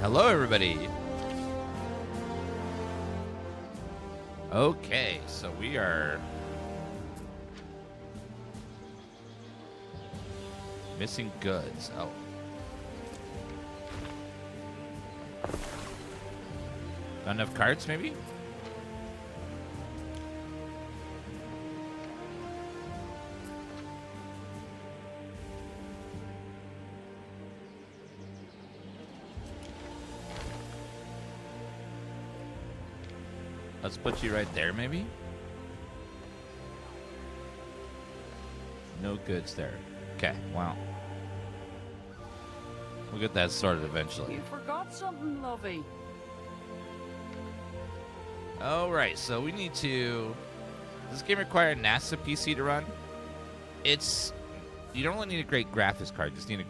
Hello, everybody. Okay, so we are missing goods. Oh. Not enough carts, maybe? Let's put you right there, maybe? No goods there. Okay, wow. We'll get that sorted eventually. You forgot something, lovey. Alright, so we need to... Does this game require a NASA PC to run? You don't really need a great graphics card, you just need a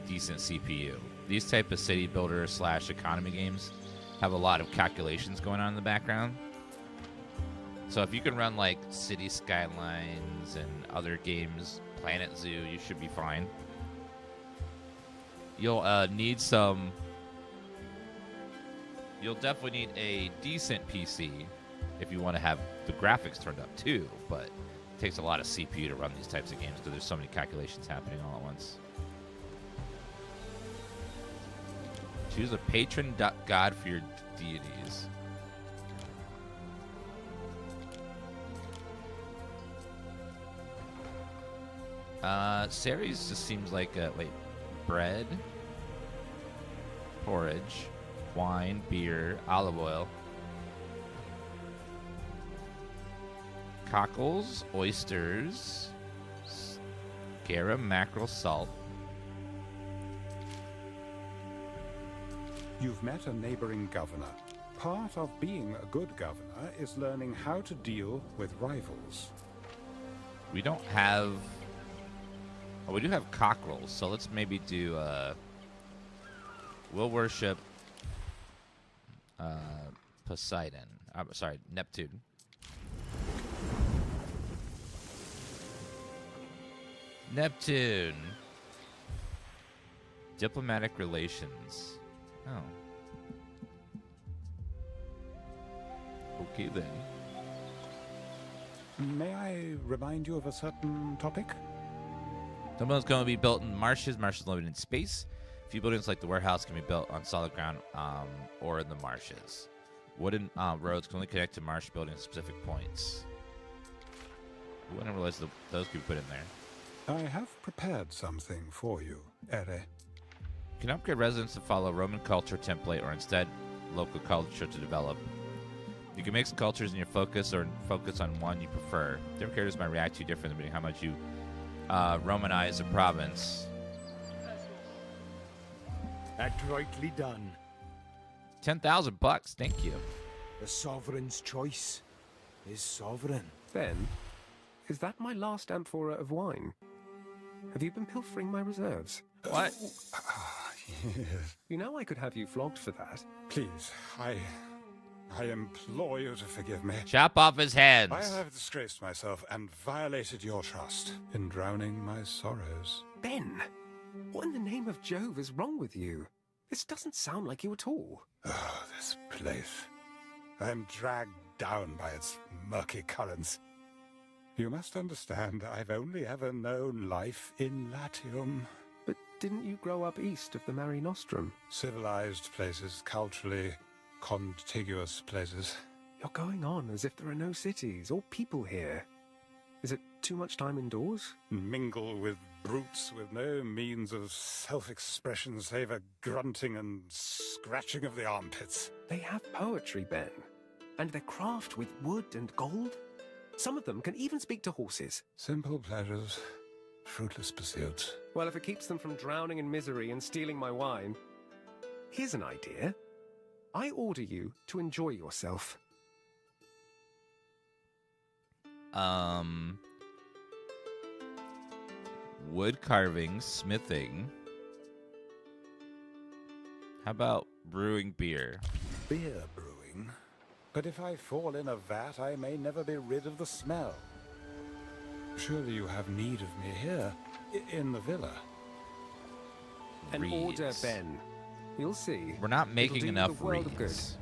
decent CPU. These type of city builder / economy games have a lot of calculations going on in the background. So if you can run like City Skylines and other games, Planet Zoo, you should be fine. You'll You'll definitely need a decent PC if you want to have the graphics turned up too, but it takes a lot of CPU to run these types of games because there's so many calculations happening all at once. Choose a patron god for your deities. Ceres just seems like bread, porridge, wine, beer, olive oil, cockles, oysters, garum, mackerel, salt. You've met a neighboring governor. Part of being a good governor is learning how to deal with rivals. We don't have... Oh, we do have cockerels, so let's maybe do, we'll worship, Poseidon. I'm sorry, Neptune. Neptune. Diplomatic relations. Oh. Okay, then. May I remind you of a certain topic? The building's going to be built in marshes. Marshes limited in space. A few buildings like the warehouse can be built on solid ground or in the marshes. Wooden roads can only connect to marsh buildings at specific points. I didn't realize those could be put in there. I have prepared something for you, Ere. You can upgrade residents to follow Roman culture template or instead local culture to develop. You can mix cultures in your focus or focus on one you prefer. Different characters might react to you differently depending on how much you Romanize a province. Adroitly done. 10,000 bucks, thank you. The sovereign's choice is sovereign. Ben, is that my last amphora of wine? Have you been pilfering my reserves? What? Yes. You know I could have you flogged for that. Please, I implore you to forgive me. Chop off his hands. I have disgraced myself and violated your trust in drowning my sorrows. Ben, what in the name of Jove is wrong with you? This doesn't sound like you at all. Oh, this place. I am dragged down by its murky currents. You must understand, I've only ever known life in Latium. But didn't you grow up east of the Mare Nostrum? Civilized places, culturally contiguous places. You're going on as if there are no cities or people here. Is it too much time indoors? Mingle with brutes with no means of self-expression save a grunting and scratching of the armpits. They have poetry, Ben. And their craft with wood and gold. Some of them can even speak to horses. Simple pleasures, fruitless pursuits. Well, if it keeps them from drowning in misery and stealing my wine. Here's an idea. I order you to enjoy yourself. Wood carving, smithing. How about brewing beer? Beer brewing? But if I fall in a vat, I may never be rid of the smell. Surely you have need of me here, in the villa. An order, Reeds. Ben. You'll see. We're not It'll making do you enough the world of good. reeds.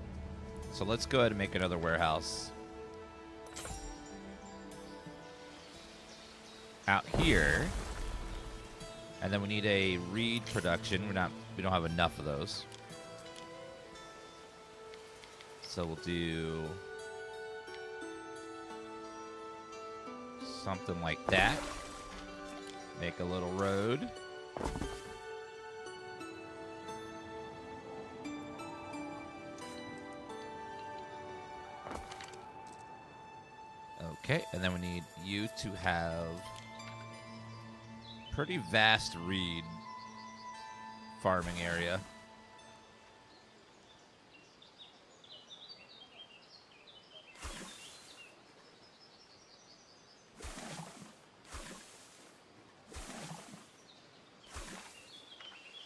So let's go ahead and make another warehouse. Out here. And then we need a reed production. We don't have enough of those. So we'll do something like that. Make a little road. Okay, and then we need you to have pretty vast reed farming area.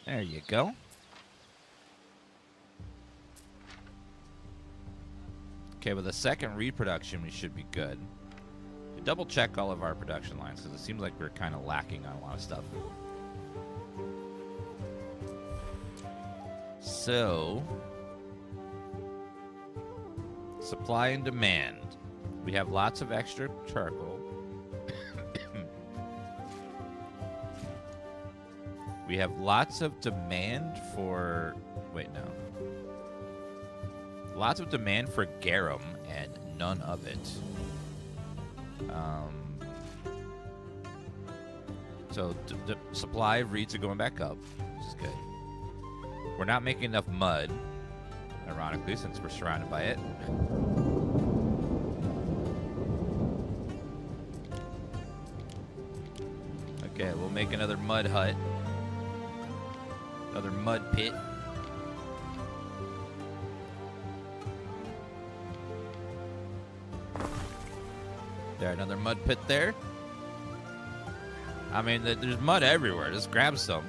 There you go. Okay, with the second reproduction, we should be good. Double check all of our production lines because it seems like we're kind of lacking on a lot of stuff. So, supply and demand. We have lots of extra charcoal. We have lots of demand for... Wait, no. Lots of demand for garum and none of it. So the supply of reeds are going back up, which is good. We're not making enough mud, ironically, since we're surrounded by it. Okay, we'll make another mud hut. Another mud pit. There, another mud pit there. I mean, there's mud everywhere. Just grab some.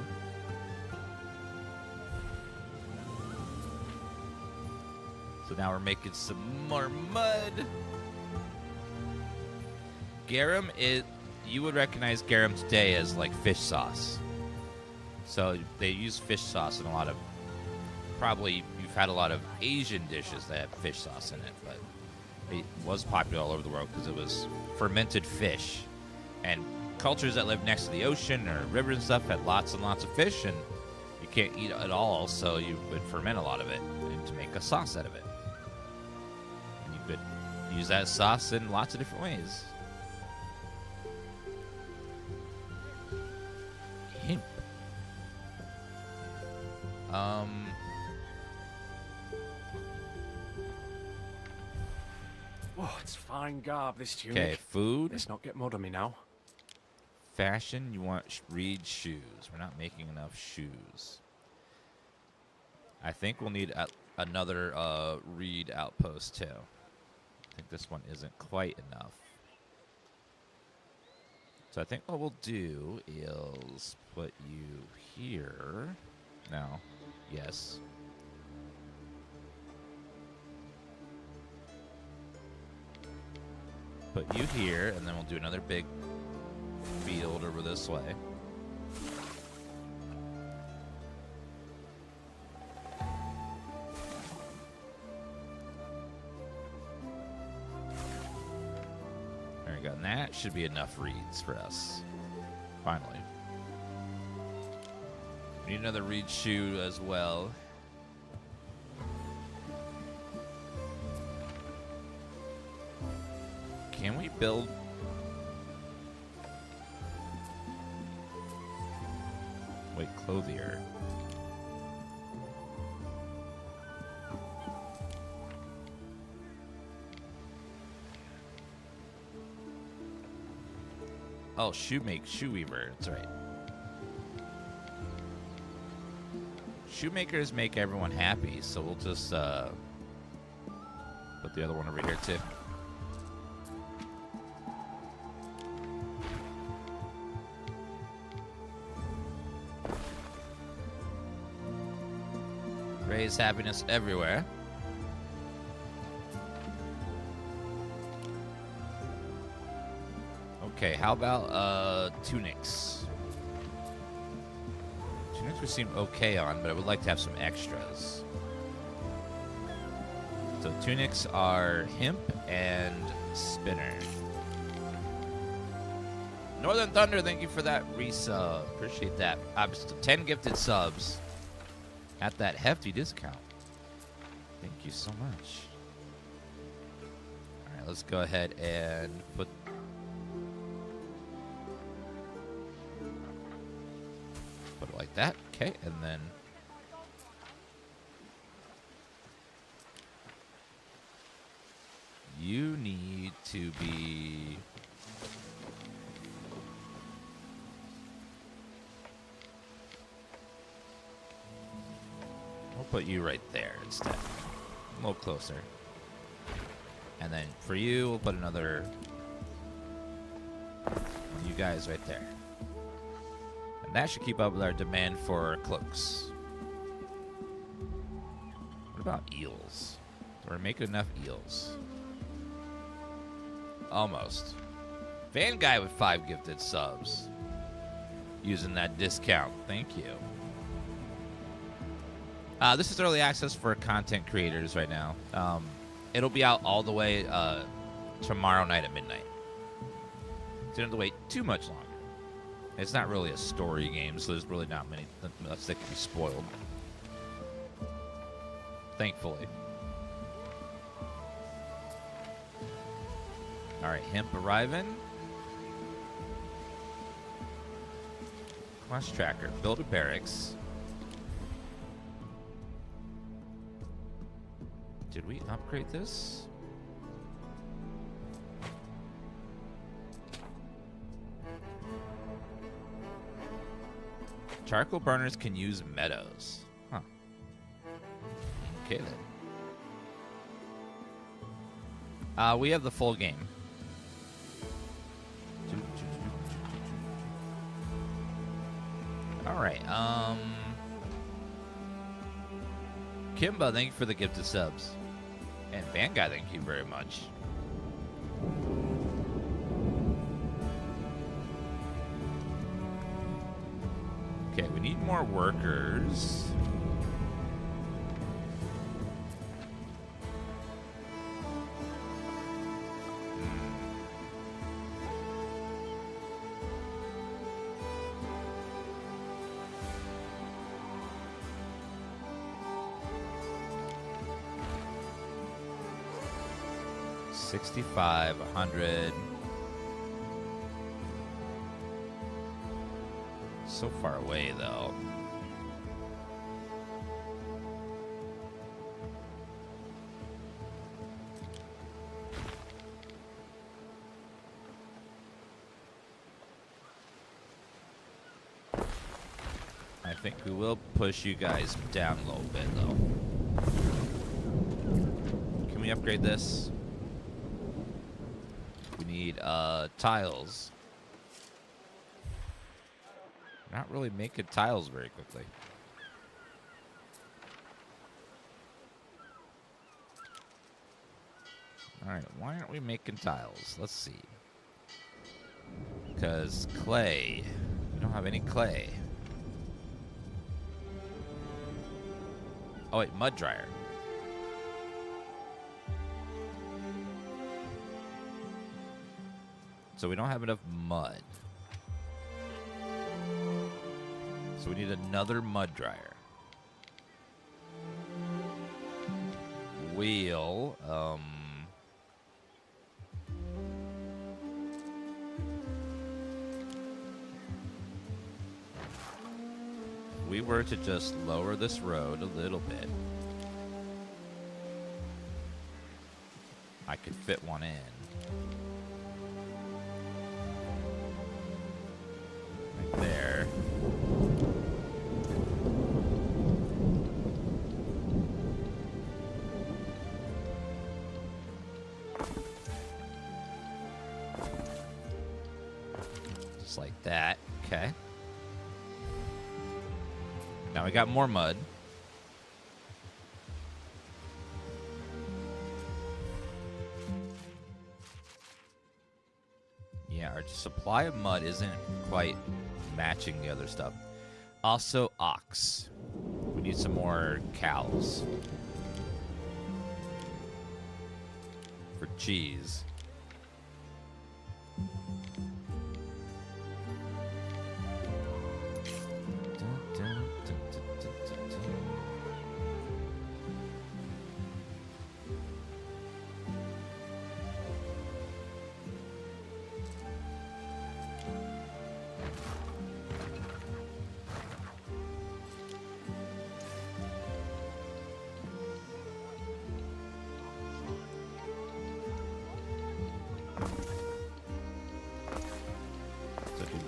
So now we're making some more mud. Garum is... You would recognize garum today as like fish sauce. So they use fish sauce in a lot of... Probably you've had a lot of Asian dishes that have fish sauce in it, but it was popular all over the world because it was fermented fish. And cultures that live next to the ocean or rivers and stuff had lots and lots of fish, and you can't eat it all, so you would ferment a lot of it and to make a sauce out of it. And you could use that sauce in lots of different ways. Hemp. Oh, it's fine garb, this tunic. Okay, food. Let's not get mud on me now. Fashion, you want reed shoes. We're not making enough shoes. I think we'll need another reed outpost, too. I think this one isn't quite enough. So I think what we'll do is put you here. No. Yes. Put you here, and then we'll do another big field over this way. There we go. And that should be enough reeds for us. Finally. We need another reed shoe as well. Can we build... Wait, clothier. Oh, shoe weaver. That's right. Shoemakers make everyone happy, so we'll just put the other one over here too. Raise happiness everywhere. Okay, how about tunics? Tunics we seem okay on, but I would like to have some extras. So tunics are hemp and spinner. Northern Thunder, thank you for that resub. Appreciate that. 10 gifted subs at that hefty discount. Thank you so much. All right, let's go ahead and put it like that. Okay, and then you need to be we'll put you right there instead. A little closer. And then for you, we'll put another you guys right there. And that should keep up with our demand for cloaks. What about eels? Do we make enough eels? Almost. Van Guy with 5 gifted subs. Using that discount. Thank you. This is early access for content creators right now. It'll be out all the way tomorrow night at midnight. So you don't have to wait too much longer. It's not really a story game, so there's really not many that can be spoiled. Thankfully. All right, hemp arriving. Quest tracker. Build a barracks. Did we upgrade this? Charcoal burners can use meadows. Huh. Okay then. We have the full game. All right. Kimba, thank you for the gifted subs. And Van Guy, thank you very much. Okay, we need more workers. $65, $100. So far away, though. I think we will push you guys down a little bit, though. Can we upgrade this? We need tiles. Not really making tiles very quickly. Alright, why aren't we making tiles? Let's see. Because clay. We don't have any clay. Oh wait, mud dryer. So we don't have enough mud. So we need another mud dryer. Wheel. We were to just lower this road a little bit, I could fit one in. Right there. Just like that. Okay. Now we got more mud. Yeah, our supply of mud isn't quite matching the other stuff. Also, ox. We need some more cows. For cheese.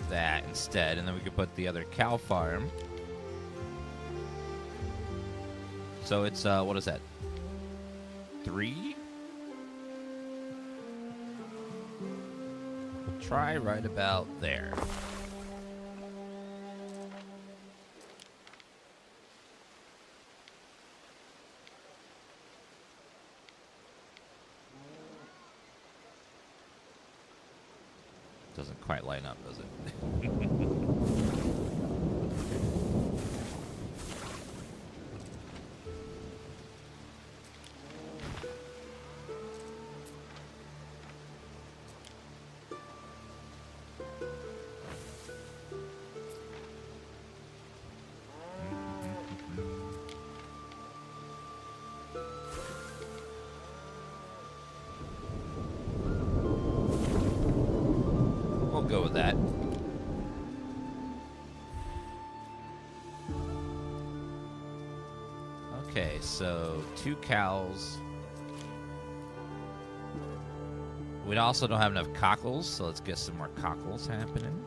That instead, and then we could put the other cow farm. So it's what is that? 3? We'll try right about there. Doesn't quite line up, does it? Go with that. Okay, so 2 cows. We also don't have enough cockles, so let's get some more cockles happening.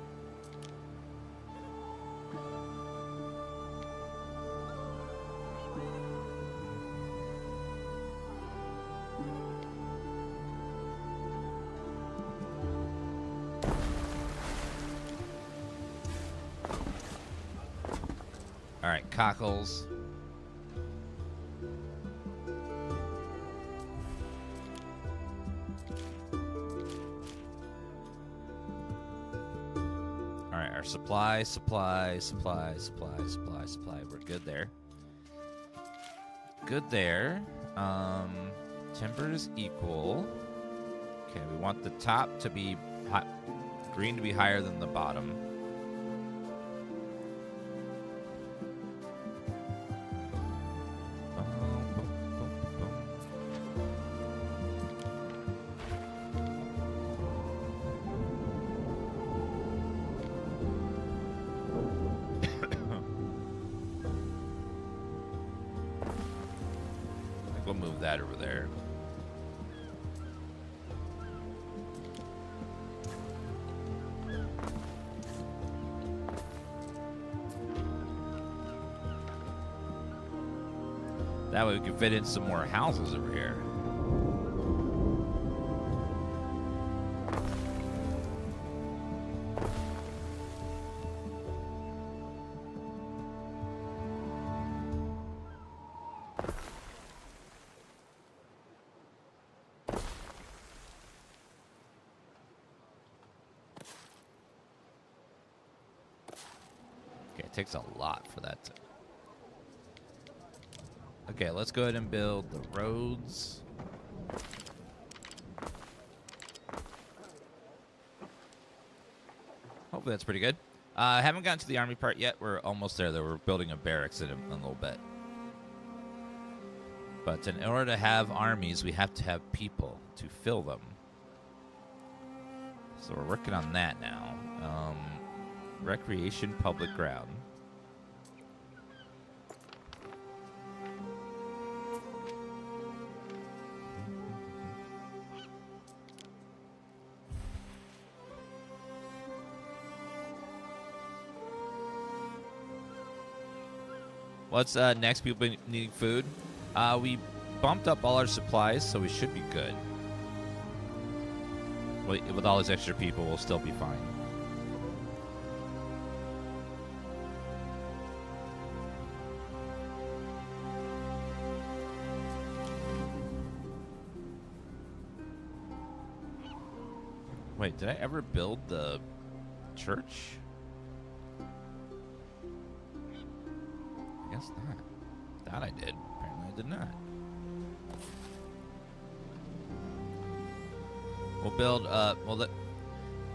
Alright, cockles. Alright, our supply. We're good there. Good there. Timber is equal. Okay, we want the top to be green to be higher than the bottom. We'll move that over there. That way we can fit in some more houses over here. Okay, it takes a lot for that to... Okay, let's go ahead and build the roads. Hopefully that's pretty good. I haven't gotten to the army part yet. We're almost there, though. We're building a barracks in a little bit. But in order to have armies, we have to have people to fill them. So we're working on that now. Recreation public ground. What's next? People needing food. We bumped up all our supplies, so we should be good. With all these extra people, we'll still be fine. Wait, did I ever build the church? guess not. Thought I did. Apparently I did not. We'll build,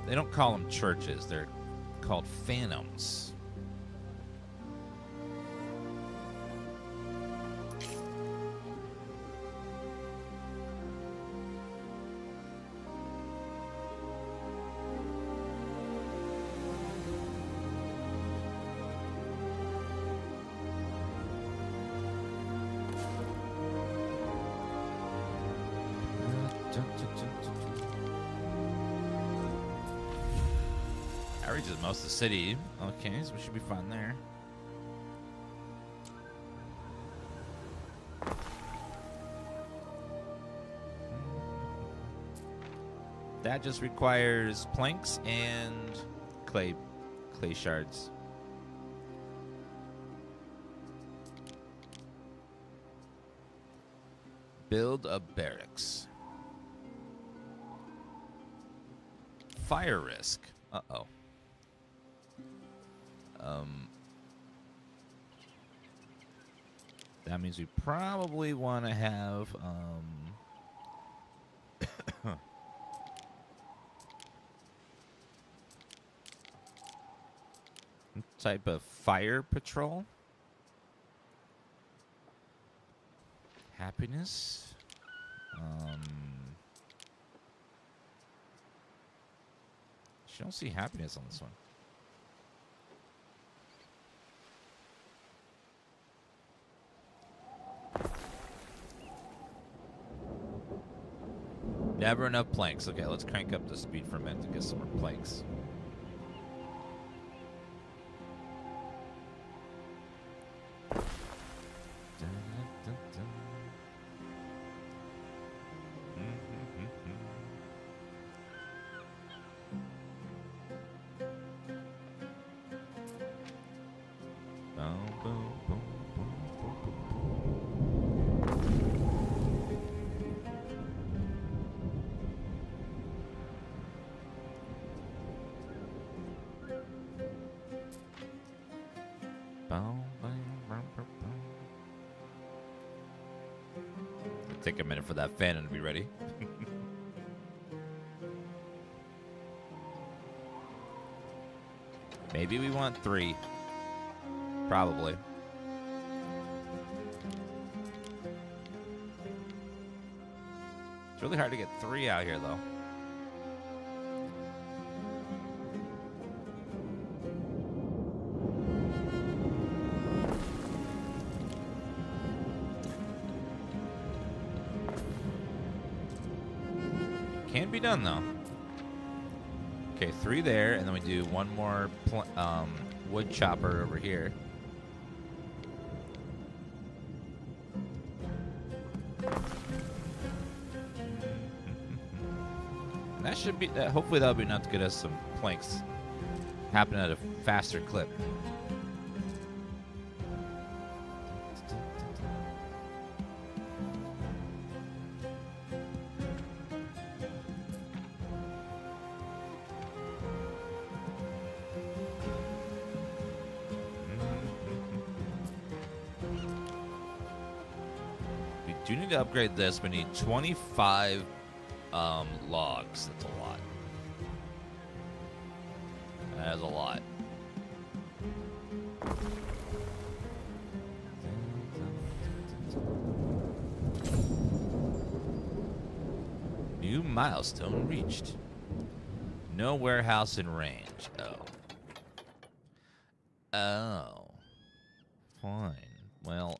they don't call them churches. They're called phantoms. That reaches most of the city. Okay, so we should be fine there. That just requires planks and clay shards. Build a barracks. Fire risk. Uh-oh. That means we probably want to have type of fire patrol. Happiness. You don't see happiness on this one. Never enough planks. Okay, let's crank up the speed for a minute to get some more planks. Take a minute for that phantom to be ready. Maybe we want 3. Probably. It's really hard to get 3 out here, though. Can be done, though. Okay, 3 there, and then we do 1 more wood chopper over here. And that should be, hopefully that'll be enough to get us some planks happening at a faster clip. Do need to upgrade this. We need 25 logs. That's a lot. That is a lot. New milestone reached. No warehouse in range. Oh. Oh. Fine. Well,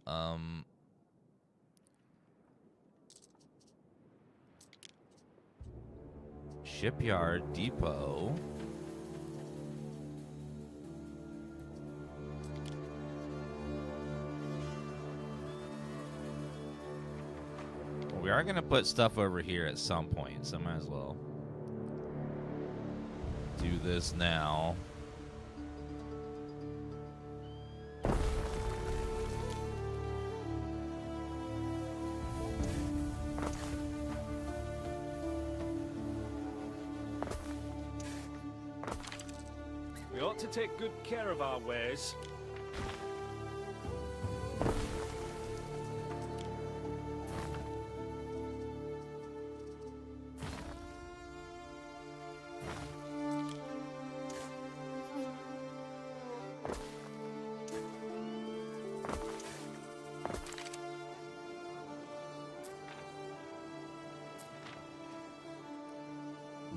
shipyard, depot. We are going to put stuff over here at some point, so might as well do this now. We ought to take good care of our wares.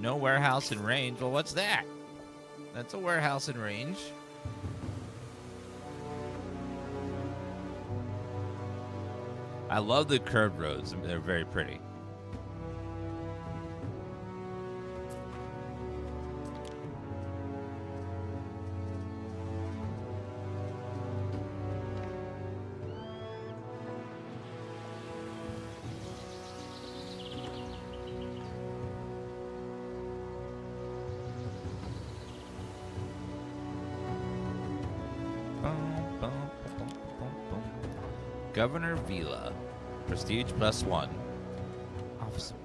No warehouse in range. Well, what's that? That's a warehouse in range. I love the curved roads. They're very pretty. Governor Vila. Prestige +1. Awesome.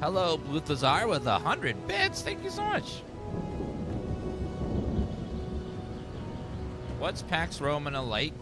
Hello, Bluthazar with 100 bits. Thank you so much. What's Pax Romana like?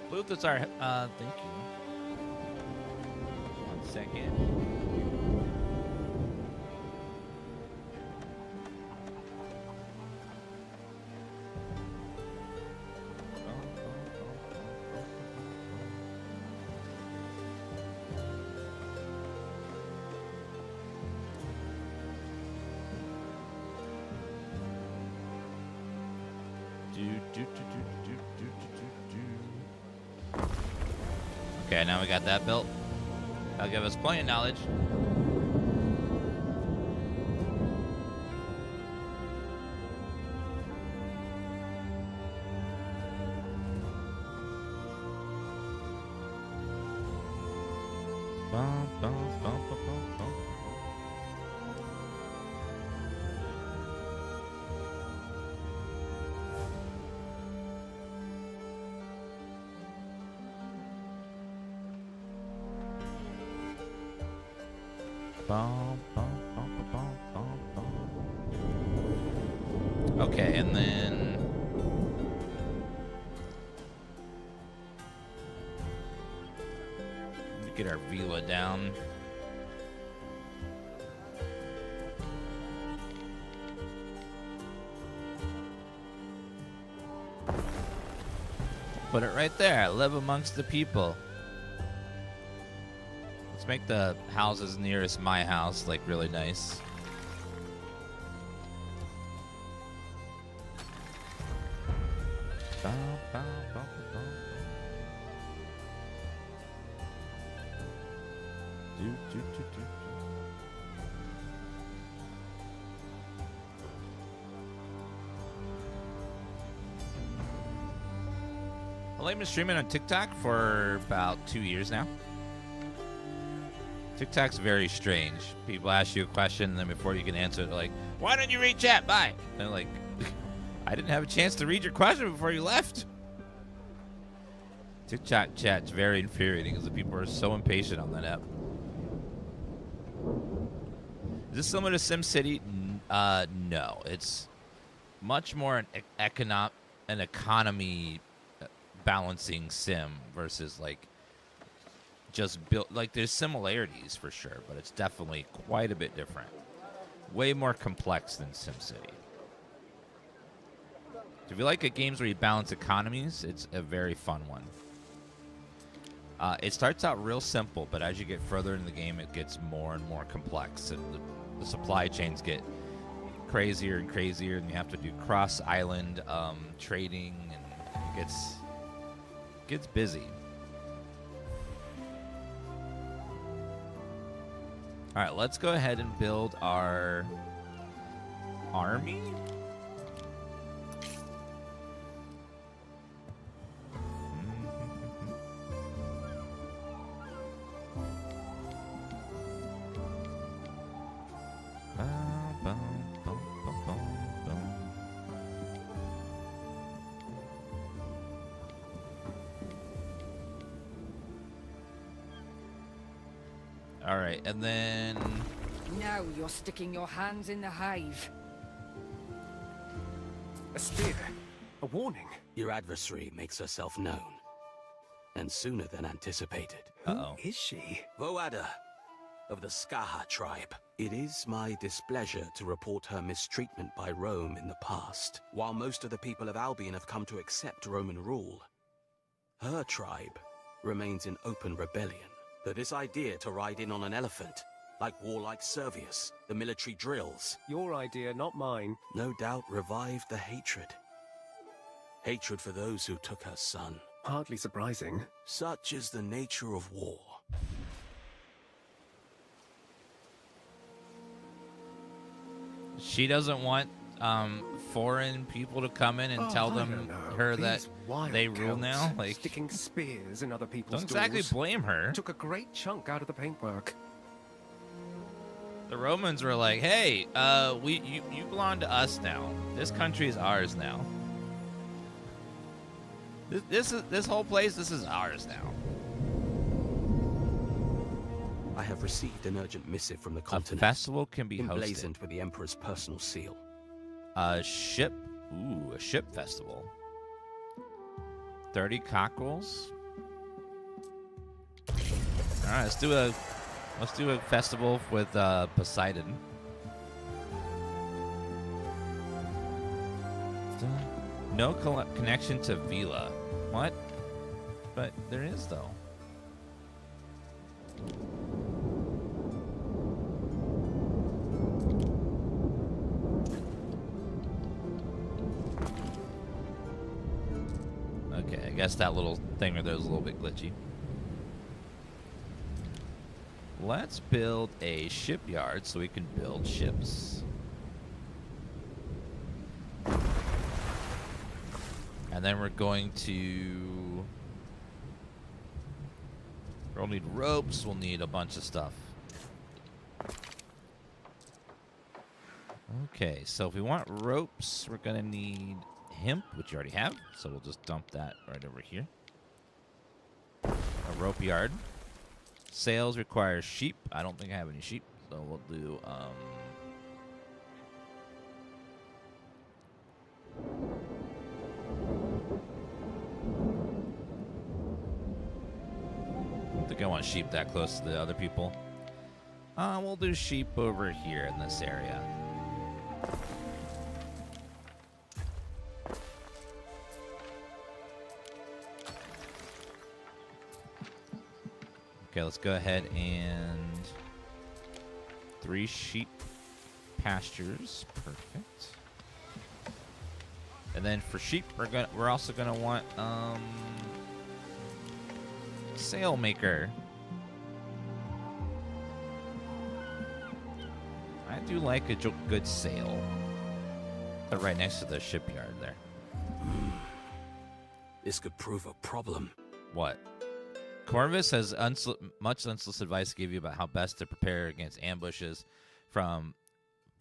Bluthazar, thank you. 1 second. Okay, now we got that built. That'll give us plenty of knowledge. Bum, bum, bum, bum, bum, bum. Bum, bum, bum, bum, bum, bum. Okay, and then get our Vila down. Put it right there. Live amongst the people. Let's make the houses nearest my house like really nice. Bum, bum, bum, bum. Do, do, do, do, do. I've been streaming on TikTok for about 2 years now. TikTok's very strange. People ask you a question, and then before you can answer it, they're like, why didn't you read chat? Bye. And they're like, I didn't have a chance to read your question before you left. TikTok chat's very infuriating because the people are so impatient on that app. Is this similar to SimCity? No. It's much more an economy balancing sim versus like just built. Like there's similarities for sure, but it's definitely quite a bit different. Way more complex than SimCity. If you like games where you balance economies, it's a very fun one. It starts out real simple, but as you get further in the game, it gets more and more complex. And the supply chains get crazier and crazier, and you have to do cross-island trading, and it gets busy. All right, let's go ahead and build our army? All right, and then Now you're sticking your hands in the hive. A spear. A warning. Your adversary makes herself known. And sooner than anticipated. uh-oh. Who is she? Voada, of the Scathach tribe. It is my displeasure to report her mistreatment by Rome in the past. While most of the people of Albion have come to accept Roman rule, her tribe remains in open rebellion. But this idea to ride in on an elephant, like warlike Servius, the military drills, Your idea, not mine. no doubt revived the hatred. Hatred for those who took her son. Hardly surprising. Such is the nature of war. She doesn't want foreign people to come in and tell I them don't know. her that These wild they rule Celts, now. Like, sticking spears in other people's don't exactly doors. blame her. Took a great chunk out of the paintwork. The Romans were like, "Hey, you belong to us now. This country is ours now. This whole place. This is ours now." I have received an urgent missive from the A continent, festival can be hosted. emblazoned with the Emperor's personal seal. A ship festival. 30 cockerels. All right, let's do a festival with Poseidon. No connection to Vila. What? But there is though. Okay, I guess that little thing right there was a little bit glitchy. Let's build a shipyard so we can build ships. And then we're going to... We'll need ropes, we'll need a bunch of stuff. Okay, so if we want ropes, we're gonna need hemp, which you already have, so we'll just dump that right over here. A rope yard. Sails require sheep. I don't think I have any sheep, so we'll do I don't think I want sheep that close to the other people. We'll do sheep over here in this area. Okay, let's go ahead and 3 sheep pastures. Perfect. And then for sheep, we're also gonna want sail maker. I do like a good sail. They're right next to the shipyard there. This could prove a problem. What? Corvus has much unsolicited advice to give you about how best to prepare against ambushes. From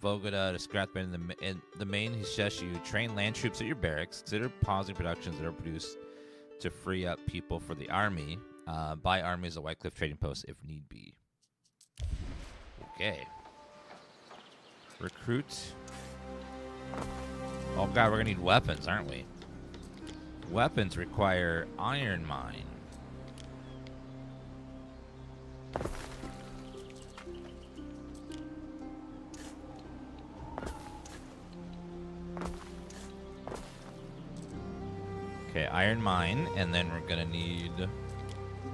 Vogoda to Scathach in the main, he suggests you train land troops at your barracks. Consider pausing productions that are produced to free up people for the army. Buy armies at White Cliff Trading Post if need be. Okay. Recruit. Oh god, we're gonna need weapons, aren't we? Weapons require iron mine. Okay, iron mine, and then we're gonna need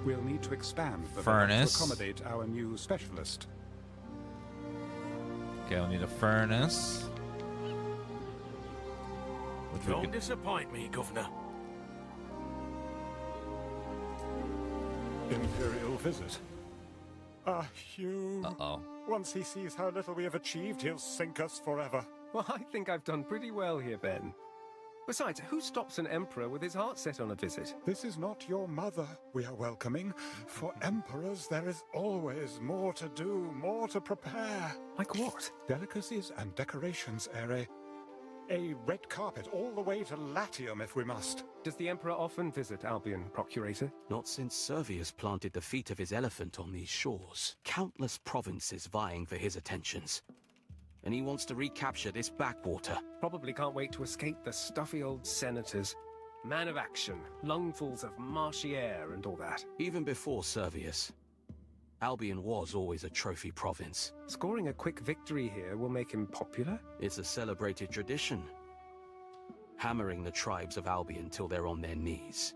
We'll need to expand the furnace to accommodate our new specialist. Okay, we'll need a furnace. Which we Don't could... disappoint me, Governor. Imperial visit. Ah, Hugh. Uh-oh. Once he sees how little we have achieved, he'll sink us forever. Well, I think I've done pretty well here, Ben. Besides, who stops an emperor with his heart set on a visit? This is not your mother we are welcoming. For emperors, there is always more to do, more to prepare. Like what? Delicacies and decorations, Ere. A red carpet all the way to Latium if we must. Does the emperor often visit Albion, Procurator? Not since Servius planted the feet of his elephant on these shores. Countless provinces vying for his attentions. And he wants to recapture this backwater. Probably can't wait to escape the stuffy old senators. Man of action, lungfuls of marshy air and all that. Even before Servius, Albion was always a trophy province. Scoring a quick victory here will make him popular? It's a celebrated tradition. Hammering the tribes of Albion till they're on their knees.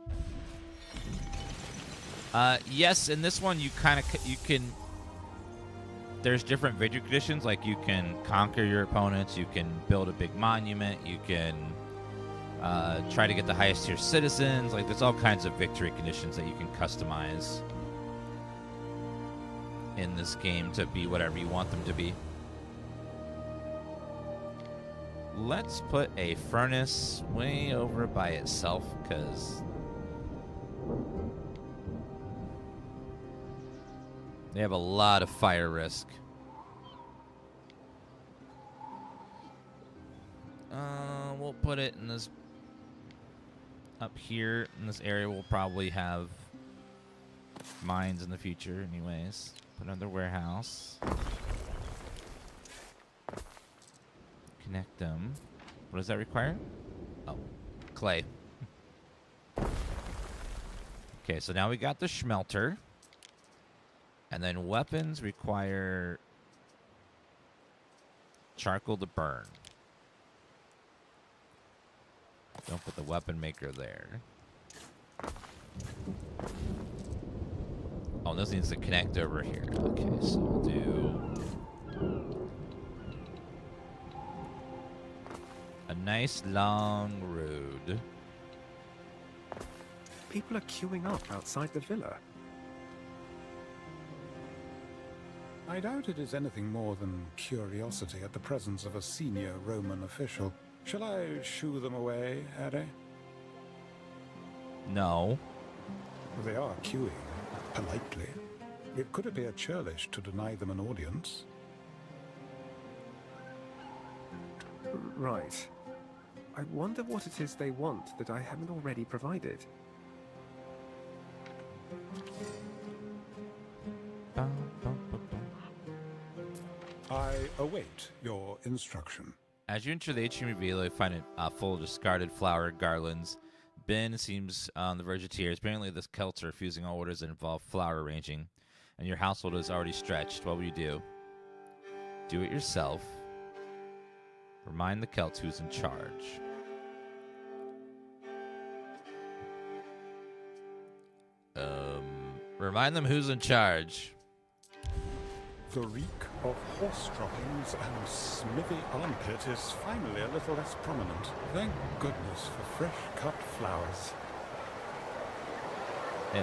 Yes, in this one you can. There's different victory conditions, like you can conquer your opponents, you can build a big monument, you can try to get the highest tier citizens. Like, there's all kinds of victory conditions that you can customize in this game to be whatever you want them to be. Let's put a furnace way over by itself, because they have a lot of fire risk. We'll put it in this up here in this area. We'll probably have mines in the future anyways. Put another warehouse. Connect them. What does that require? Oh, clay. Okay, so now we got the smelter. And then weapons require charcoal to burn. Don't put the weapon maker there. Oh, this needs to connect over here. Okay, so we'll do a nice long road. People are queuing up outside the villa. I doubt it is anything more than curiosity at the presence of a senior Roman official. Shall I shoo them away, Ere? No. They are queuing, politely. It could appear churlish to deny them an audience. Right. I wonder what it is they want that I haven't already provided. I await your instruction. As you enter the atrium reveal, you find it full of discarded flower garlands. Ben seems on the verge of tears. Apparently, the Celts are refusing all orders that involve flower arranging, and your household is already stretched. What will you do? Do it yourself. Remind the Celts who's in charge. Remind them who's in charge. The reek of horse droppings and smithy armpit is finally a little less prominent. Thank goodness for fresh-cut flowers. Ew.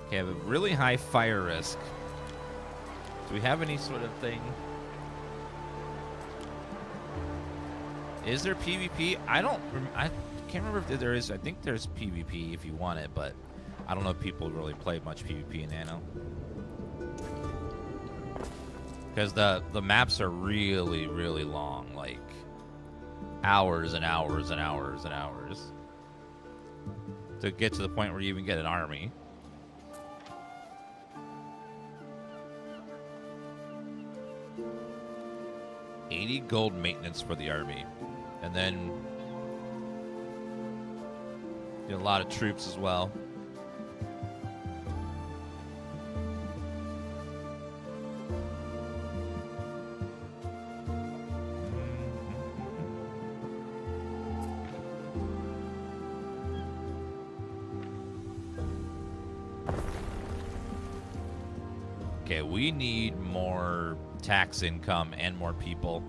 Okay, I have a really high fire risk. Do we have any sort of thing? Is there PvP? I can't remember if there is. I think there's PvP if you want it, but I don't know if people really play much PvP in Anno. Because the maps are really, really long, like hours and hours and hours and hours to get to the point where you even get an army. $80 gold maintenance for the army. And then get a lot of troops as well. Okay, we need more tax income and more people.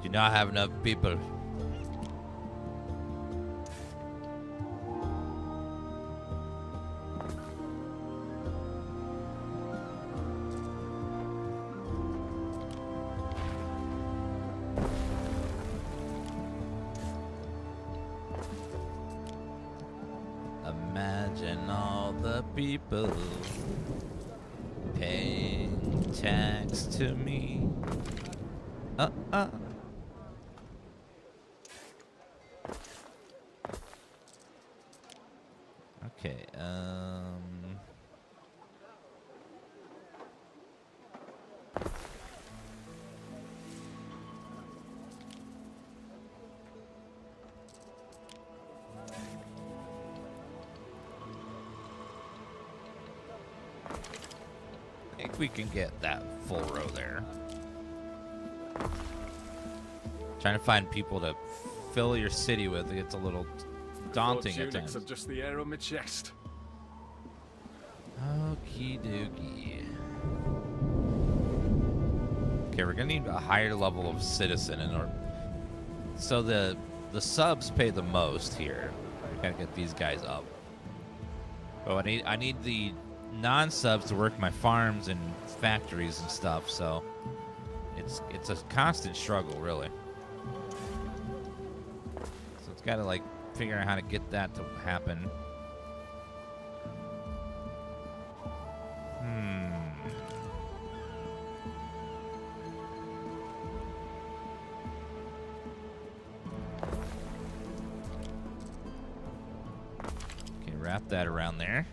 Do not have enough people. Imagine all the people paying tax to me. Okay, I think we can get that full row there. Trying to find people to fill your city with, it's a little daunting at times. Are just the air on my chest. Okie dokie. Okay, we're gonna need a higher level of citizen in order. So the subs pay the most here. We gotta get these guys up. Oh, I need the non-subs to work my farms and factories and stuff. So it's a constant struggle, really. So it's gotta like figure out how to get that to happen. Okay, wrap that around there.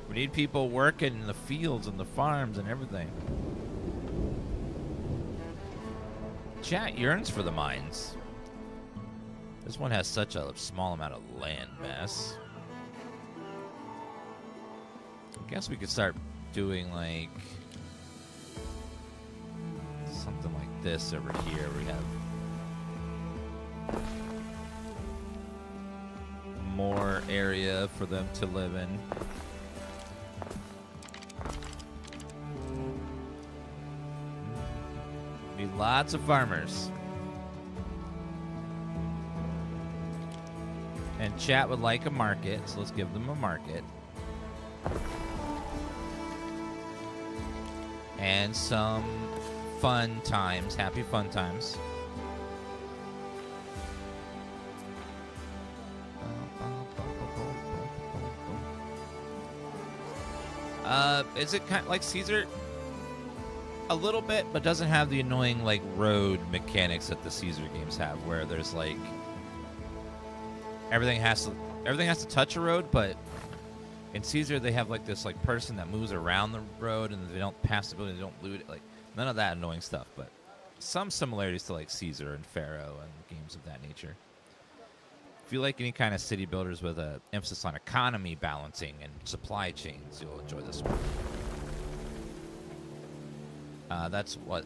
We need people working in the fields and the farms and everything. Chat yearns for the mines. This one has such a small amount of land mass. I guess we could start doing like something like this over here. We have more area for them to live in. Need lots of farmers. And chat would like a market, so let's give them a market. And some fun times, happy fun times. Is it kind of like Caesar? A little bit, but doesn't have the annoying like road mechanics that the Caesar games have, where there's like everything has to touch a road, but in Caesar they have like this like person that moves around the road and they don't pass the building, they don't loot it, like none of that annoying stuff, but some similarities to like Caesar and Pharaoh and games of that nature. If you like any kind of city builders with an emphasis on economy balancing and supply chains, you'll enjoy this one. That's what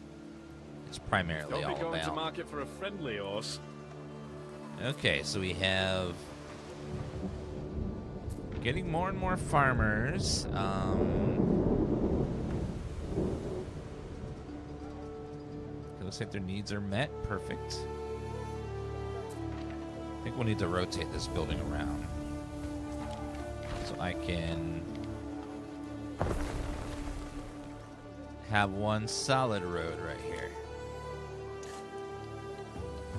it's primarily all about. Don't be going to market for a friendly horse. Okay, so we have getting more and more farmers. It looks like their needs are met. Perfect. I think we'll need to rotate this building around so I can have one solid road right here.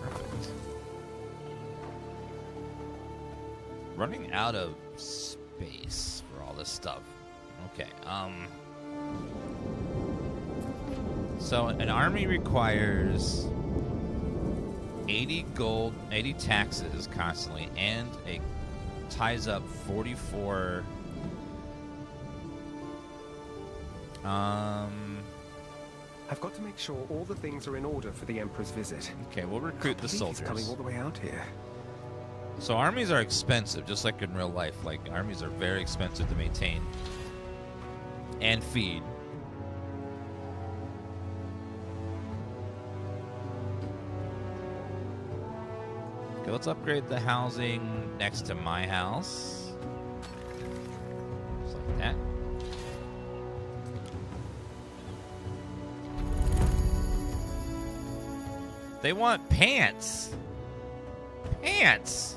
Perfect. Running out of space for all this stuff. Okay, so an army requires 80 gold, 80 taxes constantly, and it ties up 44. I've got to make sure all the things are in order for the Emperor's visit. Okay, we'll recruit the soldiers. He's coming all the way out here. So armies are expensive, just like in real life. Like, armies are very expensive to maintain and feed. Okay, let's upgrade the housing next to my house. Just like that. They want pants. Pants.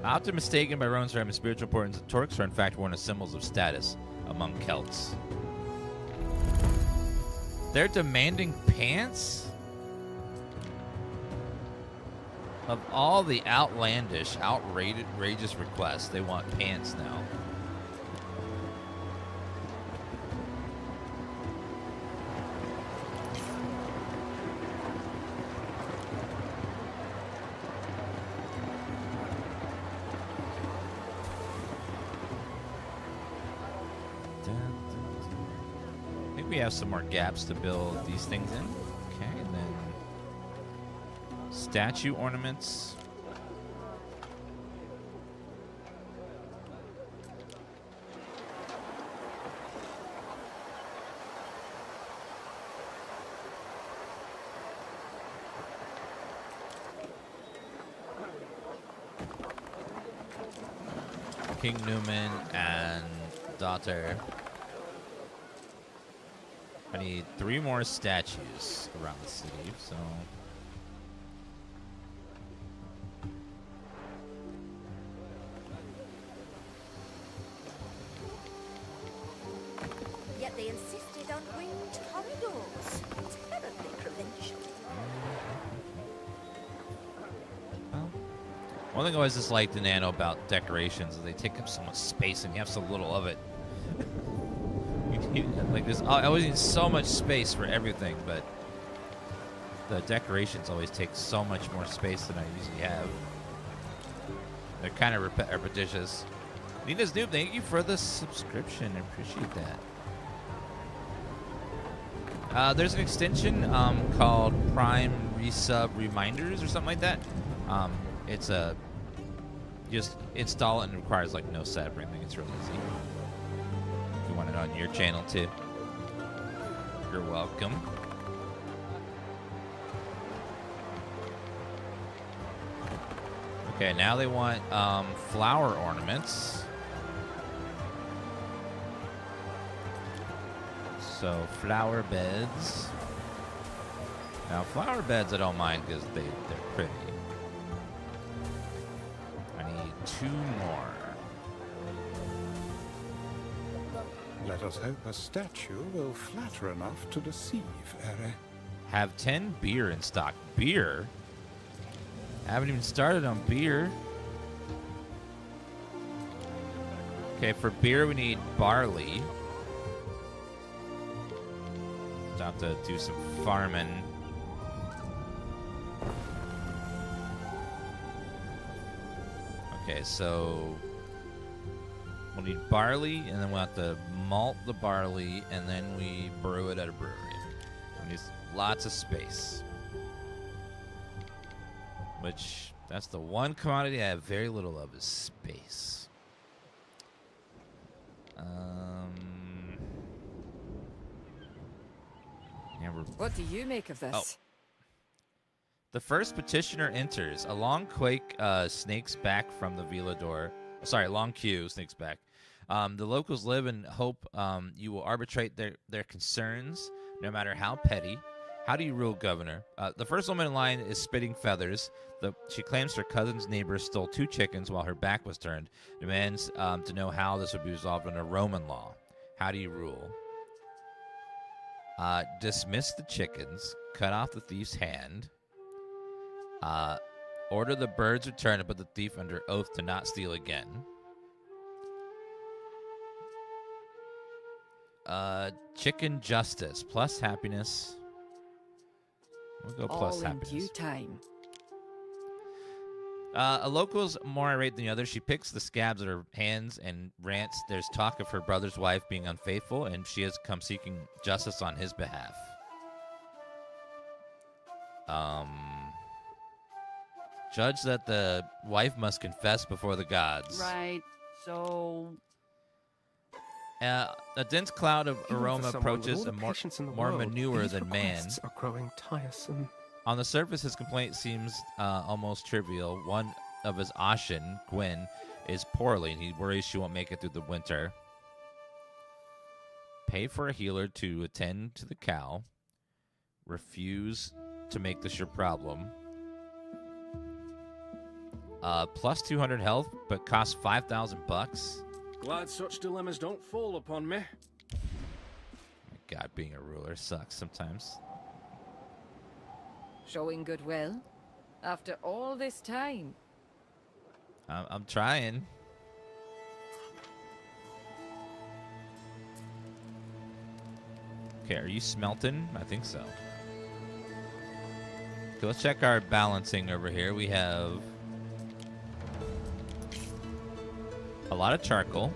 Often mistaken by Romans for having spiritual importance, the Turks are in fact worn as symbols of status among Celts. They're demanding pants? Of all the outlandish, outrageous requests, they want pants now. I think we have some more gaps to build these things in. Okay, and then statue ornaments. King Newman and daughter. I need 3 more statues around the city, so... Yet they insisted on winged corridors. Terribly provincial. Well, one thing I always disliked in Anno about decorations is they take up so much space and you have so little of it. Like this, I always need so much space for everything, but the decorations always take so much more space than I usually have. They're kind of repetitious. Nina's Noob, thank you for the subscription. I appreciate that. There's an extension called Prime Resub Reminders or something like that. It's a just install it and it requires like no setup or anything. It's really easy. If you want it on your channel too, you're welcome. Okay, now they want flower ornaments. So flower beds. Now flower beds I don't mind because they're pretty. I need 2 more. Let us hope a statue will flatter enough to deceive, Ere. Have 10 beer in stock. Beer? I haven't even started on beer. Okay, for beer we need barley. So I have to do some farming. Okay, so we'll need barley, and then we'll have to malt the barley, and then we brew it at a brewery. We need lots of space. Which, that's the one commodity I have very little of, is space. Yeah, What do you make of this? Oh. The first petitioner enters. A long quake snakes back from the villa door. Sorry, long queue snakes back. The locals live in hope you will arbitrate their concerns, no matter how petty. How do you rule, Governor? The first woman in line is Spitting Feathers. She claims her cousin's neighbor stole 2 chickens while her back was turned. Demands to know how this would be resolved under Roman law. How do you rule? Dismiss the chickens. Cut off the thief's hand. Order the birds returned and put the thief under oath to not steal again. Chicken justice. Plus happiness. We'll go plus All happiness. in due time. A local's more irate than the other. She picks the scabs at her hands and rants. There's talk of her brother's wife being unfaithful, and she has come seeking justice on his behalf. Judge that the wife must confess before the gods. Right, so... A dense cloud of Even for aroma someone with approaches all the and more patience in the more world, manure these than man. requests are growing tiresome. On the surface, his complaint seems almost trivial. One of his Ashen, Gwen, is poorly, and he worries she won't make it through the winter. Pay for a healer to attend to the cow. Refuse to make this your problem. Plus 200 health, but costs $5,000. Glad such dilemmas don't fall upon me. My God, being a ruler sucks sometimes. Showing goodwill? After all this time. I'm trying. Okay, are you smelting? I think so. Okay, let's check our balancing over here. We have a lot of charcoal.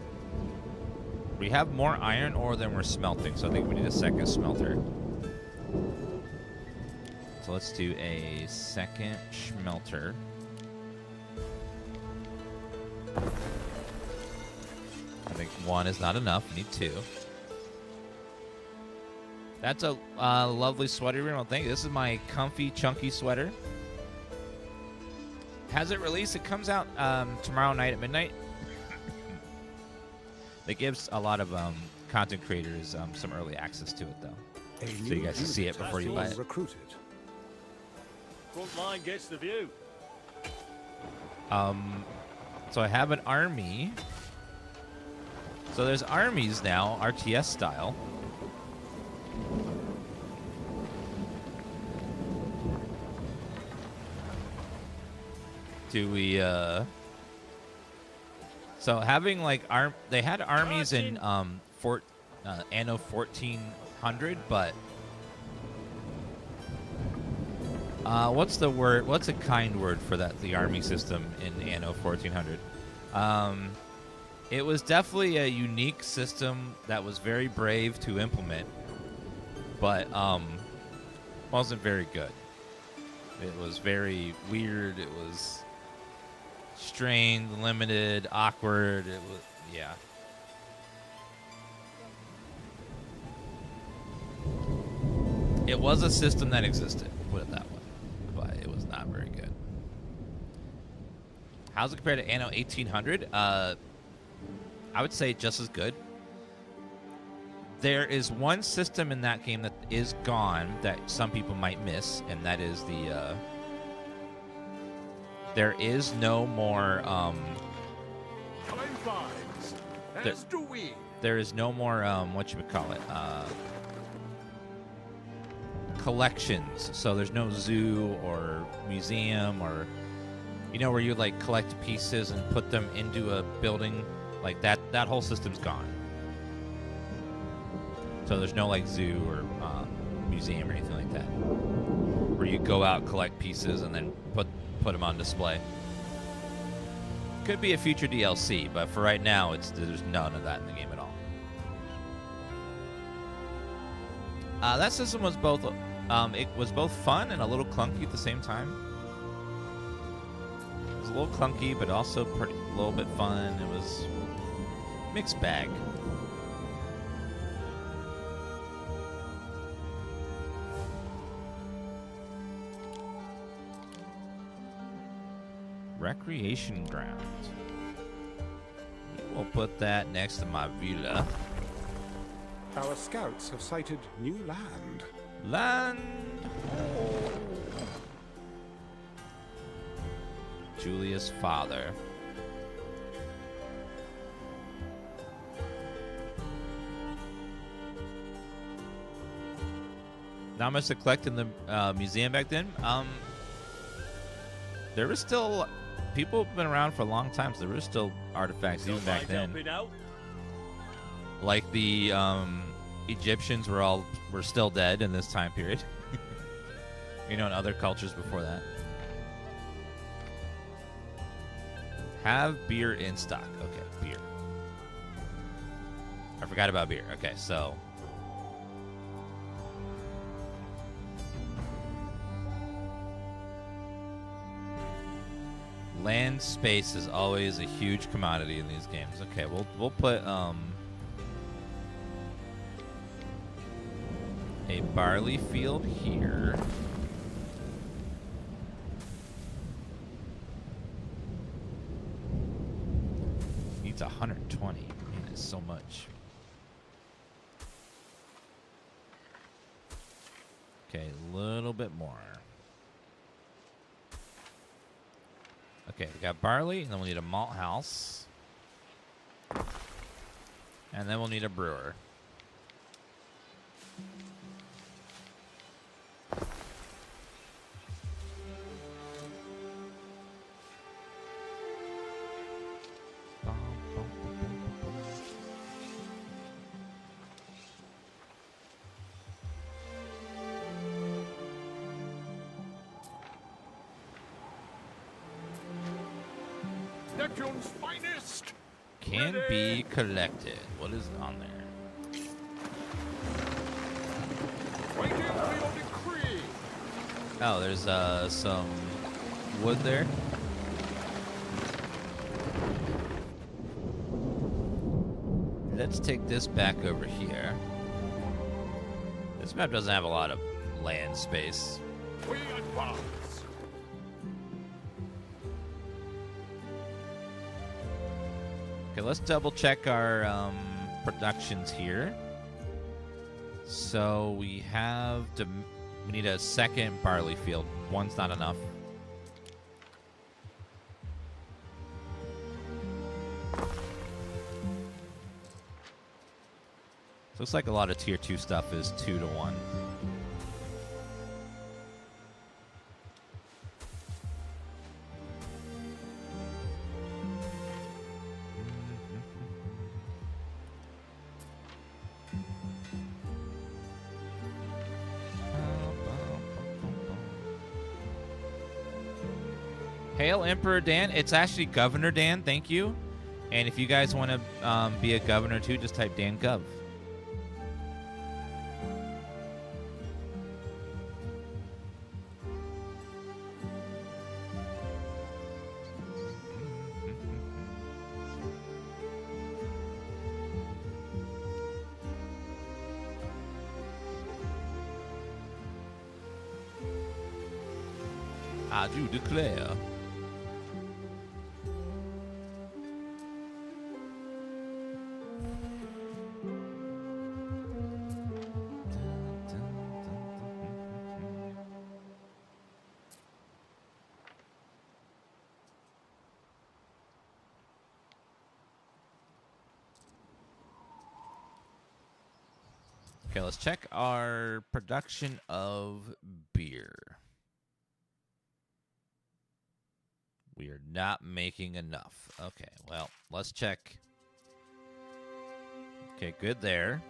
We have more iron ore than we're smelting, so I think we need a second smelter. So let's do a second smelter. I think one is not enough. We need two. That's a lovely sweater, Real. Thank you. This is my comfy, chunky sweater. Has it released? It comes out tomorrow night at midnight. It gives a lot of content creators some early access to it, though. So you guys can see it before you buy it. Recruited. Front line gets the view. So I have an army. So there's armies now, RTS style. Do we, So having like they had armies in Anno 1400, but what's the word? What's a kind word for that? The army system in Anno 1400. It was definitely a unique system that was very brave to implement, but wasn't very good. It was very weird. It was strained, limited, awkward. It was, yeah. It was a system that existed, put it that way, but it was not very good. How's it compared to Anno 1800? I would say just as good. There is one system in that game that is gone that some people might miss, and that is the there is no more there is no more what you would call it, collections. So there's no zoo or museum, or where you like collect pieces and put them into a building. Like that whole system's gone. So there's no like zoo or museum or anything like that, where you go out, collect pieces, and then put them on display. Could be a future DLC, but for right now, there's none of that in the game at all. That system was both it was both fun and a little clunky at the same time. It was a little clunky, but also a little bit fun. It was a mixed bag. Recreation ground. We'll put that next to my villa. Our scouts have sighted new land. Land! Oh. Julia's father. Not much to collect in the museum back then. There was still... People have been around for a long time, so there were still artifacts even back then. Like the Egyptians were still dead in this time period. And other cultures before that. Have beer in stock. Okay, beer. I forgot about beer. Okay, so... Land space is always a huge commodity in these games. Okay, we'll put a barley field here. Needs 120. Man, it's so much. Okay, a little bit more. Okay, we got barley, and then we'll need a malt house. And then we'll need a brewer. champion's finest. Can be collected. What is on there? Waiting for your decree. Oh, there's some wood there. Let's take this back over here. This map doesn't have a lot of land space. We advance. Okay, let's double check our productions here. So we have we need a second barley field. One's not enough. Looks like a lot of tier 2 stuff is 2 to 1. Hail Emperor Dan. It's actually Governor Dan, thank you. And if you guys want to be a governor too, just type Dan Gov. I do declare. Okay, let's check our production of beer. We are not making enough. Okay, well, let's check. Okay, good there.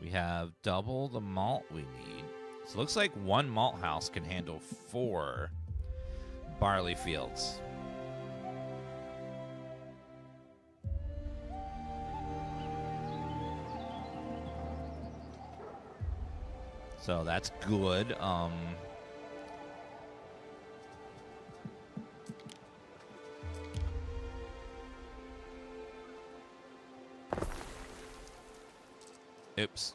We have double the malt we need. So it looks like one malt house can handle 4 barley fields. So that's good. Oops.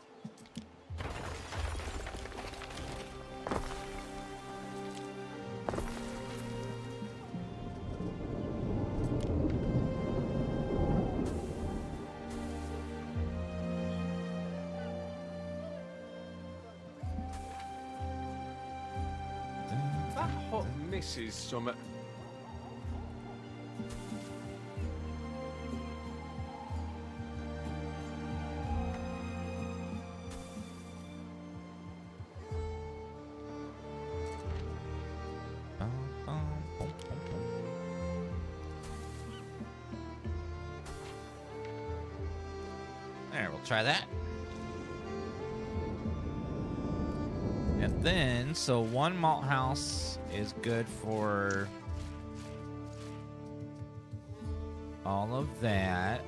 That hot misses some. There, we'll try that. And then, so one malt house is good for all of that.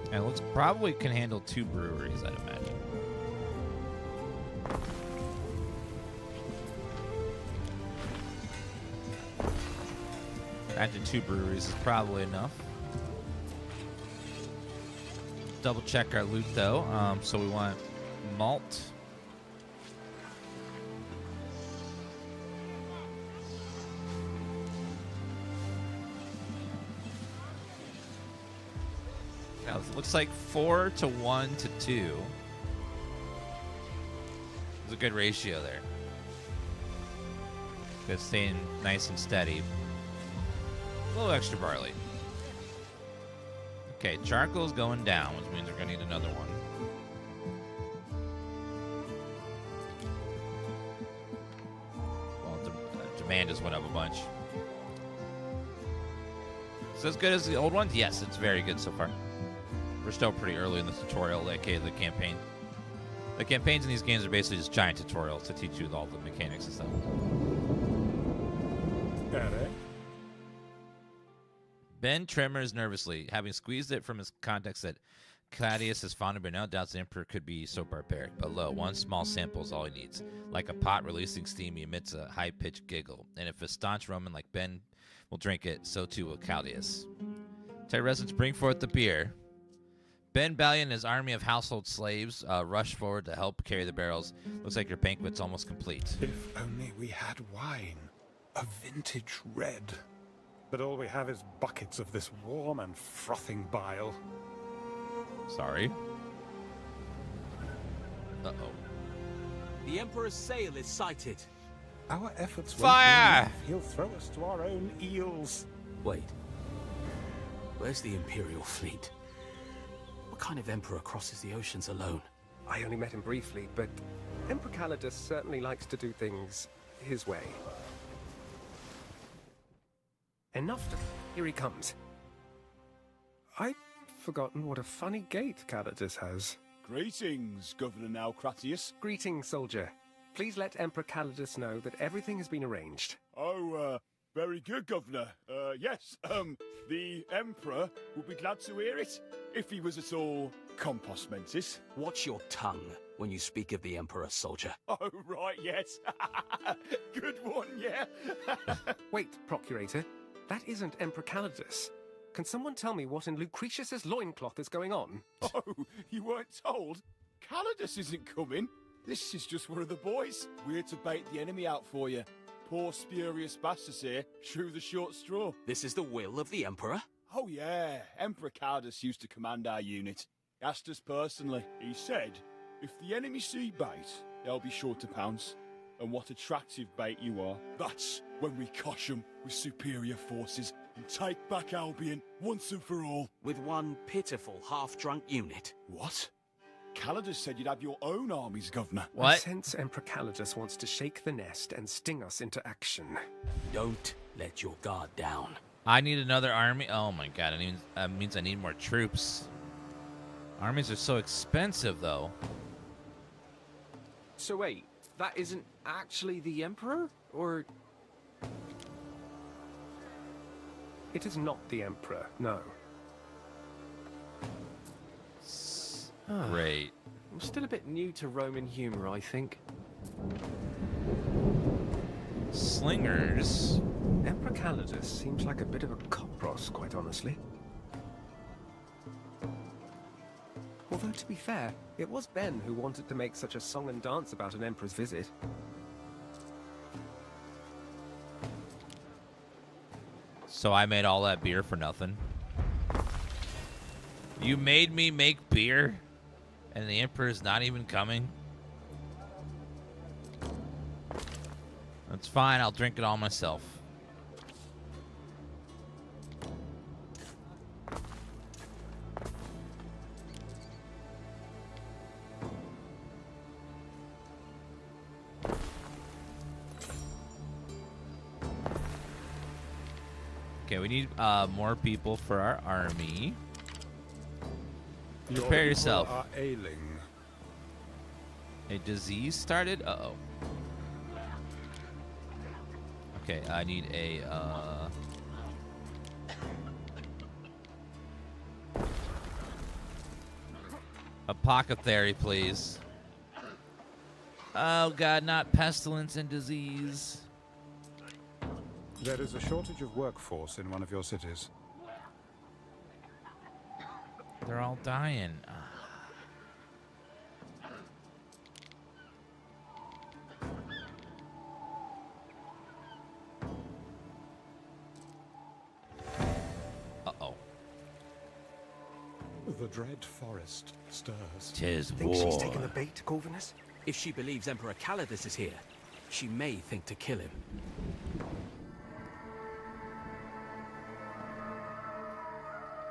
And it looks probably can handle 2 breweries, I'd imagine. Imagine 2 breweries is probably enough. Double check our loot though. So we want malt. Now it looks like 4 to 1 to 2. There's a good ratio there. Good, staying nice and steady. A little extra barley. Okay, charcoal's going down, which means we're gonna need another one. Well, demand just went up a bunch. Is it as good as the old ones? Yes, it's very good so far. We're still pretty early in the tutorial, aka the campaign. The campaigns in these games are basically just giant tutorials to teach you all the mechanics and stuff. Eric? Ben tremors nervously, having squeezed it from his context that Claudius has found but now doubts the Emperor could be so barbaric. But lo, one small sample is all he needs. Like a pot releasing steam, he emits a high-pitched giggle. And if a staunch Roman like Ben will drink it, so too will Claudius. Tyresans, bring forth the beer. Ben Ballion and his army of household slaves rush forward to help carry the barrels. Looks like your banquet's almost complete. If only we had wine. A vintage red. But all we have is buckets of this warm and frothing bile. Sorry. Uh-oh. The Emperor's sail is sighted. Our efforts won't be Fire! enough. He'll throw us to our own eels. Wait. Where's the Imperial fleet? What kind of Emperor crosses the oceans alone? I only met him briefly, but Emperor Calidus certainly likes to do things his way. Enough to... Here he comes. I'd forgotten what a funny gait Calidus has. Greetings, Governor Naucratius. Greetings, soldier. Please let Emperor Calidus know that everything has been arranged. Oh, very good, Governor. Yes, the Emperor would be glad to hear it, if he was at all compost mentis. Watch your tongue when you speak of the Emperor, soldier. Oh, right, yes. Good one, yeah. Wait, Procurator. That isn't Emperor Calidus. Can someone tell me what in Lucretius's loincloth is going on? Oh, you weren't told? Calidus isn't coming. This is just one of the boys. We're to bait the enemy out for you. Poor spurious bastards here drew the short straw. This is the will of the Emperor? Oh, yeah. Emperor Calidus used to command our unit. He asked us personally. He said, if the enemy see bait, they'll be sure to pounce. And what attractive bait you are. That's when we cosh them with superior forces and take back Albion once and for all. With one pitiful half-drunk unit? What? Calidus said you'd have your own armies, Governor. I What? sense Emperor Calidus wants to shake the nest and sting us into action. Don't let your guard down. I need another army. Oh my god, that means I need more troops. Armies are so expensive, though. So wait, that isn't actually the Emperor? Or... It is not the Emperor, no. Great. I'm still a bit new to Roman humor, I think. Slingers. Emperor Calidus seems like a bit of a kopros, quite honestly. Although, to be fair, it was Ben who wanted to make such a song and dance about an emperor's visit. So I made all that beer for nothing. You made me make beer, and the Emperor's not even coming? That's fine, I'll drink it all myself. Okay, we need more people for our army. Your Prepare people yourself. are ailing. A disease started? Uh-oh. Okay, I need a, apothecary, please. Oh god, not pestilence and disease. There is a shortage of workforce in one of your cities. They're all dying. Uh-oh. The dread forest stirs. 'Tis Think she's war. taken the bait, Corvinus? If she believes Emperor Calidus is here, she may think to kill him.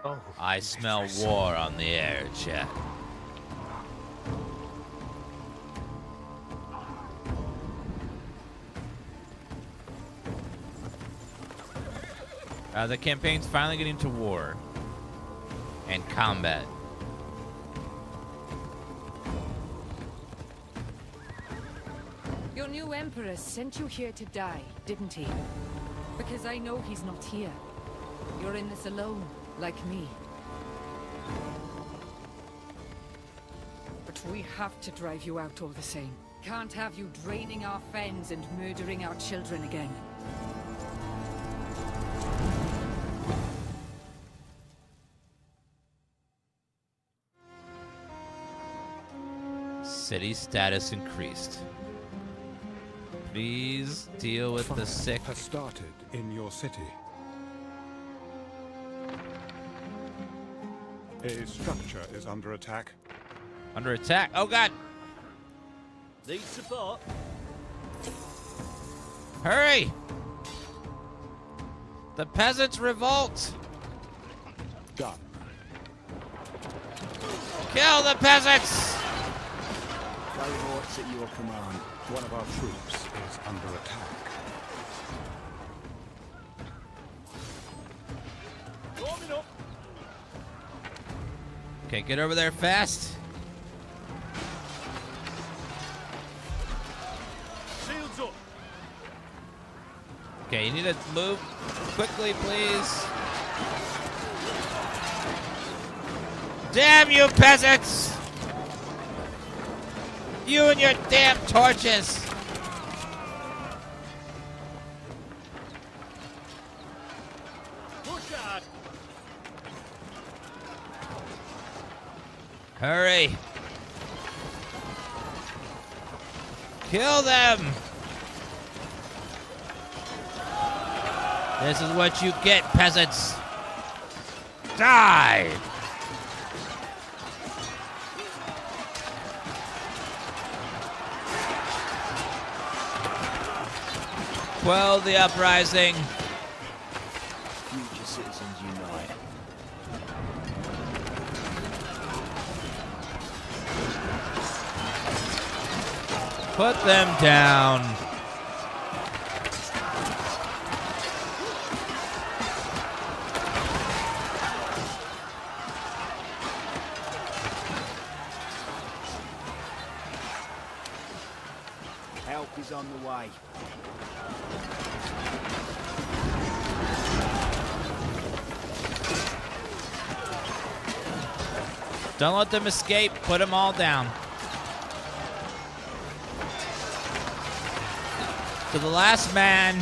Oh, I smell war on the air, chat. The campaign's finally getting to war and combat. Your new emperor sent you here to die, didn't he? Because I know he's not here. You're in this alone, like me. But we have to drive you out all the same. Can't have you draining our fens and murdering our children again. City status increased. Please deal with the sick. Has started in your city. A structure is under attack. Under attack. Oh god! Need support. Hurry! The peasants revolt! Done. Kill the peasants! Cohorts at your command. One of our troops is under attack. Warming up. Okay, get over there fast. Shields up. Okay, you need to move quickly, please. Damn you peasants! You and your damn torches! Push hard. Hurry! Kill them! This is what you get, peasants! Die! Quell the uprising. Future citizens unite. Put them down. Help is on the way. Don't let them escape. Put them all down. To the last man.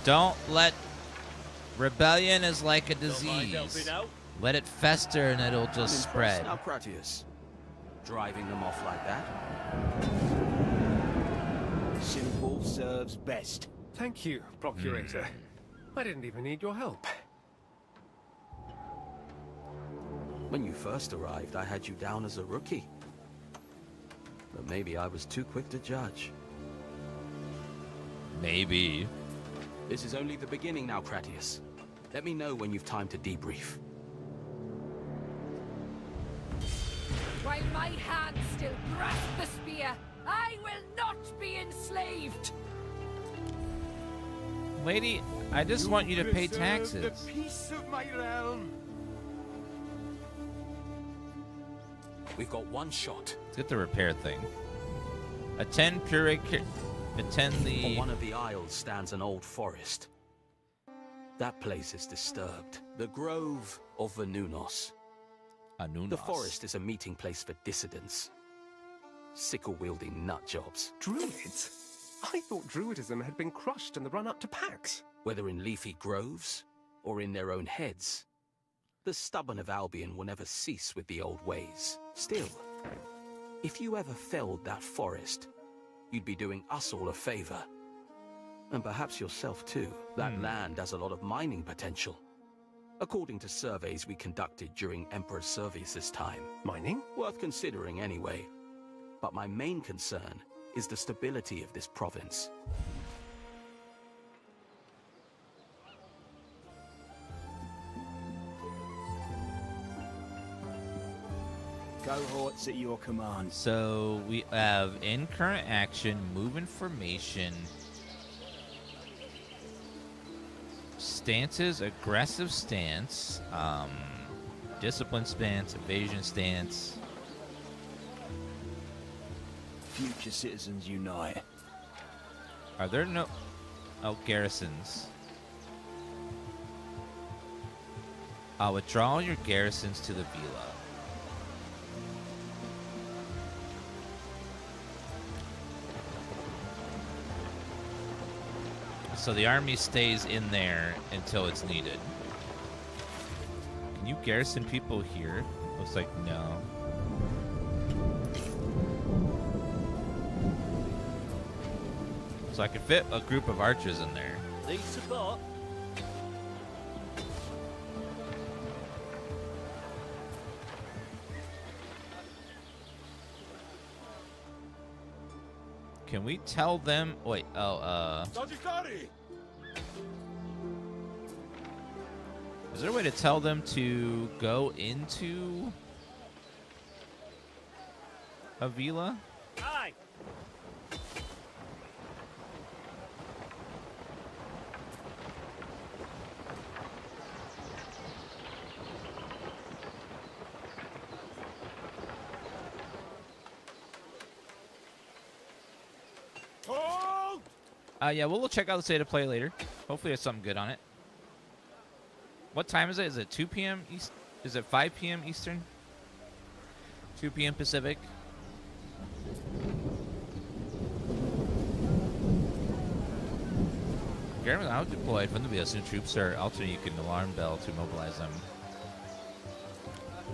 Don't let... Rebellion is like a disease. Let it fester and it'll just spread. Now, Cratius, driving them off like that. Simple serves best. Thank you, Procurator. I didn't even need your help. When you first arrived, I had you down as a rookie. But maybe I was too quick to judge. Maybe. This is only the beginning now, Cratius. Let me know when you've time to debrief. While my hand still grasp the spear, I will not be enslaved! Lady, I just want you to pay Preserve taxes. the peace of my realm. We've got one shot. Let's get the repair thing. Attend attend On the... one of the isles stands an old forest. That place is disturbed. The Grove of Venunos. Anunos. The forest is a meeting place for dissidents. Sickle-wielding nutjobs. Druids? I thought Druidism had been crushed in the run-up to Pax. Whether in leafy groves or in their own heads, the stubborn of Albion will never cease with the old ways. Still, if you ever felled that forest, you'd be doing us all a favor. And perhaps yourself too. That land has a lot of mining potential. According to surveys we conducted during Emperor Servius' time. Mining? Worth considering anyway. But my main concern is the stability of this province. Cohorts at your command. So we have in current action, move information, stances, aggressive stance, discipline stance, evasion stance. Future citizens unite. Are there no garrisons? Withdraw your garrisons to the villa. So the army stays in there until it's needed. Can you garrison people here? Looks like no. So I could fit a group of archers in there. Need support? Can we tell them? Wait, is there a way to tell them to go into a villa? Aye. Yeah, we'll check out the state of play later. Hopefully there's something good on it. What time is it? Is it 2 p.m. East? Is it 5 p.m. Eastern? 2 p.m. Pacific? Garrison out deployed from the BSN troops are alternating. You can alarm bell to mobilize them.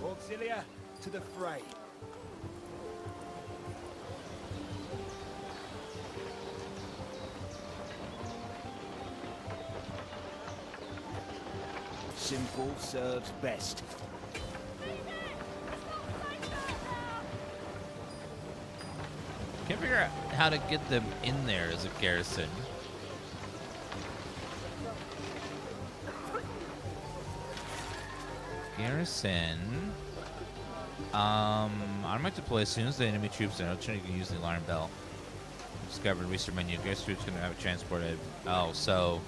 Auxilia, to the fray. Simple serves best. Can't figure out how to get them in there as a garrison. Garrison. I might deploy as soon as the enemy troops are. I'm trying to use the alarm bell. Discovered research menu. Garrison troops gonna have it transported. Oh, so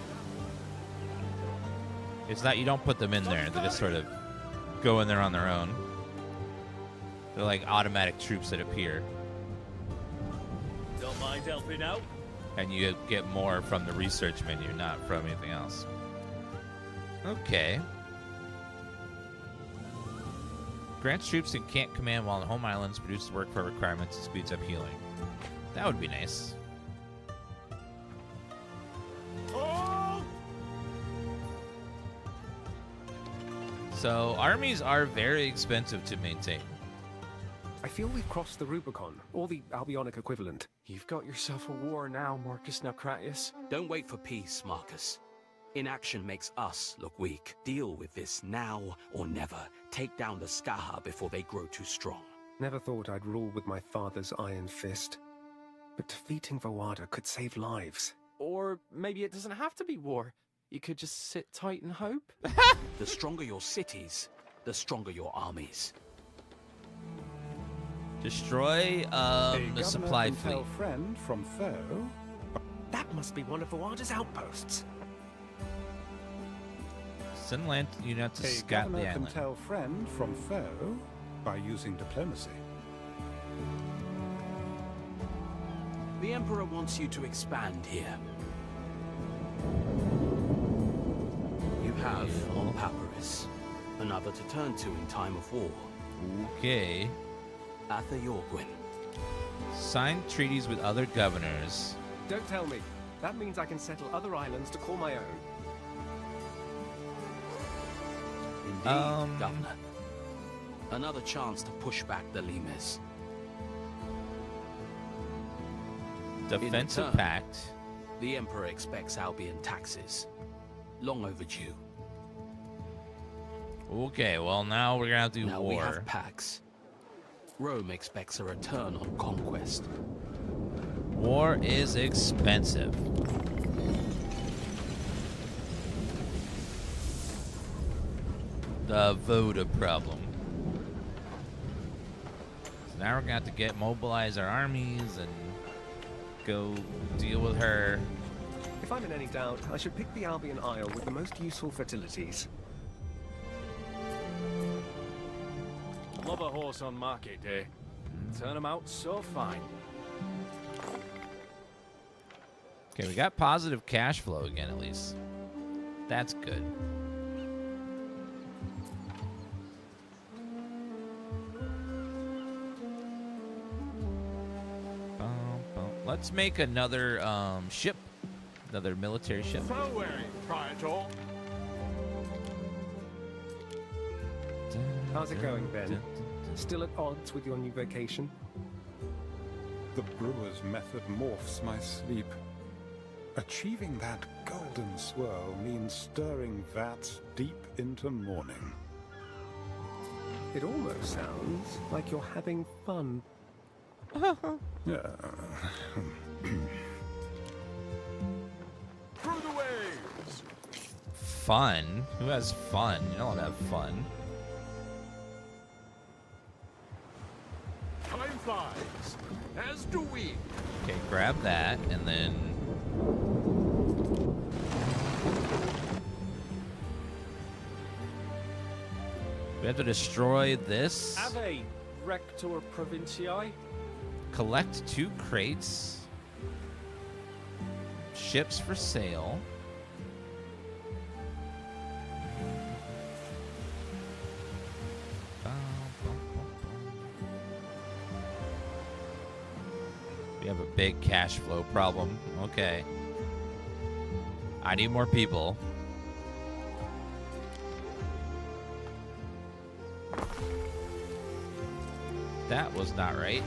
it's not, you don't put them in there. They just sort of go in there on their own. They're like automatic troops that appear. Don't mind helping out. And you get more from the research menu, not from anything else. Okay. Grants troops in camp command while on home islands, produces work for requirements, and speeds up healing. That would be nice. So, armies are very expensive to maintain. I feel we've crossed the Rubicon, or the Albionic equivalent. You've got yourself a war now, Marcus Naucratius. Don't wait for peace, Marcus. Inaction makes us look weak. Deal with this now or never. Take down the Scathach before they grow too strong. Never thought I'd rule with my father's iron fist. But defeating Vawada could save lives. Or maybe it doesn't have to be war. You could just sit tight and hope. The stronger your cities, the stronger your armies. Destroy the supply fleet. Tell friend from foe. That must be one of Vawada's outposts. Send land unit to scout the Governor can island. tell friend from foe by using diplomacy. The Emperor wants you to expand here. You have, on Papyrus, another to turn to in time of war. Okay. Atha Yorgwin. Sign treaties with other governors. Don't tell me. That means I can settle other islands to call my own. Indeed, Governor. Another chance to push back the Limes. Defensive return, pact. The Emperor expects Albion taxes. Long overdue. Okay, well now we're gonna have to do Now war. we have Pax. Rome expects a return on conquest. War is expensive. The Voda problem. So now we're gonna have to mobilize our armies and go deal with her. If I'm in any doubt, I should pick the Albion Isle with the most useful fertilities. Love a horse on market day. Turn them out so fine. Okay, we got positive cash flow again, at least. That's good. Let's make another ship. Another military ship. Farewell, Praetor. How's it going, Ben? Still at odds with your new vocation? The brewer's method morphs my sleep. Achieving that golden swirl means stirring vats deep into morning. It almost sounds like you're having fun. Yeah. Through the waves. Fun? Who has fun? You don't have fun. Time flies, as do we. Okay, grab that, and then... we have to destroy this. Ave Rector Provinciae. Collect 2 crates. Ships for sale. We have a big cash flow problem. Okay. I need more people. That was not right.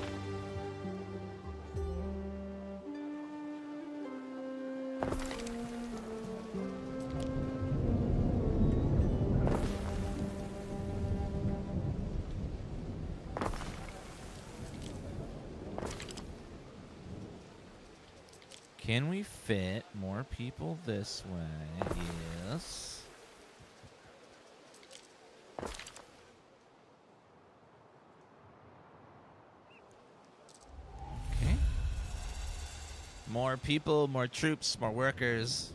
Can we fit more people this way? Yes. Okay. More people, more troops, more workers.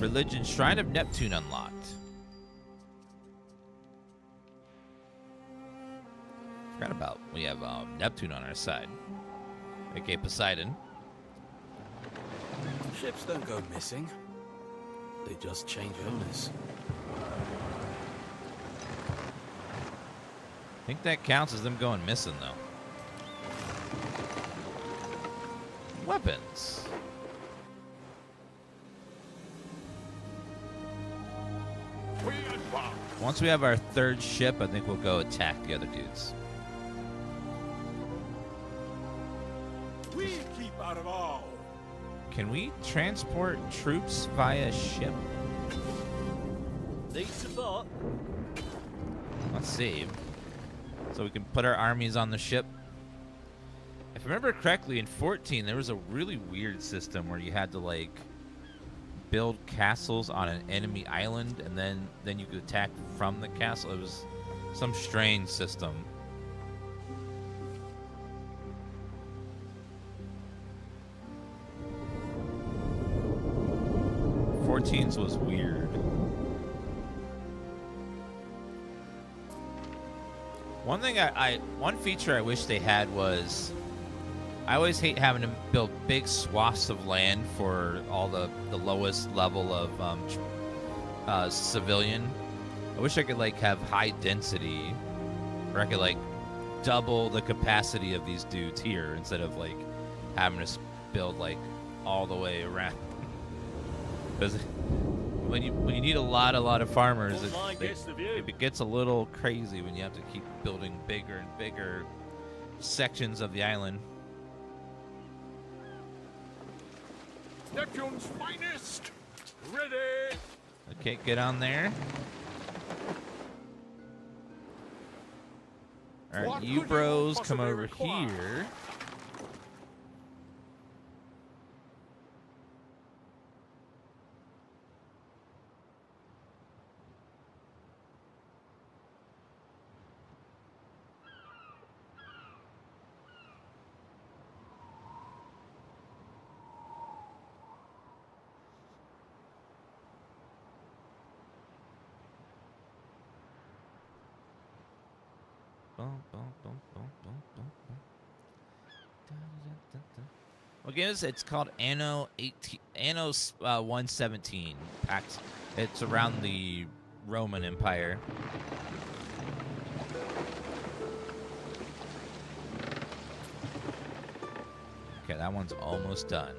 Religion, Shrine of Neptune unlocked. Forgot about we have Neptune on our side. Okay, Poseidon. Ships don't go missing. They just change owners. I think that counts as them going missing, though. Weapons. We advance. Once we have our 3rd ship, I think we'll go attack the other dudes. We keep out of all. Can we transport troops via ship? Need support. Let's see. So we can put our armies on the ship. If I remember correctly, in 14, there was a really weird system where you had to, like, build castles on an enemy island, and then you could attack from the castle. It was some strange system. '14's was weird. One thing one feature I wish they had was, I always hate having to build big swaths of land for all the lowest level of civilian. I wish I could, like, have high density, where I could, like, double the capacity of these dudes here instead of, like, having to build, like, all the way around. Because when you need a lot of farmers, it gets a little crazy when you have to keep building bigger and bigger sections of the island. Neptune's finest. Ready. Okay, get on there. All right, What you could bros you come possibly over require? here. What game is it? It's called Anno 117. Pax. It's around the Roman Empire. Okay, that one's almost done.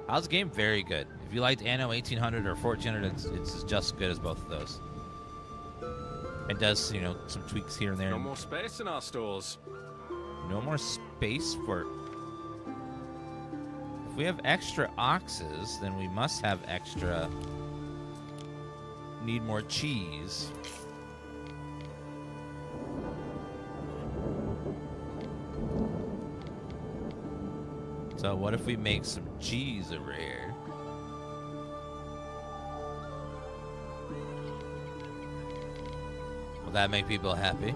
How's the game? Very good. If you liked Anno 1800 or 1400, it's just as good as both of those. It does, you know, some tweaks here and there. No more space in our stores. No more space for... If we have extra oxes, then we must have extra... Need more cheese. So what if we make some cheese over here? Will that make people happy?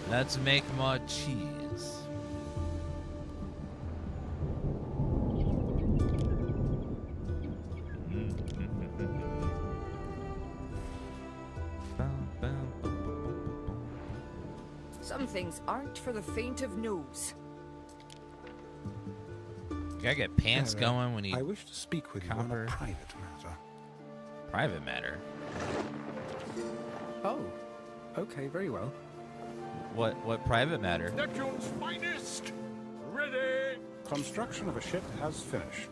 Let's make more cheese. Some things aren't for the faint of nose. You gotta get pants going when you... I wish to speak with you on a private matter. Private matter? Oh, okay, very well. What private matter? Neptune's finest! Ready! Construction of a ship has finished.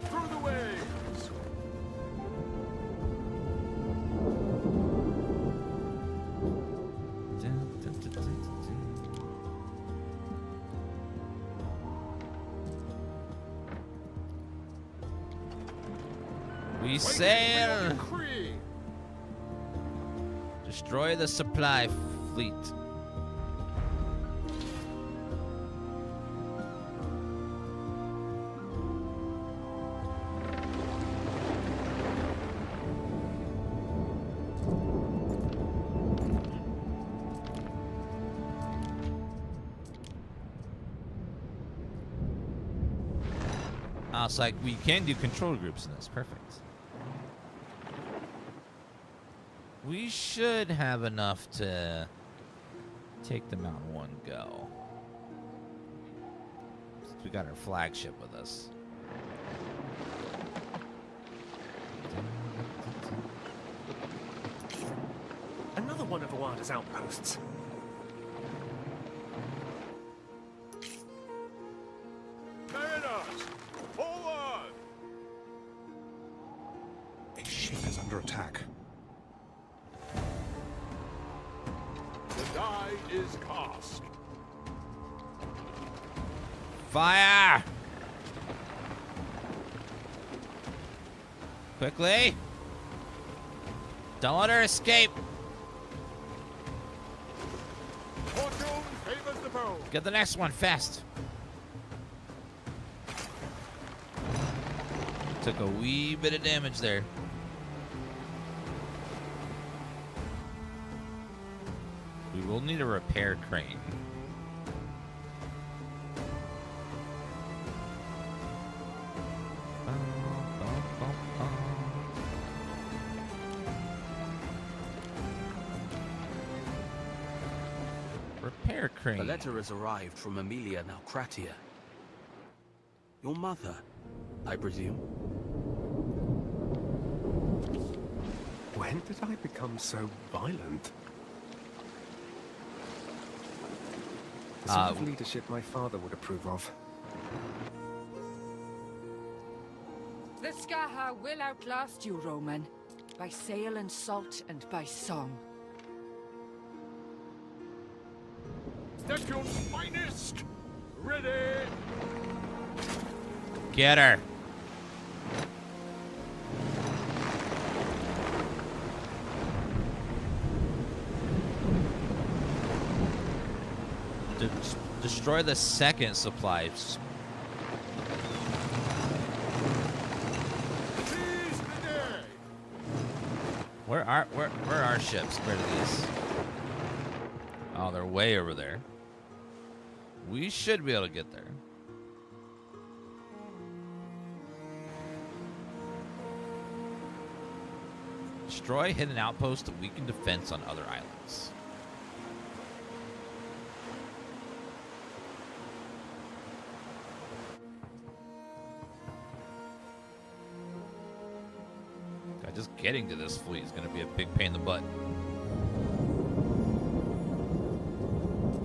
Through the waves! We sail! Destroy the supply fleet. Oh, it's like we can do control groups in this. Perfect. We should have enough to take them out in one go. Since we got our flagship with us. Another one of Awada's outposts. Mariners! Forward! A ship is under attack. The die is cast. Fire! Quickly! Don't let her escape! Fortune favors the foe. Get the next one fast! Took a wee bit of damage there. We will need a repair crane. Repair crane. A letter has arrived from Amelia Nalcratia. Your mother, I presume. When did I become so violent? The sort of leadership my father would approve of. The Scathach will outlast you, Roman. By sail and salt and by song. Neptune's finest! Ready! Get her. Destroy the second supply. Seize the day! Where are our ships? Where are these? Oh, they're way over there. We should be able to get there. Destroy hidden outposts to weaken defense on other islands. God, just getting to this fleet is going to be a big pain in the butt.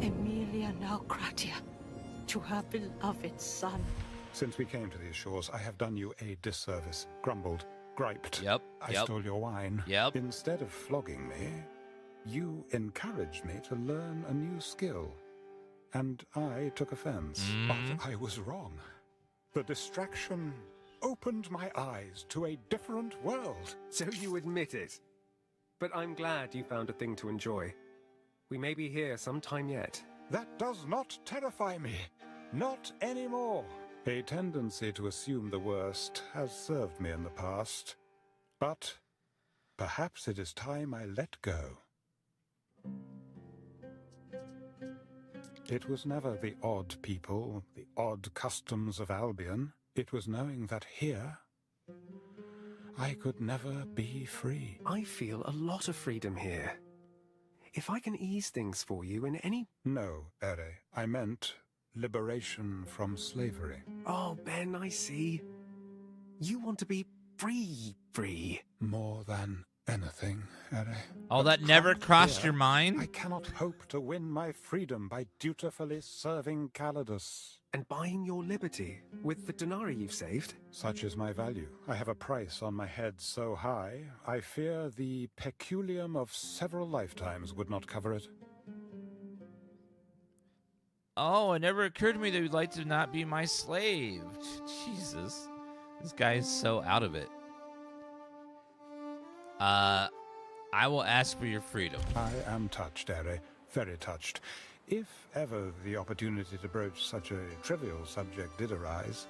Emilia Naucratia, to her beloved son. Since we came to these shores, I have done you a disservice. Grumbled, griped. Yep. I stole your wine. Yep. Instead of flogging me, you encouraged me to learn a new skill. And I took offense. But I was wrong. The distraction opened my eyes to a different world. So you admit it. But I'm glad you found a thing to enjoy. We may be here sometime yet. That does not terrify me. Not anymore. A tendency to assume the worst has served me in the past. But perhaps it is time I let go. It was never the odd people, the odd customs of Albion. It was knowing that here, I could never be free. I feel a lot of freedom here. If I can ease things for you in any... No, Ere. I meant liberation from slavery. Oh, Ben, I see. You want to be free. More than anything, Ere. Oh, that never crossed your mind? I cannot hope to win my freedom by dutifully serving Calidus. And buying your liberty with the denarii you've saved? Such is my value. I have a price on my head so high, I fear the peculium of several lifetimes would not cover it. Oh, it never occurred to me that you'd like to not be my slave. Jesus. This guy is so out of it. I will ask for your freedom. I am touched, Ere. Very touched. If ever the opportunity to broach such a trivial subject did arise.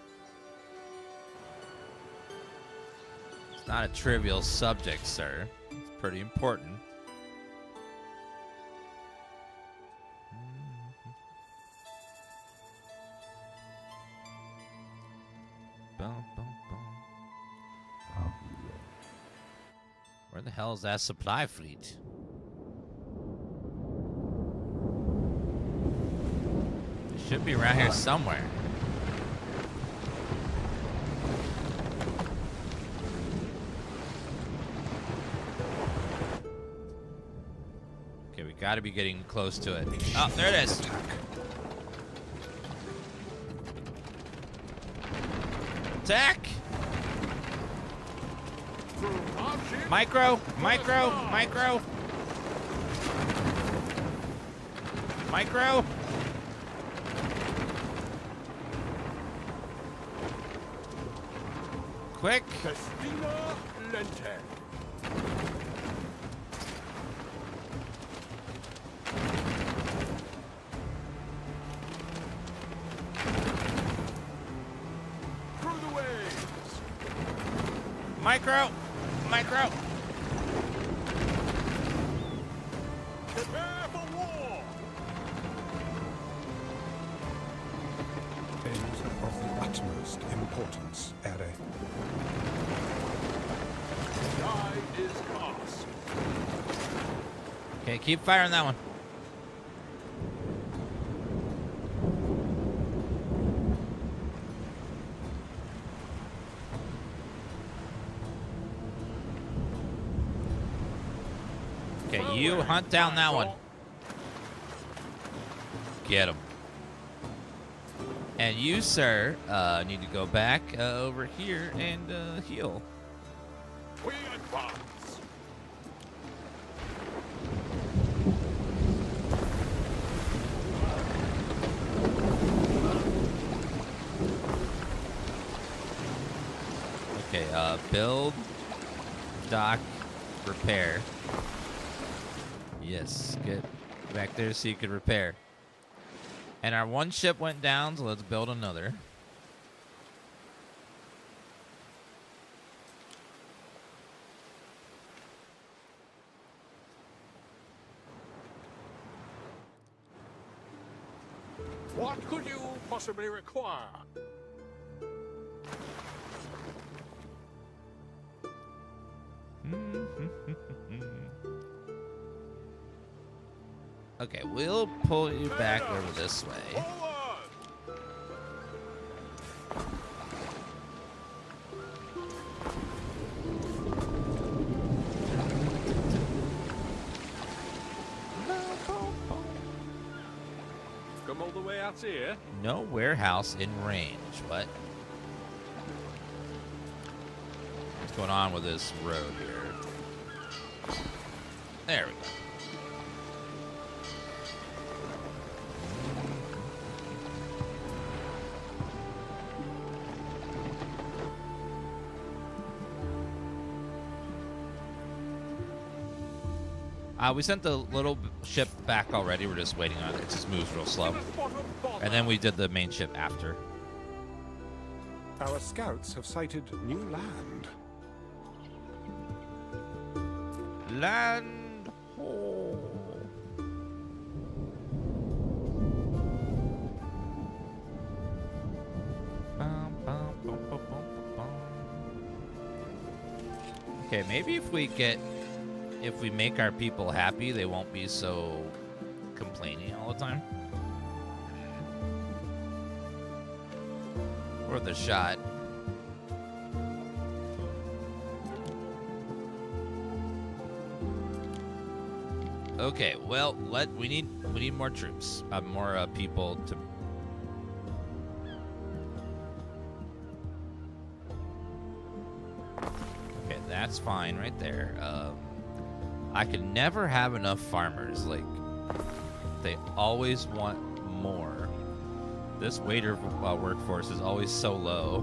It's not a trivial subject, sir. It's pretty important. Boom, boom, boom. Where the hell is that supply fleet? It should be around here somewhere. Okay, we gotta be getting close to it. Oh, there it is. Attack! Micro! Micro! Quick! Festina Lente. Through the waves. Micro! Prepare for war. A matter of the utmost importance, Ere. Die is cast. Okay, keep firing that one. Okay, you hunt down that one. Get him. And you, sir, need to go back over here and heal. We advance. Okay, build, dock, repair. Yes, get back there so you can repair. And our one ship went down, so let's build another. What could you possibly require? Okay, we'll pull you back over this way. Come all the way out here? No warehouse in range. What? What's going on with this road here? There we go. We sent the little ship back already. We're just waiting on it. It just moves real slow. And then we did the main ship after. Our scouts have sighted new land. Land ho. Okay, maybe if we make our people happy, they won't be so complaining all the time. Worth a shot. Okay, well, we need more troops, more people to. Okay, that's fine right there. I can never have enough farmers. Like, they always want more. This waiter workforce is always so low.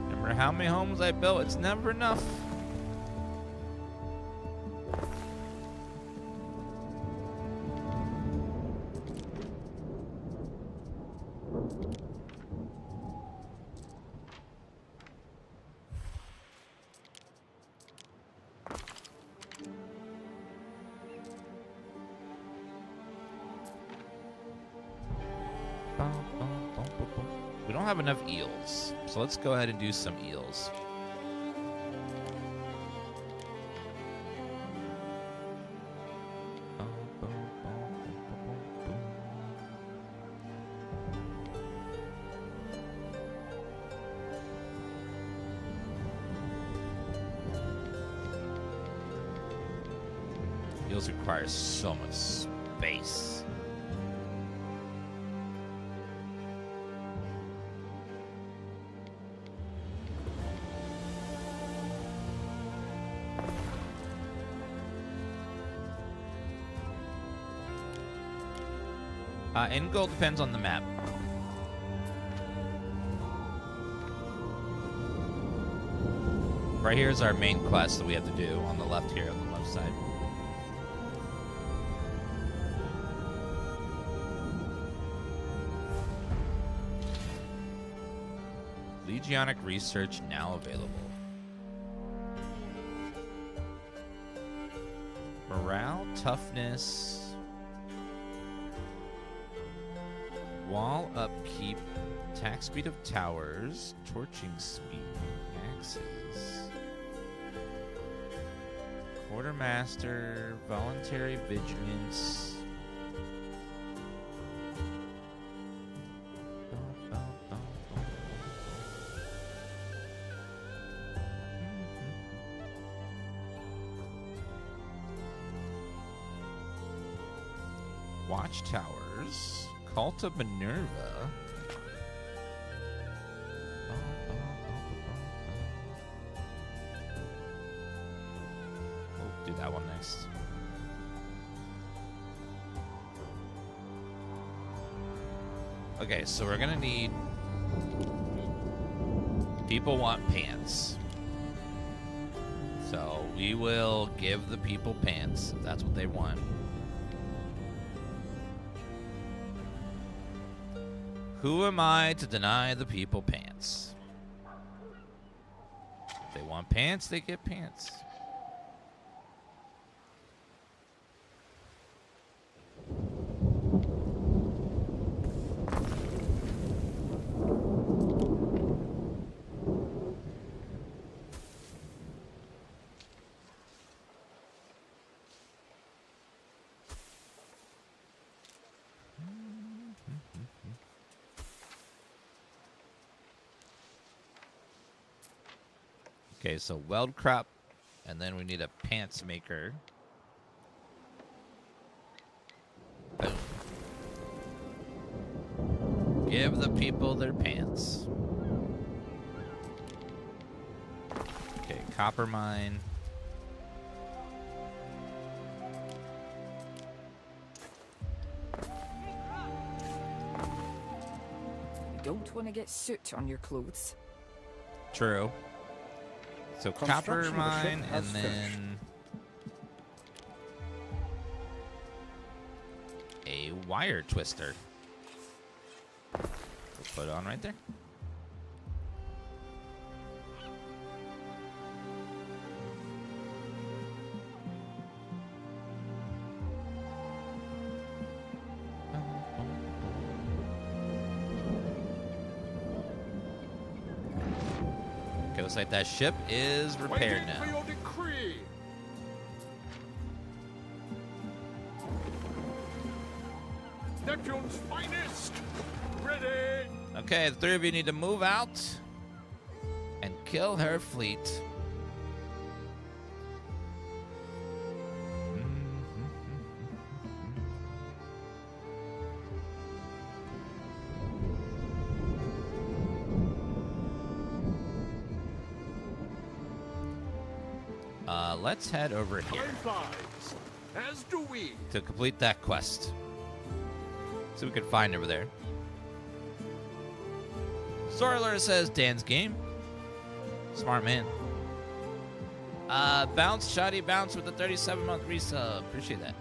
Remember how many homes I built? It's never enough. We don't have enough eels, so let's go ahead and do some eels. Eels require so much space. End goal depends on the map. Right here is our main quest that we have to do on the left here, on the left side. Legionic research now available. Morale, toughness. Wall upkeep, attack speed of towers, torching speed, axes. Quartermaster, voluntary vigilance. Watchtowers. Cult of Minerva. We'll do that one next. Okay, so we're gonna need. People want pants. So we will give the people pants if that's what they want. Who am I to deny the people pants? If they want pants, they get pants. Okay, so weld crop, and then we need a pants maker. Boom. Give the people their pants. Okay, copper mine. You don't want to get soot on your clothes. True. So copper Construction of the ship mine, and has then a wire twister. We'll put it on right there. Okay, looks like that ship is repaired Waiting for now. your decree. Neptune's finest. Ready. Okay, the three of you need to move out and kill her fleet. Let's head over here Time flies. As do we. to complete that quest. So we could find over there. Sorler says DansGaming. Smart man. Bounce, Shoddy Bounce with the 37-month resub. Appreciate that.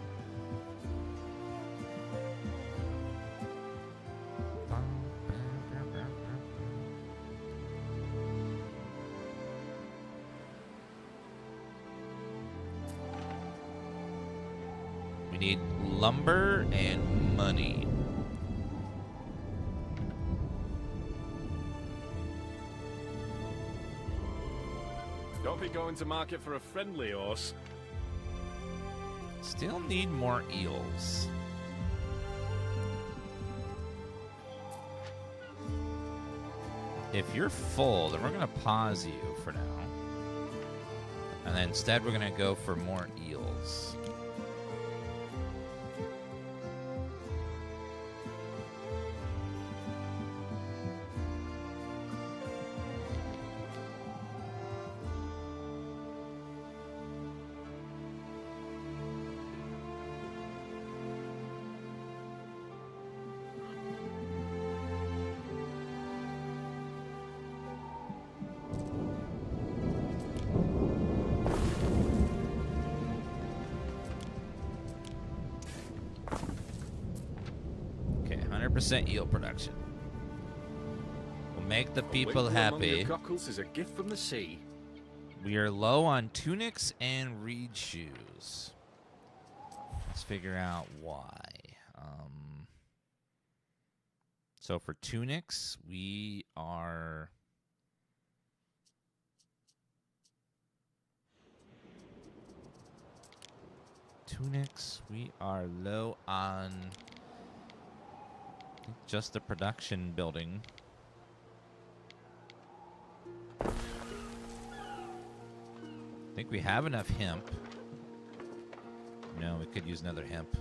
We need lumber and money. Don't be going to market for a friendly horse. Still need more eels. If you're full, then we're going to pause you for now. And then instead, we're going to go for more eels. Okay, 100% eel production. We'll make the people Winkle among happy. your cockles is a gift from the sea. We are low on tunics and reed shoes. Let's figure out why. So for tunics, we are... Tunics, we are low on just the production building. I think we have enough hemp. No, we could use another hemp.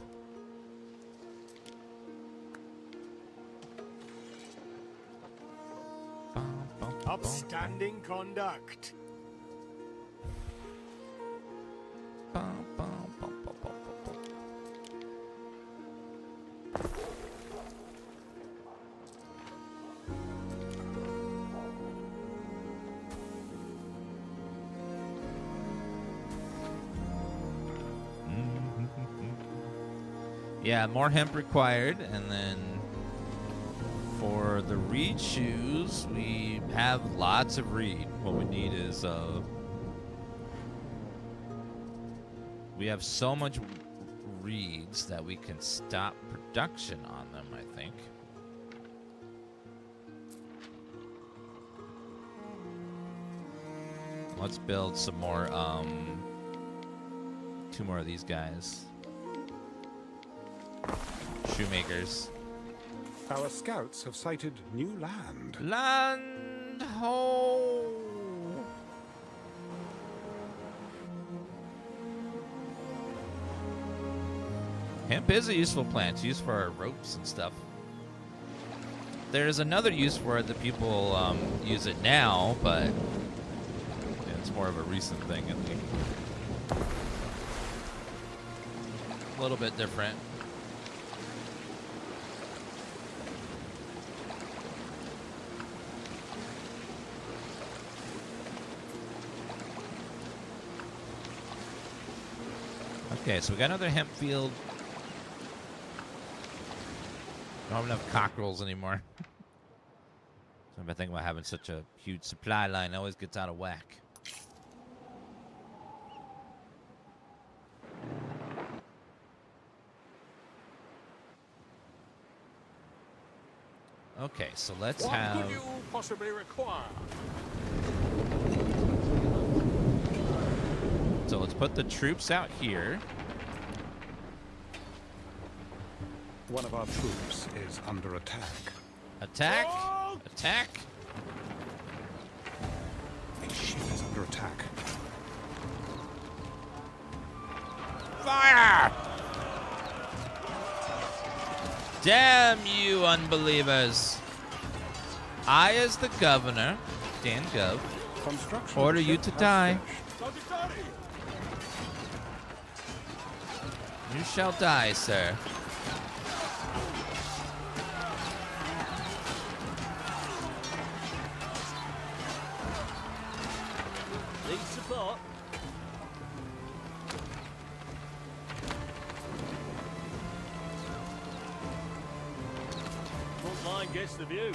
Upstanding conduct. Yeah, more hemp required, and then for the reed shoes, we have lots of reed. What we need is we have so much reeds that we can stop production on them, I think. Let's build some more, 2 more of these guys. Shoemakers. Our scouts have sighted new land. Land ho! Hemp is a useful plant. It's used for ropes and stuff. There's another use for it that people use it now, but it's more of a recent thing, I think. A little bit different. Okay, so we got another hemp field. Don't have enough cockerels anymore. So I've been thinking about having such a huge supply line. It always gets out of whack. Okay, so let's have... What could you possibly require? So let's put the troops out here. One of our troops is under attack. Attack! Attack! A ship is under attack. Fire! Damn you, unbelievers! I, as the governor, Dan Gov, order you to die. You shall die, sir. Need support. Front line gets the view.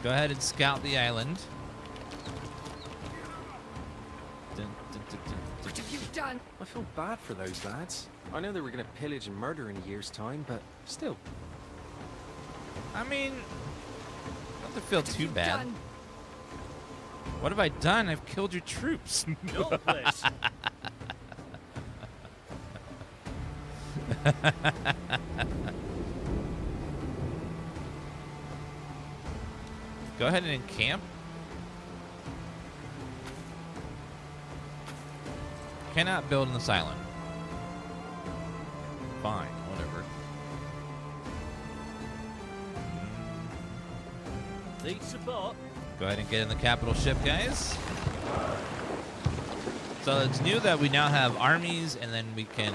Go ahead and scout the island. What have you done? I feel bad for those lads. I know they were going to pillage and murder in a year's time, but still. I mean, not to feel too bad. Done. What have I done? I've killed your troops. Your place. Go ahead and encamp. Cannot build in this island. Fine, whatever. Need support. Go ahead and get in the capital ship, guys. So it's new that we now have armies, and then we can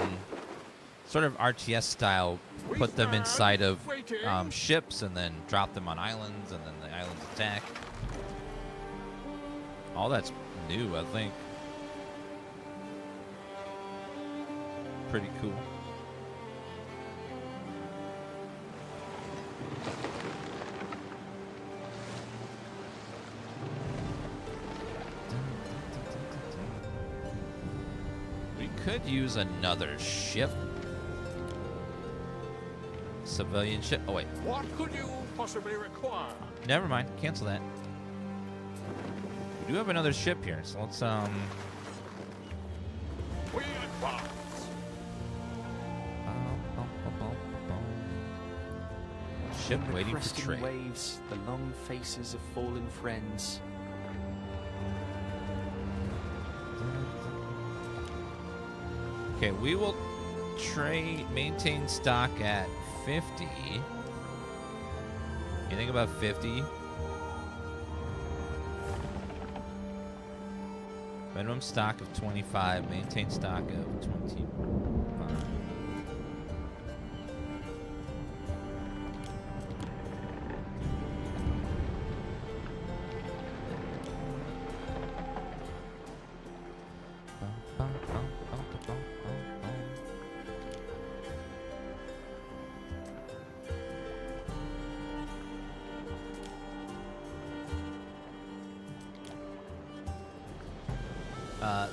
sort of RTS style put them inside of ships and then drop them on islands, and then the islands attack. All that's new, I think. Pretty cool. We could use another ship. Civilian ship. Oh, wait. What could you possibly require? Never mind. Cancel that. We do have another ship here, so let's, We advance. Ship The waiting for cresting trade. waves, the long faces of fallen friends. Okay, we will maintain stock at 50. You think about 50? Minimum stock of 25, maintain stock of 25.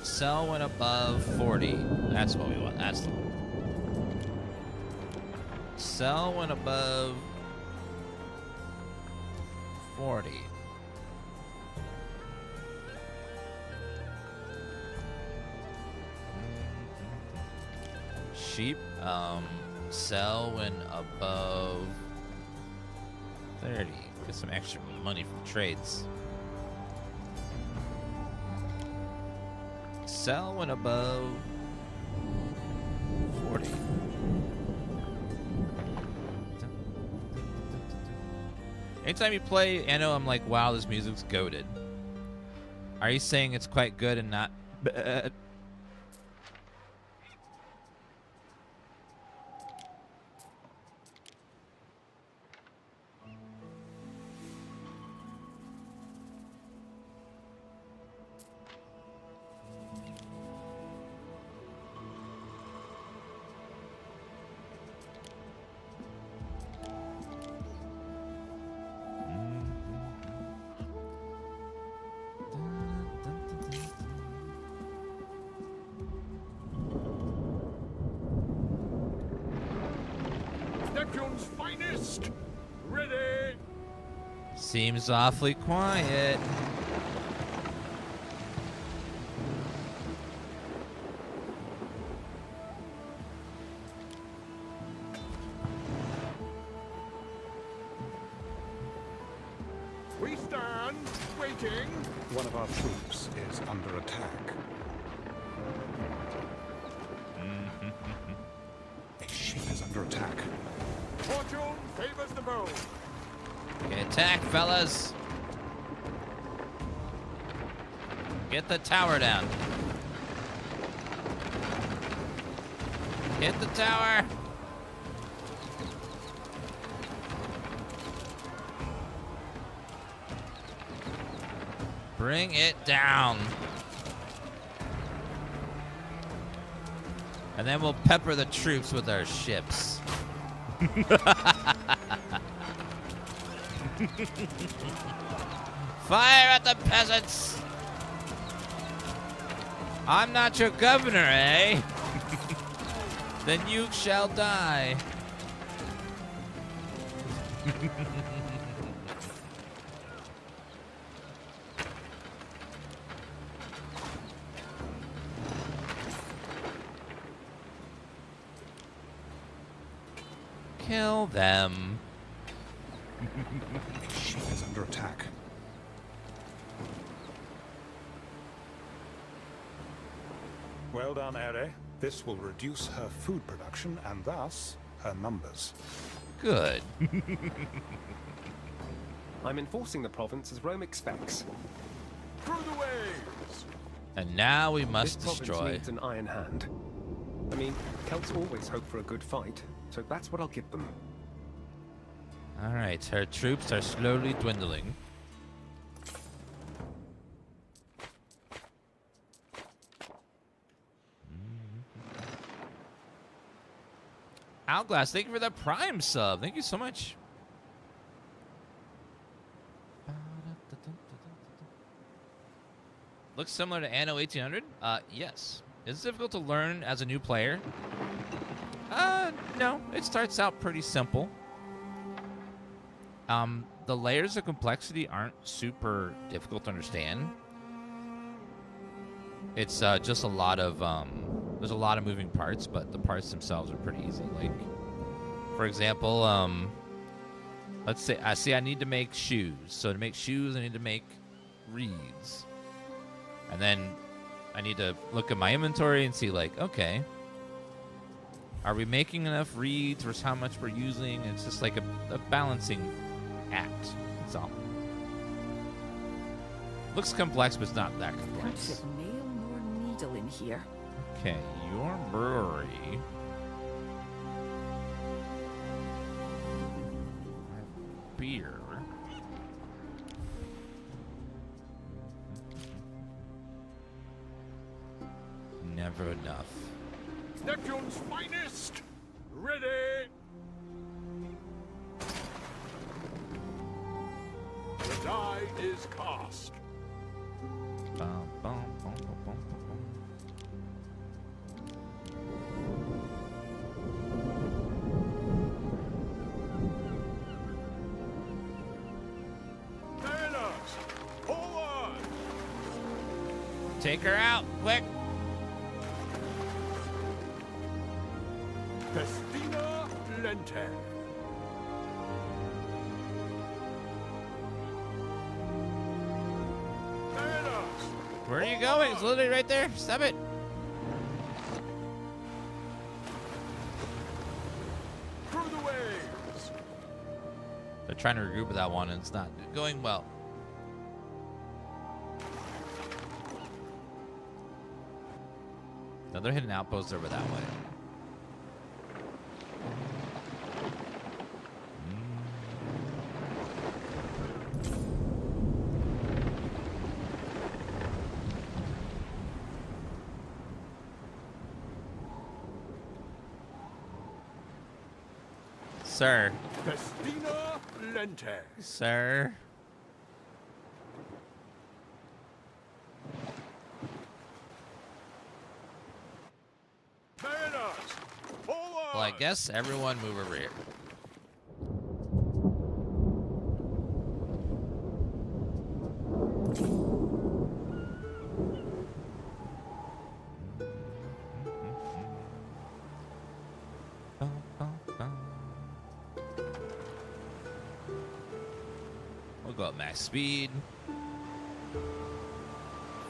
Sell when above 40. That's what we want. That's the one. Sell when above 40. Sheep. Sell when above 30. Get some extra money from trades. Sell when above 40. Anytime you play Anno, I'm like, wow, this music's goated. Are you saying it's quite good and not bad? Neptune's finest! Ready! Seems awfully quiet. We stand, waiting. One of our troops is under attack. A ship is under attack. Fortune favors the bold. Okay, attack, fellas. Get the tower down. Hit the tower. Bring it down. And then we'll pepper the troops with our ships. Fire at the peasants! I'm not your governor, eh? Then you shall die. Kill them. A ship is under attack. Well done, Ere. This will reduce her food production and thus her numbers. Good. I'm enforcing the province as Rome expects. Through the waves! And now we must This destroy. province needs an iron hand. I mean, Celts always hope for a good fight, so that's what I'll give them. All right, her troops are slowly dwindling. Hourglass, thank you for the Prime sub. Thank you so much. Looks similar to Anno 1800? Yes. Is it difficult to learn as a new player? No. It starts out pretty simple. The layers of complexity aren't super difficult to understand. It's just a lot of there's a lot of moving parts, but the parts themselves are pretty easy. Like, for example, let's say I need to make shoes. So to make shoes, I need to make reeds, and then I need to look at my inventory and see, like, okay, are we making enough reeds versus how much we're using? It's just like a balancing act. That's all. Looks complex, but it's not that Can't complex. fit nail nor needle in here. Okay, your brewery. Beer. Never enough. Neptune's finest! Ready! The die is cast. Bum, bum, bum, bum, bum, bum. Mariners, forward! Take her out, quick! Festina Lente. Mariners, Where are you going? It's literally right there. Stop it. Through the waves. They're trying to regroup with that one, and it's not going well. Another hidden outpost over that way. Sir. Festina Lente. Sir. Mariners, forward! Well, I guess everyone move over here. We'll go at max speed.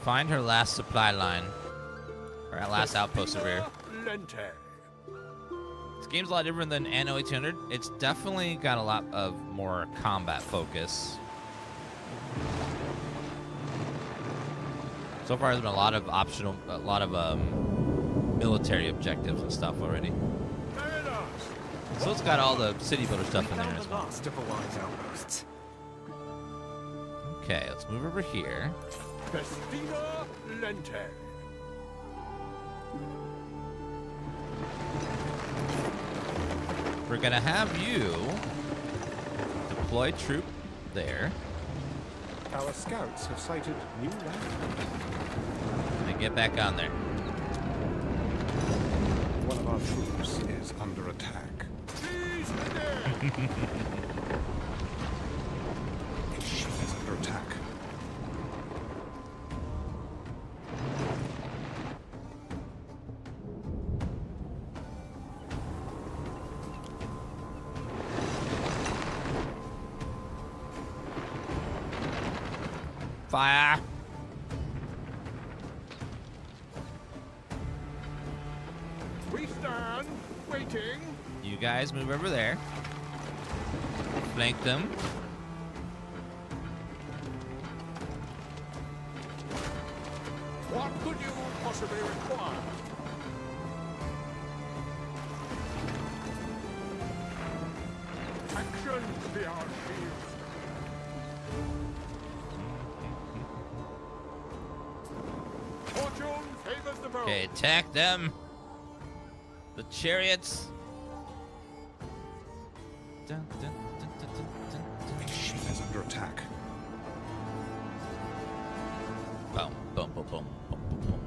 Find her last supply line. Or our last outpost over here. Lente. This game's a lot different than Anno 1800. It's definitely got a lot of more combat focus. So far, there's been a lot of optional, military objectives and stuff already. So it's got all the city builder stuff in there as well. Last of the wise outposts. Okay, let's move over here. Festina Lente. We're gonna have you deploy troop there. Our scouts have sighted new land. And get back on there. One of our troops is under attack. Its ship is under attack. Fire! We stand, waiting. You guys move over there. Flank them. What could you possibly require? Action be our shield. Fortune favors the bold. Okay, attack them. The chariots. Dun, dun, dun, dun, dun, dun, dun. Its ship is under attack. Boom, boom, boom, boom, boom, boom, boom.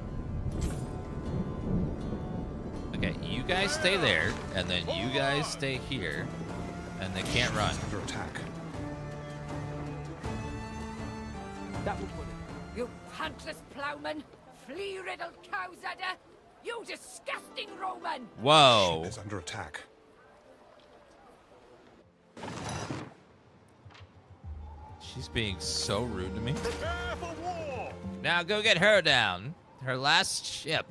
Okay, you guys stay there, and then you guys stay here, and they can't run. Under attack. That will put it. You pantless plowman, flea-riddled cowsadder, you disgusting Roman! Whoa. Ship is under attack. She's being so rude to me. Prepare for war. Now go get her down. Her last ship.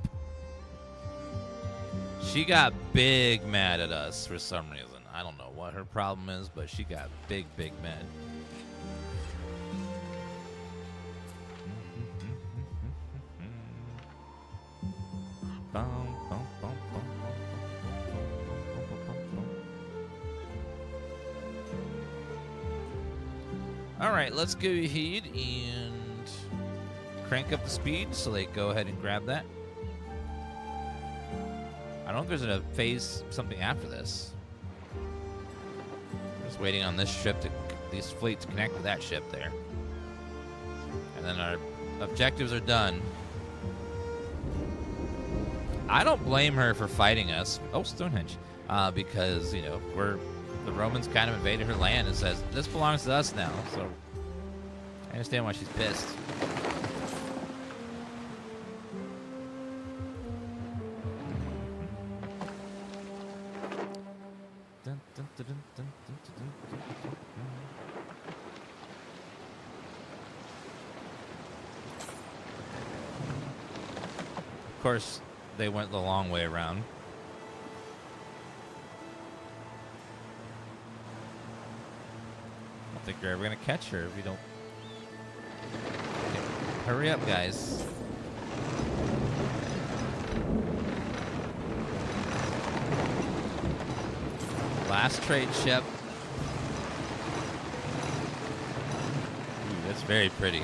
She got big mad at us for some reason. I don't know what her problem is, but she got big mad. All right, let's go ahead and crank up the speed so they go ahead and grab that. I don't know if there's a phase something after this. Just waiting on this ship to, these fleets to connect with that ship there. And then our objectives are done. I don't blame her for fighting us. Oh, Stonehenge. Because, you know, the Romans kind of invaded her land and says, this belongs to us now. So I understand why she's pissed. Of course, they went the long way around. I don't think you're ever going to catch her if you don't... Okay, hurry up, guys. Last trade ship. Ooh, that's very pretty.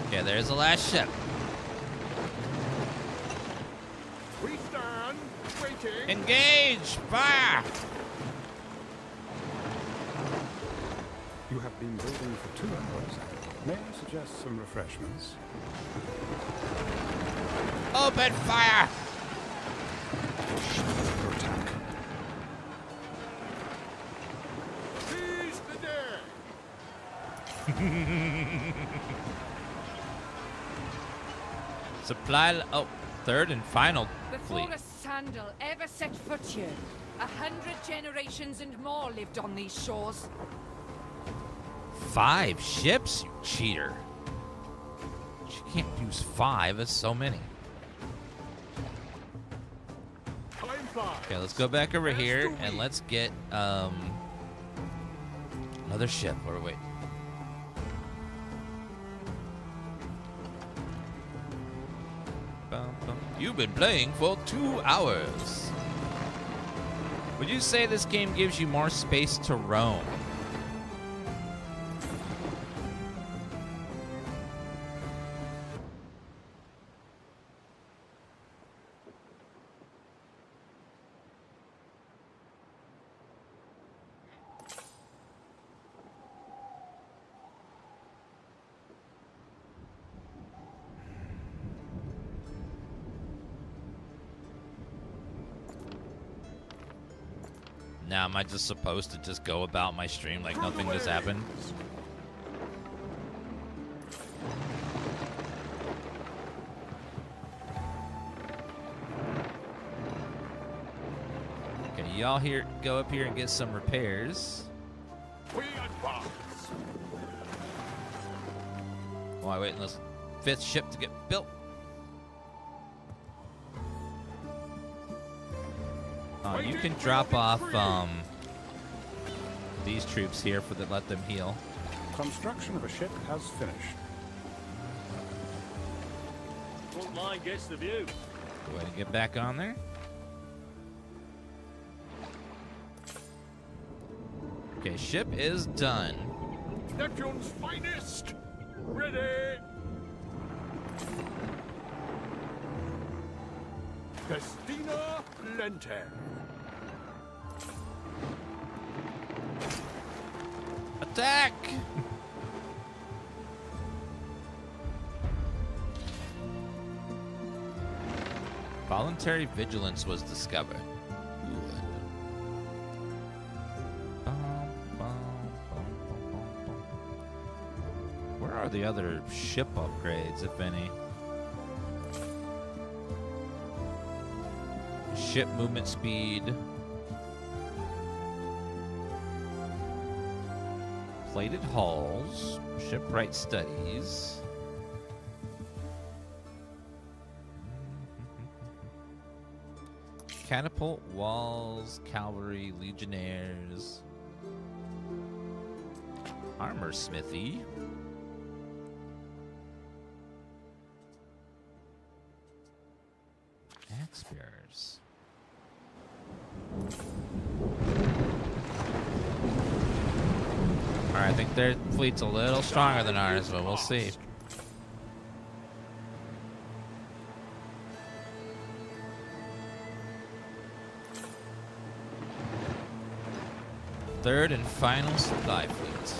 Okay, there's the last ship. We stand waiting. Engage! Fire! You have been building for 2 hours. May I suggest some refreshments? Open fire! Your attack. Seize the day. Supply... Oh, third and final Before fleet. a sandal ever set foot here, 100 generations and more lived on these shores. 5 ships, you cheater. You can't use 5. That's so many. Time flies. Okay, let's go back over here and let's get another ship. Or wait. Bum, bum. You've been playing for 2 hours. Would you say this game gives you more space to roam? Now, am I just supposed to just go about my stream like nothing just happened? Okay, y'all here, go up here and get some repairs. We advance. While I wait on this 5th ship to get built. You can drop off these troops here for the let them heal. Construction of a ship has finished. Front line gets the view. Go ahead and get back on there. Okay, ship is done. Neptune's finest. Ready. Festina Lente. Attack! Voluntary vigilance was discovered. Good. Where are the other ship upgrades, if any? Ship movement speed. Plated hulls. Shipwright studies. Catapult walls, cavalry, legionnaires. Armor smithy. Axe bearers. Alright, I think their fleet's a little stronger than ours, but we'll see. Third and final supply fleet.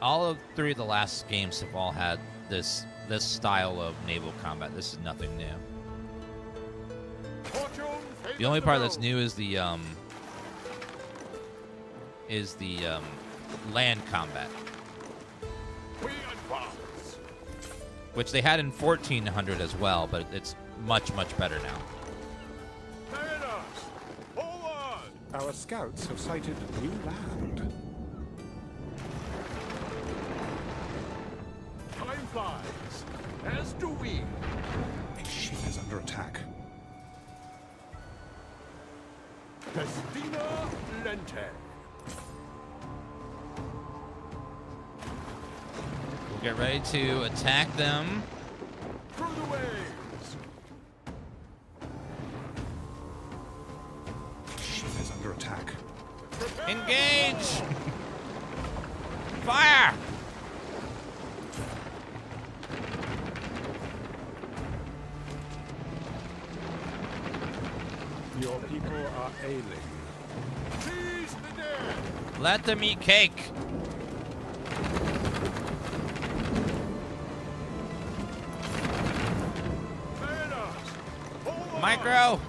All of three of the last games have all had this style of naval combat. This is nothing new. The only part that's new is the land combat, which they had in 1400 as well, but it's much better now. Our scouts have sighted new land. Time flies, as do we. A ship is under attack. Festina Lente. We'll get ready to attack them. Through the waves. Ship is under attack. Engage! Fire! Your people are ailing. Seize the dead. Let them eat cake. Micro.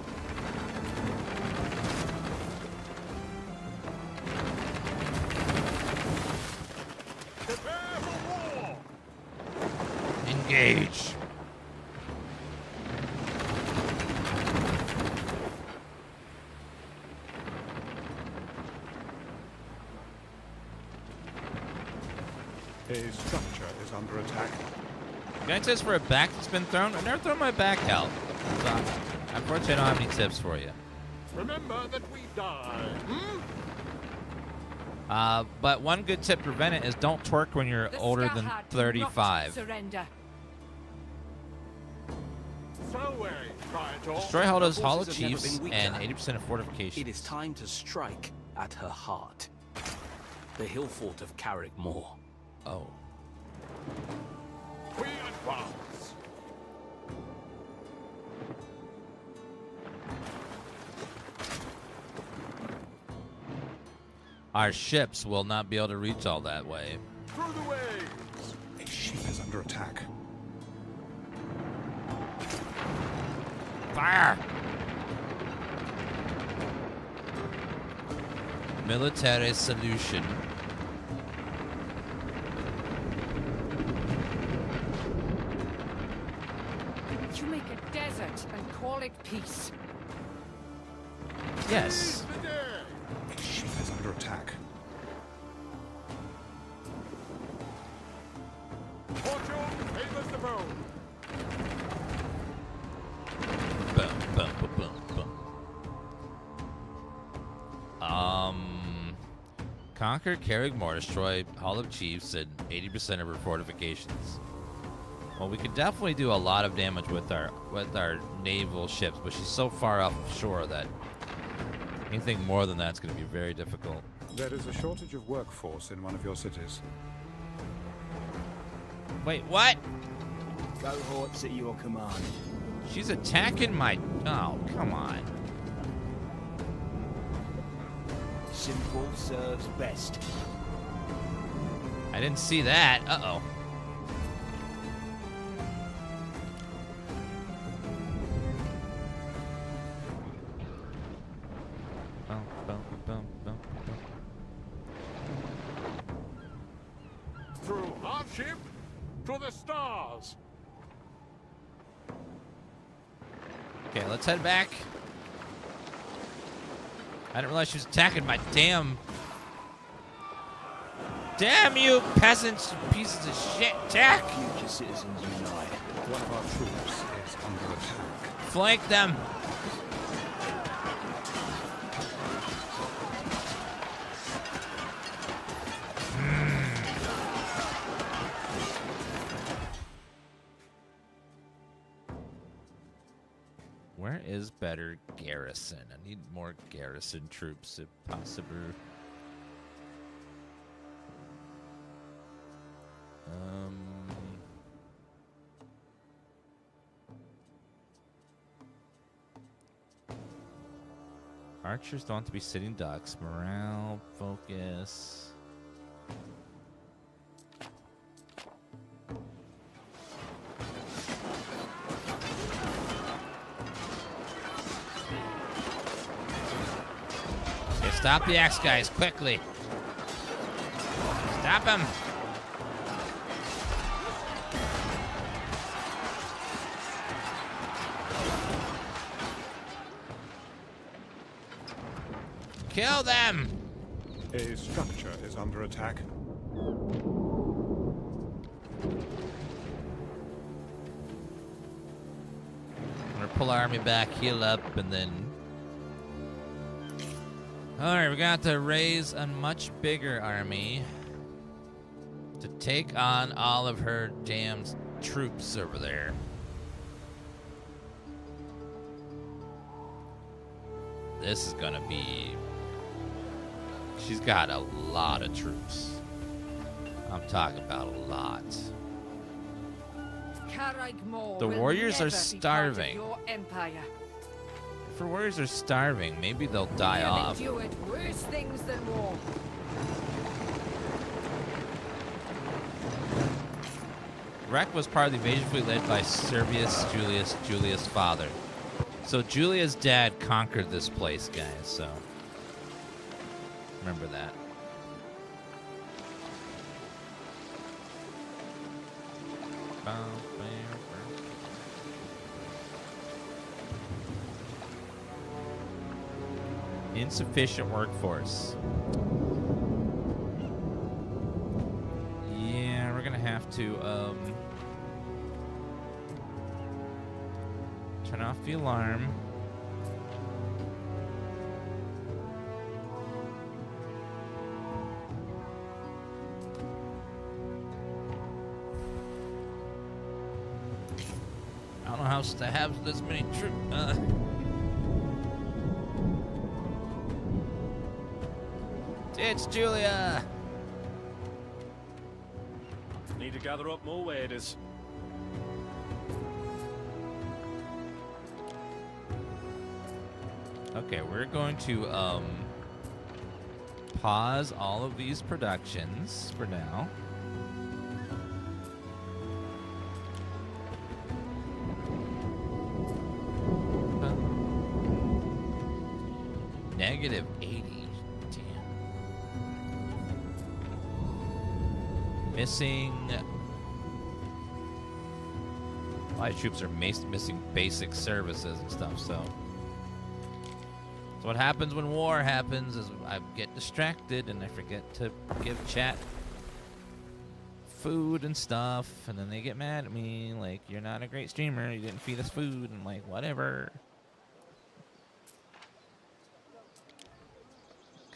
Prepare for war. Engage. A structure is under attack. Thanks for a back that's been thrown. I've never thrown my back help. So, unfortunately, I don't have any tips for you. Remember that we die. But one good tip to prevent it is don't twerk when you're older than Scathach do 35. not surrender. So try it all. Destroy Hulda's Hall of Forces have never Chiefs been and weaker. 80% of fortifications. It is time to strike at her heart. The hill fort of Carrickmore. Oh. We advance. Our ships will not be able to reach all that way. Through the waves. A ship is under attack. Fire! Military solution. You make a desert and call it peace. Yes. Seize the dead. A ship is under attack. Fortune favors the bold. Boom, boom, boom, boom, boom. Conquer Carrickmore, destroy Hall of Chiefs and 80% of her fortifications. Well, we could definitely do a lot of damage with our naval ships, but she's so far offshore that anything more than that's going to be very difficult. There is a shortage of workforce in one of your cities. Wait, what? Cohorts at your command. She's attacking my... Oh, come on. Simple serves best. I didn't see that. Uh-oh. Boom, boom, boom, boom, boom. Through hardship to the stars. Okay, let's head back. I didn't realize she was attacking my damn... Damn you peasants, you pieces of shit. Attack! Future citizens unite. One of our troops is under attack. Flank them. Where is better garrison? I need more garrison troops if possible. Archers don't have to be sitting ducks. Morale, focus. Okay, stop the axe guys quickly. Stop him. Kill them! A structure is under attack. I'm gonna pull our army back, heal up, and then... Alright, we got to raise a much bigger army to take on all of her damn troops over there. This is gonna be... She's got a lot of troops. I'm talking about a lot. Carrickmore The will warriors are never be part of starving. your empire. If our warriors are starving, maybe they'll die We have off. endured worse things than war. Wreck was part of the invasion fleet led by Servius Julius' father. So Julia's dad conquered this place, guys, so remember that. Insufficient workforce. Yeah, we're gonna have to turn off the alarm. I don't know how to have this many troops. It's Julia! Need to gather up more waders. Okay, we're going to pause all of these productions for now. Negative 80. Damn. Missing. A lot of troops are missing basic services and stuff, so. So what happens when war happens is I get distracted and I forget to give chat food and stuff, and then they get mad at me, like, you're not a great streamer, you didn't feed us food, and like, whatever.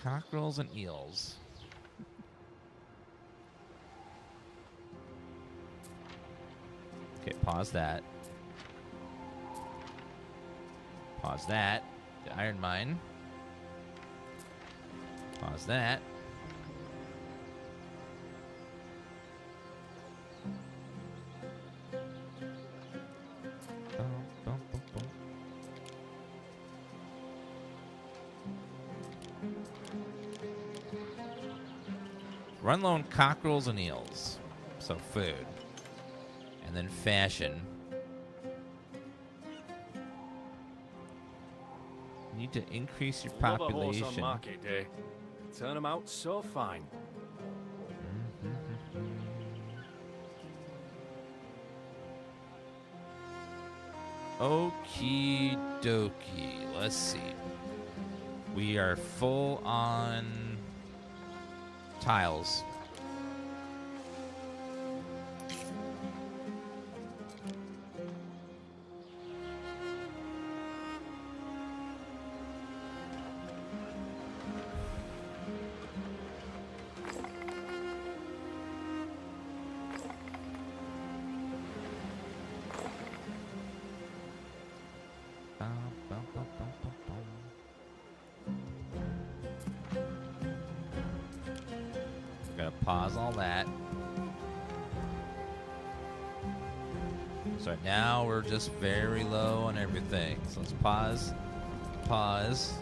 Cockerels and eels. Okay, pause that. Pause that. The iron mine. Pause that. Run low on cockerels and eels. So food. And then fashion. Need to increase your Love a horse population. on market day. Turn them out so fine. Okie dokie. Let's see. We are full on tiles. Gotta pause all that. So now we're just very low on everything. So let's pause. Pause.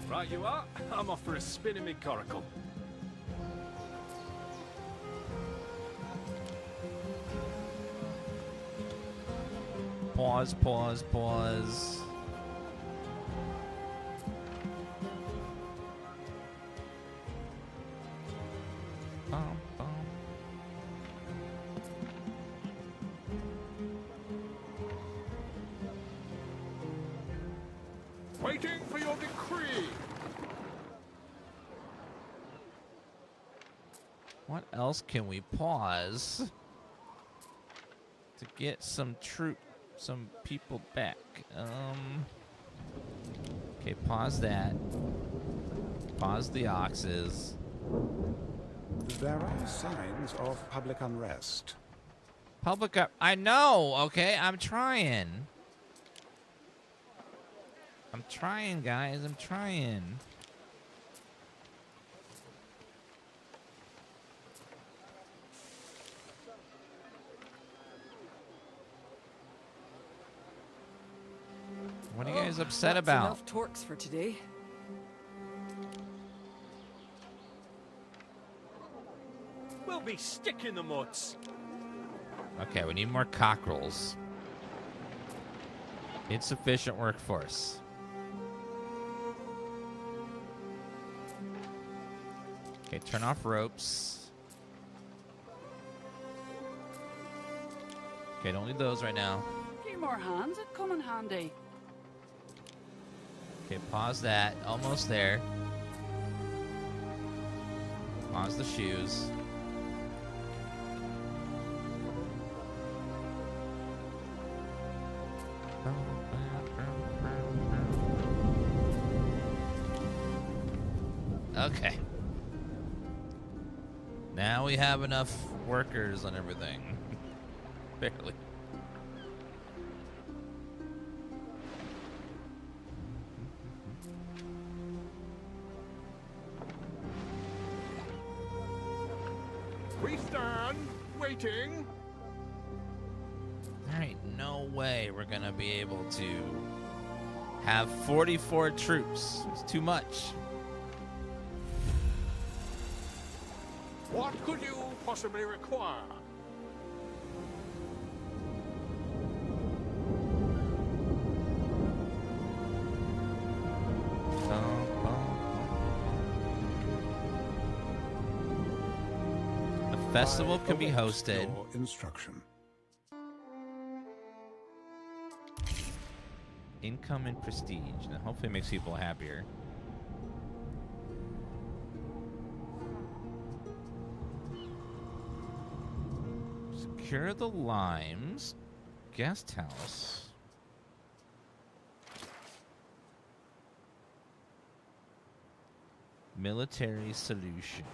Right you are. I'm off for a spin in my coracle. Pause, pause, pause. Bum, bum. Waiting for your decree. What else can we pause to get some people back? Okay, pause that. Pause the oxes. There are signs of public unrest. I know, okay? I'm trying. I'm trying, guys. I'm trying. What are you guys upset That's about? Enough torques for today. We'll be sticking the mutts. Okay, we need more cockerels. Insufficient workforce. Okay, turn off ropes. Okay, don't need those right now. A few more hands would come in handy. Okay, pause that. Almost there. Pause the shoes. Okay. Now we have enough workers on everything. Barely. We stand waiting. There ain't no way we're gonna be able to have 44 troops. It's too much. What could you possibly require? A festival can be hosted. Your instruction. Income and prestige. Now, hopefully it makes people happier. Secure the limes. Guest house. Military solution.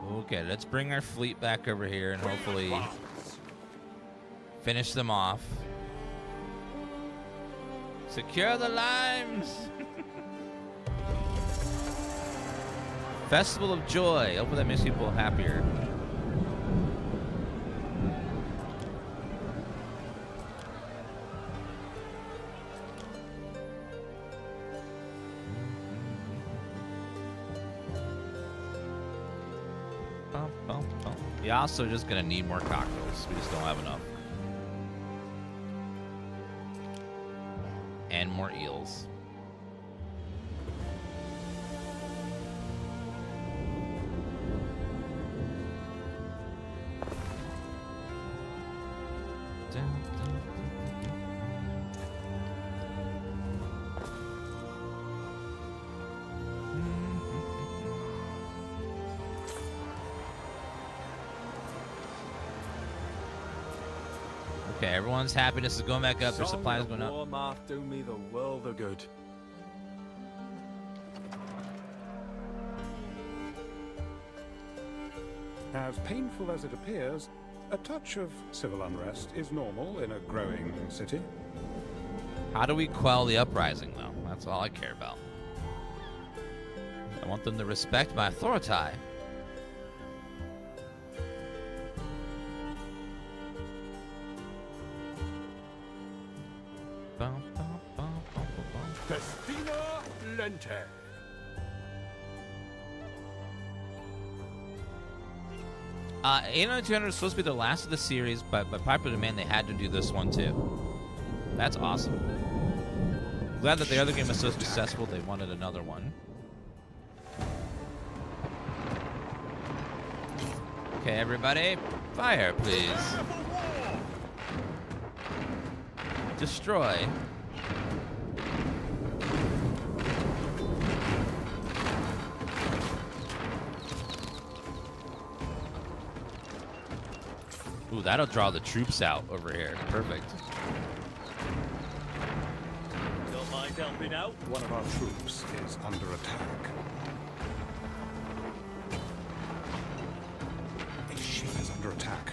Okay, let's bring our fleet back over here and hopefully finish them off. Secure the limes! Festival of Joy. Hopefully that makes people happier. We're also just gonna need more cocktails. We just don't have enough. And more eels. Okay, everyone's happiness is going back up. Their supplies going up. Warmouth do me the world of good. As painful as it appears, a touch of civil unrest is normal in a growing city. How do we quell the uprising, though? That's all I care about. I want them to respect my authority. Festina Lente. Anno 200 is supposed to be the last of the series, but by popular demand, they had to do this one too. That's awesome. Glad that the other game was so successful, they wanted another one. Okay, everybody, fire, please. Destroy. Ooh, that'll draw the troops out over here. Perfect. Don't mind helping out? One of our troops is under attack. A ship is under attack.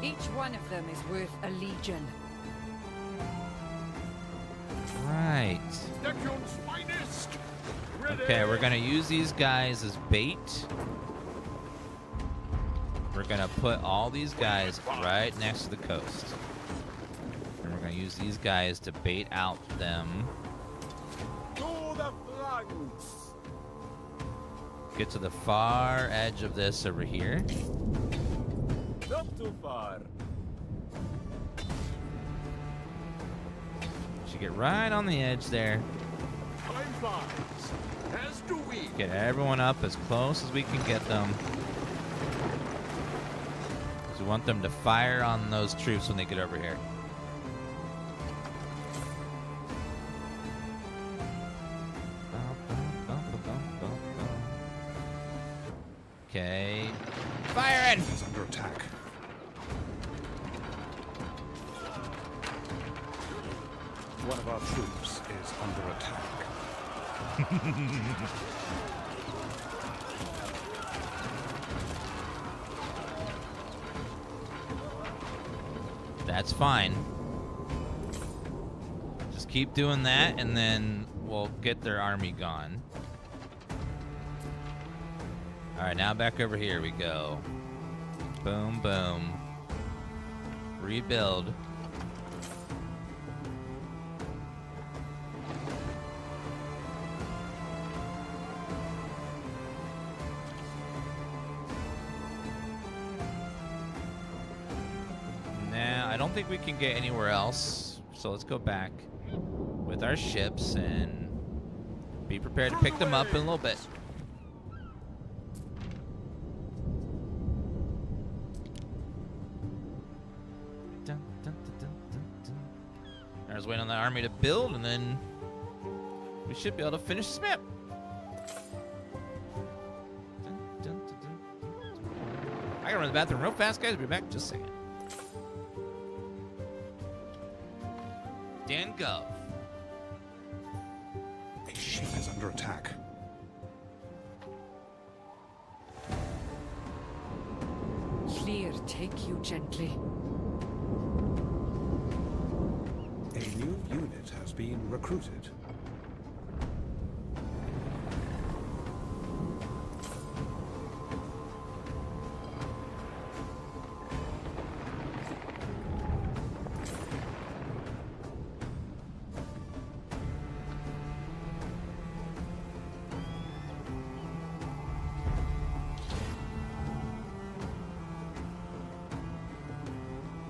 Each one of them is worth a legion. Right. Neptune's finest! Okay, we're gonna use these guys as bait. We're gonna put all these guys right next to the coast. And we're gonna use these guys to bait out them. To the flanks! Get to the far edge of this over here. Not too far. Should get right on the edge there. Time flies. As do we. Get everyone up as close as we can get them. Because we want them to fire on those troops when they get over here. Okay. Firing! Is under attack. One of our troops is under attack. That's fine. Just keep doing that, and then we'll get their army gone. All right, now back over here we go. Boom, boom. Rebuild. I don't think we can get anywhere else, so let's go back with our ships and be prepared to pick them up in a little bit. I was waiting on the army to build, and then we should be able to finish this map. I gotta run to the bathroom real fast, guys. Be back in just a second. Dan Gov. A ship is under attack. Clear, take you gently. A new unit has been recruited.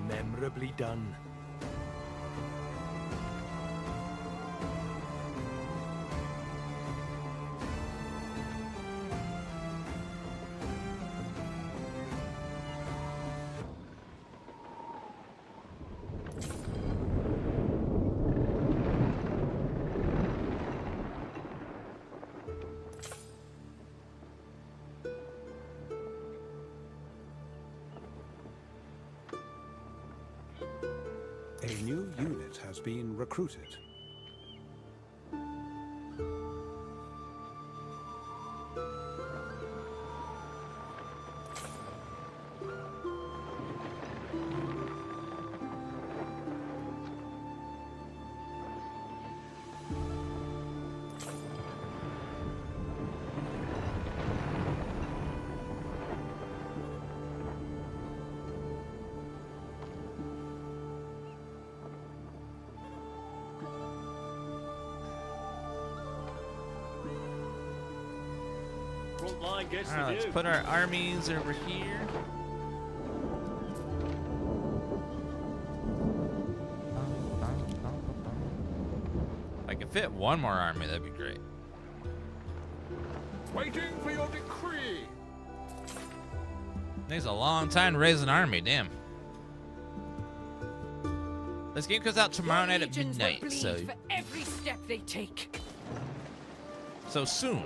Memorably done. A new unit has been recruited. Line gets All right, let's put our armies over here. If I could fit one more army, that'd be great. Waiting for your decree. Takes a long time to raise an army, damn. This game comes out tomorrow night at Legions will midnight, bleed so for every step they take. soon.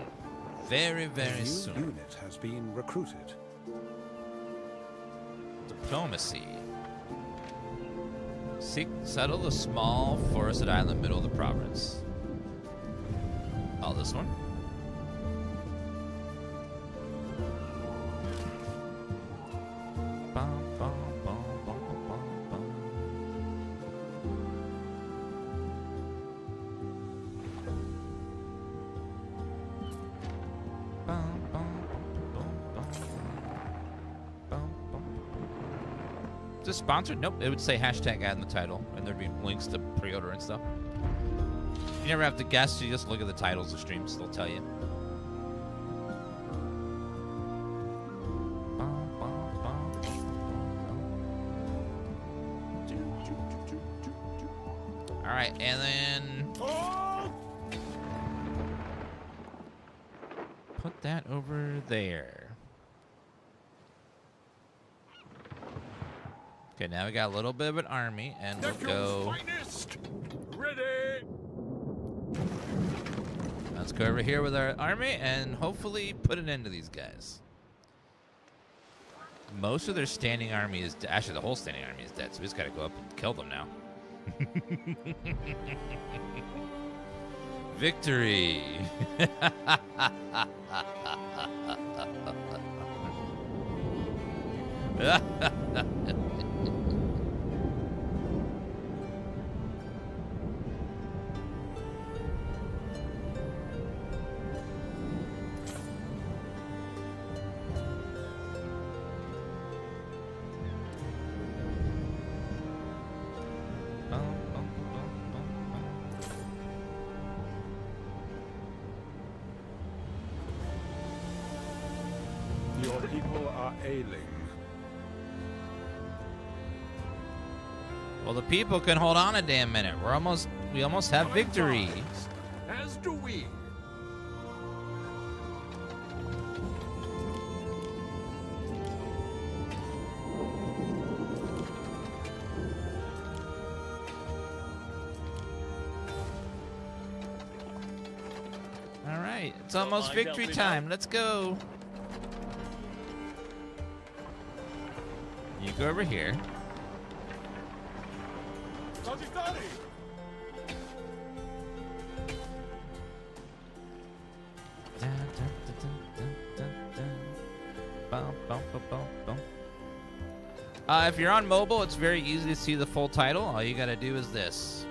Very, A very new soon. unit has been recruited. Diplomacy. Settle the small forested island middle of the province. Oh, this one? Bum, bum, bum, bum, bum, bum. Bum, bum, bum, bum, bum, bum. Is this sponsored? Nope. It would say hashtag ad in the title, and there'd be links to pre-order and stuff. You never have to guess. You just look at the titles of streams. They'll tell you. All right, and then put that over there. Okay, now we got a little bit of an army, and we'll go. Finest. Ready. Let's go over here with our army and hopefully put an end to these guys. Most of their standing army is actually the whole standing army is dead, so we just gotta go up and kill them now. Victory! Your people are ailing. Well, the people can hold on a damn minute. We almost have victory. As do we. All right, it's almost victory time. Let's go. You go over here. Toddy, toddy. Dun, dun, dun, dun, dun, dun. Bum, bum, bum, bum, bum. If you're on mobile, it's very easy to see the full title. All you gotta do is this.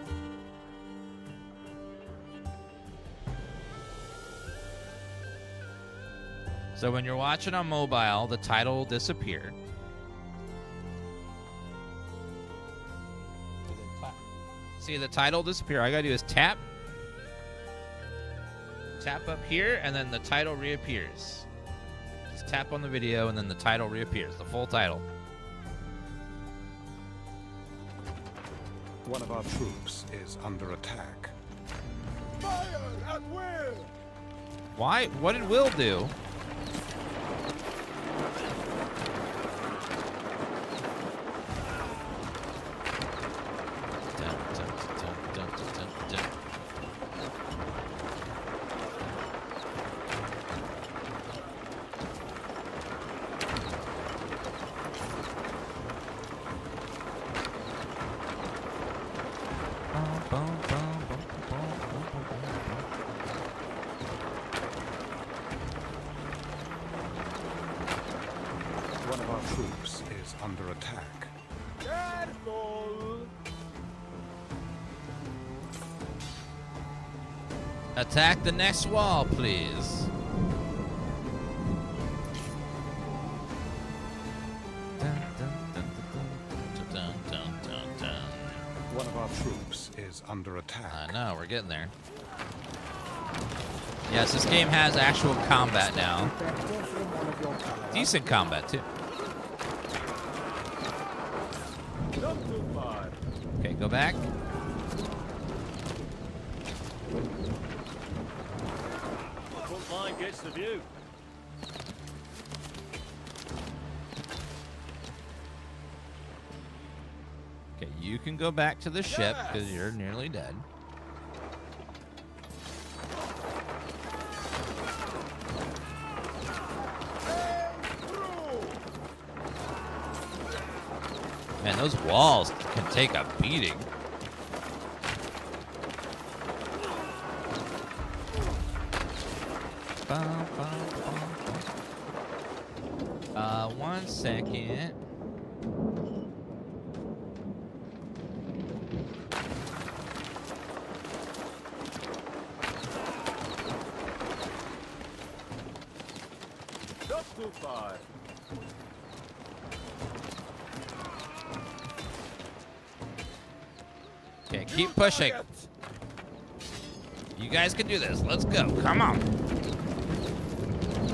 So when you're watching on mobile, the title will disappear. See the title disappear. All I gotta do is tap up here, and then the title reappears. Just tap on the video, and then the title reappears. The full title. One of our troops is under attack. Fire at will. Why? What did Will do? Dun, dun, dun, dun, dun, dun. One of our troops is under attack. Careful. Attack the next wall, please. Dun, dun, dun, dun, dun, dun, dun, dun. One of our troops is under attack. I know, we're getting there. Yes, this game has actual combat now. Decent combat, too. Not too far. Okay, go back. line gets the view. Okay, you can go back to the ship because you're nearly dead. Man, those walls can take a beating. One second. Not too far. Okay, keep pushing. You guys can do this. Let's go. Come on.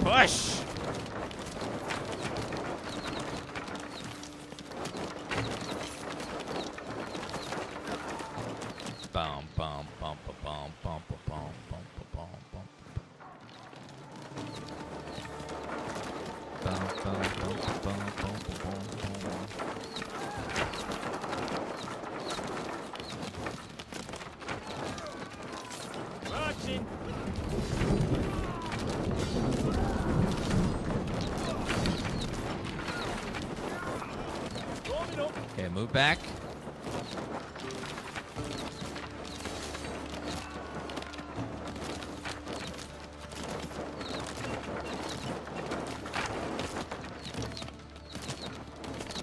Push. Bum bum bum bum bum bum bum bum bum bum. Bum bum bum bum bum bum bum. Marching. Okay, move back.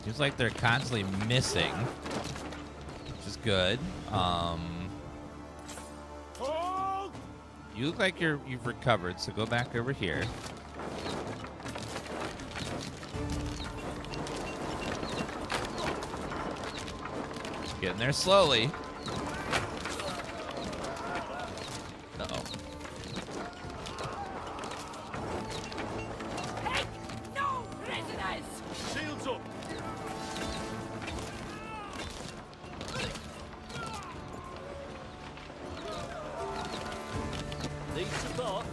Seems like they're constantly missing, which is good. You look like you've recovered, so go back over here. Getting there slowly. Uh-oh. No prisoners! Shields up. Need support.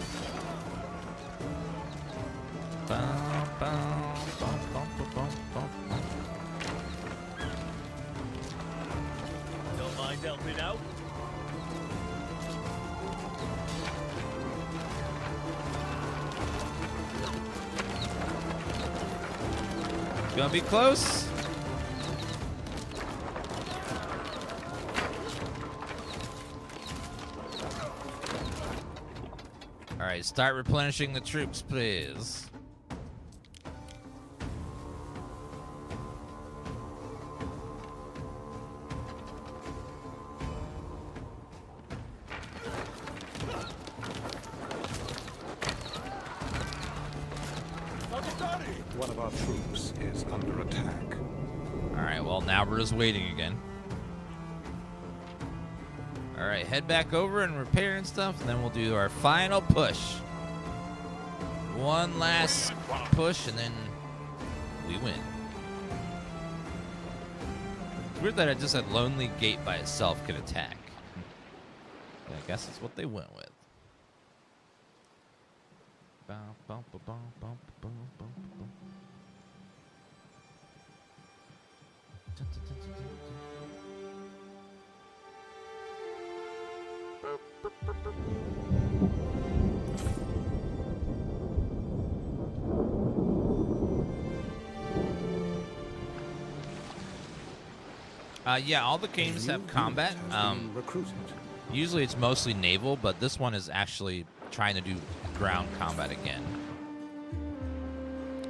Bum, bum, bum, bum, bum, bum, bum. Don't mind helping out. Gonna be close. All right, start replenishing the troops, please. One of our troops is under attack. All right, well, now we're just waiting again. All right, head back over and repair and stuff, and then we'll do our final push. One last push, and then we win. It's weird that I just said Lonely Gate by itself can attack. But I guess that's what they went with. Bow, bow, bow, bow, bow, bow, bow, bow. Dun, dun, dun, dun, dun, yeah, all the games have combat. Usually it's mostly naval, but this one is actually trying to do ground combat again.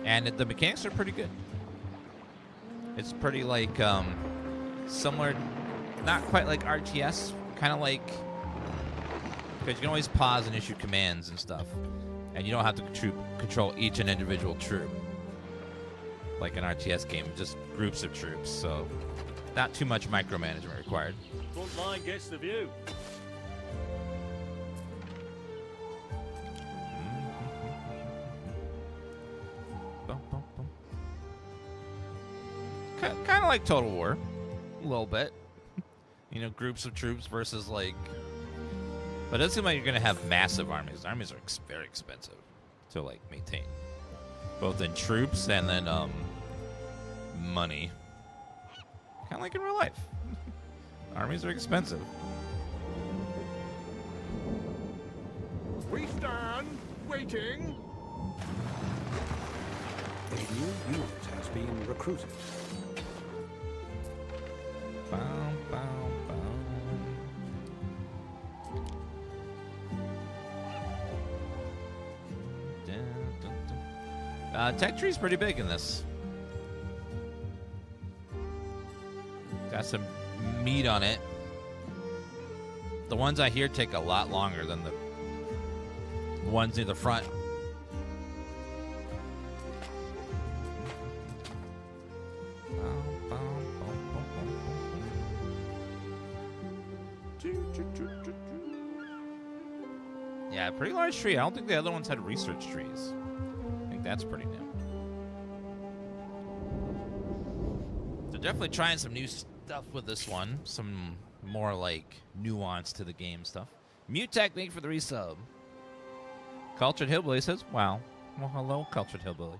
And the mechanics are pretty good. It's pretty like similar, not quite like RTS, kind of like, because you can always pause and issue commands and stuff, and you don't have to control each and individual troop like an RTS game, just groups of troops. So not too much micromanagement required. Front line gets the view. Kind of like Total War, a little bit. You know, groups of troops versus like But it doesn't seem like you're going to have massive armies. Armies are very expensive to, like, maintain. Both in troops and then, money. Kind of like in real life. Armies are expensive. We stand, waiting. A new unit has been recruited. Bow, bow, bow. Tech tree's pretty big in this. Got some meat on it. The ones I hear take a lot longer than the ones near the front. Yeah, pretty large tree. I don't think the other ones had research trees. I think that's pretty new. So definitely trying some new stuff with this one. Some more like nuance to the game stuff. Mute technique for the resub. Cultured Hillbilly says, wow. Well, hello, Cultured Hillbilly.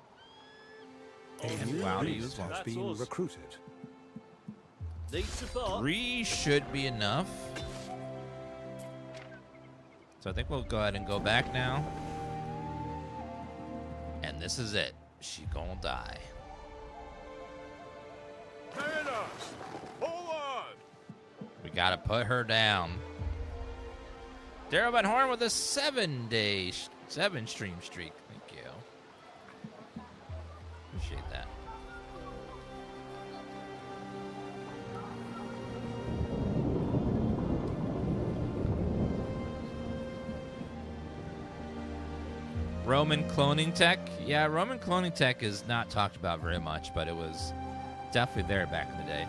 A new priest has been recruited. Need support. 3 should be enough. So I think we'll go ahead and go back now. And this is it. She gonna die. We gotta put her down. Daryl Van Horn with a 7-stream streak. Thank you. Appreciate that. Roman cloning tech? Yeah, Roman cloning tech is not talked about very much, but it was definitely there back in the day.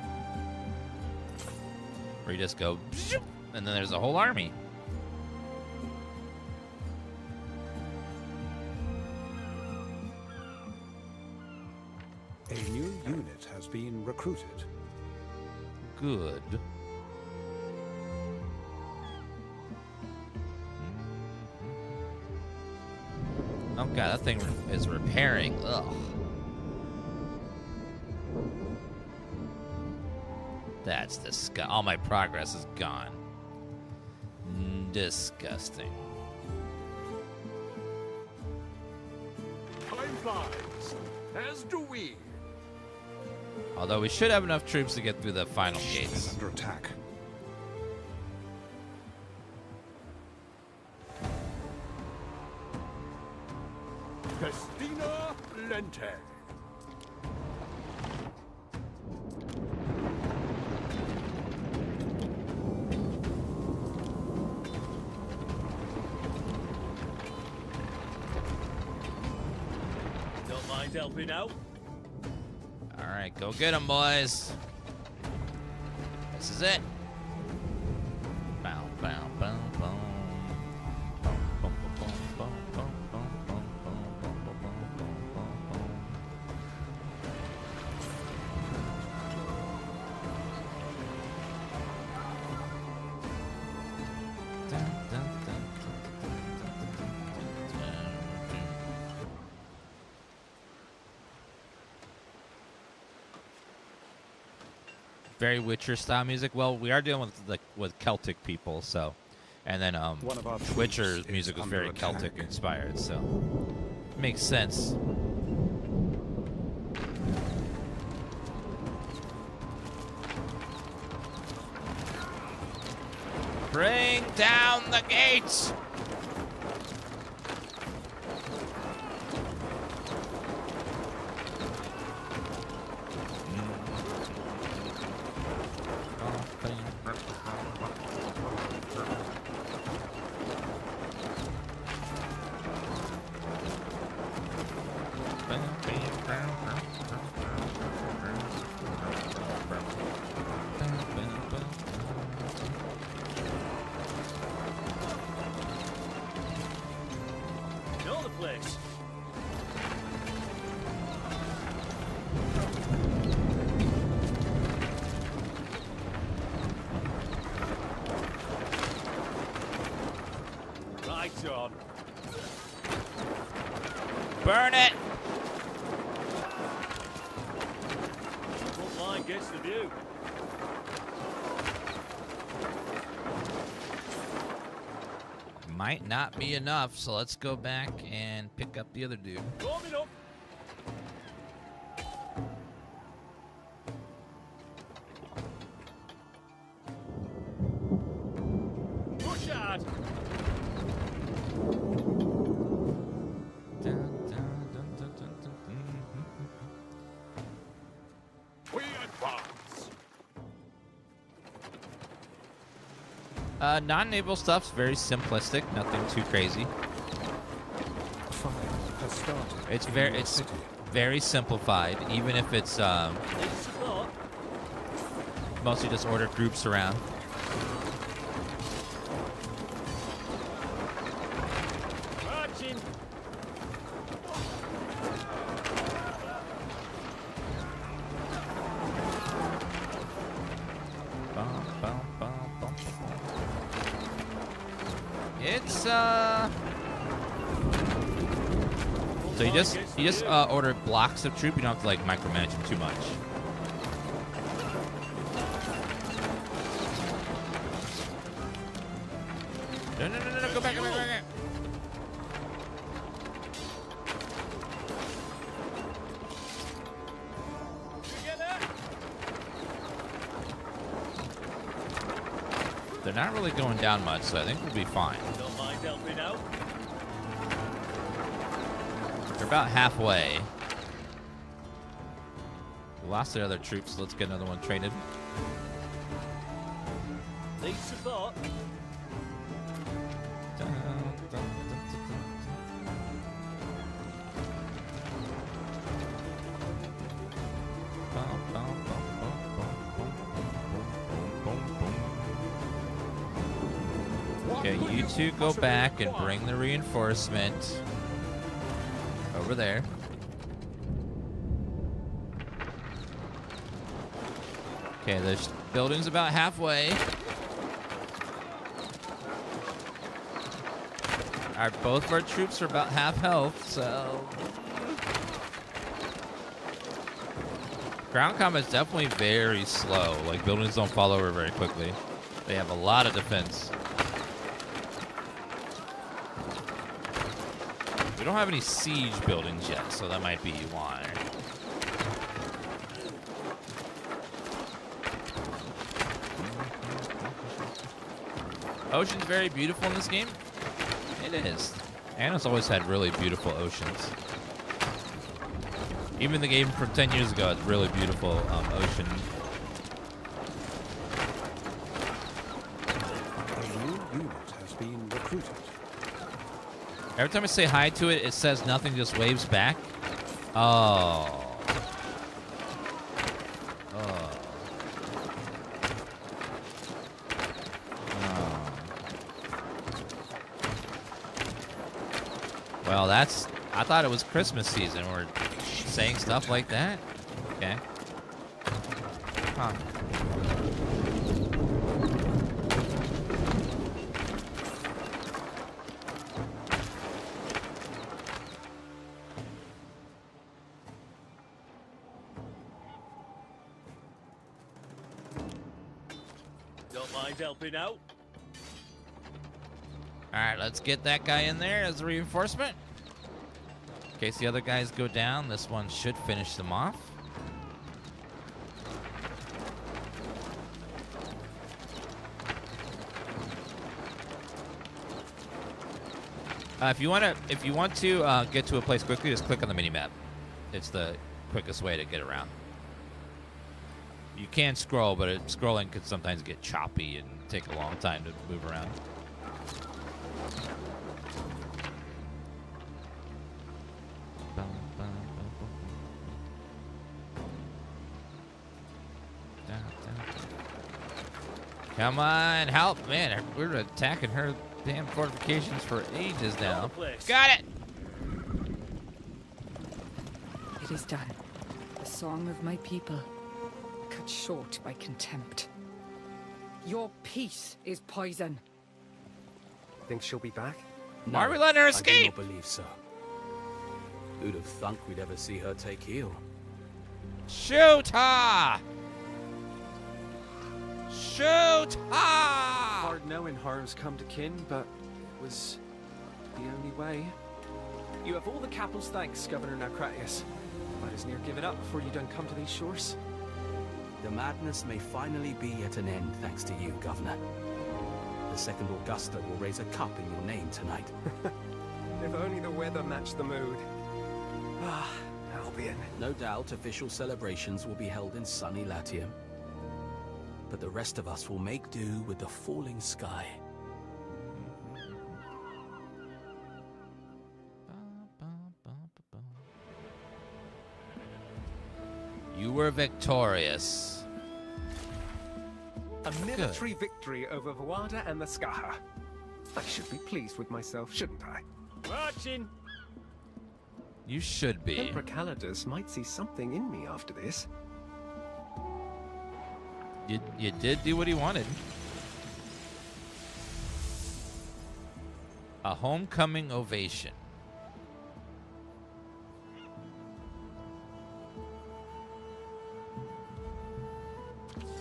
Where you just go, and then there's a whole army. A new unit has been recruited. Good. Oh god, that thing is repairing. Ugh. That's disgusting. All my progress is gone. Disgusting. Time flies, as do we. Although we should have enough troops to get through the final gates. Under attack. Festina Lente. Don't mind helping out. All right, go get them, boys. This is it. Bow, bow, bow, bow. Very Witcher style music. Well, we are dealing with Celtic people, so, and then Witcher music was very Celtic inspired, so makes sense. Bring down the gates. on. Burn it! Front line gets the view. Might not be enough, so let's go back and pick up the other dude. Warming up. Push hard. We advance. Non-naval stuff's very simplistic, nothing too crazy. Fire has started. It's very simplified, even if it's Need support. mostly just order groups around. Marching. Bum, bum, bum, bum. It's so you just order blocks of troop. You don't have to like micromanage them too much. No, go back, go back, go back. They're not really going down much, so I think we'll be fine. Don't mind helping out. They're about halfway. We lost their other troops, so let's get another one traded. Need support. Okay, you two go back and bring the reinforcement over there. Okay, the building's about halfway. Both of our troops are about half health, so... Ground combat's definitely very slow. Like, buildings don't fall over very quickly. They have a lot of defense. We don't have any siege buildings yet, so that might be why. Ocean's very beautiful in this game. It is. Anno's always had really beautiful oceans. Even the game from 10 years ago had really beautiful ocean. A new unit has been recruited. Every time I say hi to it, it says nothing, just waves back. Oh. Well, that's... I thought it was Christmas season. We're saying stuff like that? Okay. Huh. Don't mind helping out. Alright, let's get that guy in there as a reinforcement. In case the other guys go down, this one should finish them off. If you want to get to a place quickly, just click on the mini-map. It's the quickest way to get around. You can scroll, but scrolling could sometimes get choppy and take a long time to move around. Come on, help! Man, we're attacking her damn fortifications for ages now. Got it! It is done. The song of my people, cut short by contempt. Your peace is poison. Think she'll be back? No, Why are we letting her I do escape? not believe so. Who'd have thunk we'd ever see her take heel? Shoot her! Shoot her! Hard knowing harm's come to kin, but it was the only way. You have all the capital's thanks, Governor Naucratius. Might as near give it up before you done come to these shores. The madness may finally be at an end thanks to you, Governor. The second Augusta will raise a cup in your name tonight. If only the weather matched the mood. Ah, Albion. No doubt official celebrations will be held in sunny Latium. But the rest of us will make do with the falling sky. You were victorious. A military victory over Voada and the Scathach. I should be pleased with myself, shouldn't I? Marching! You should be. Emperor Calidus might see something in me after this. You did do what he wanted. A homecoming ovation.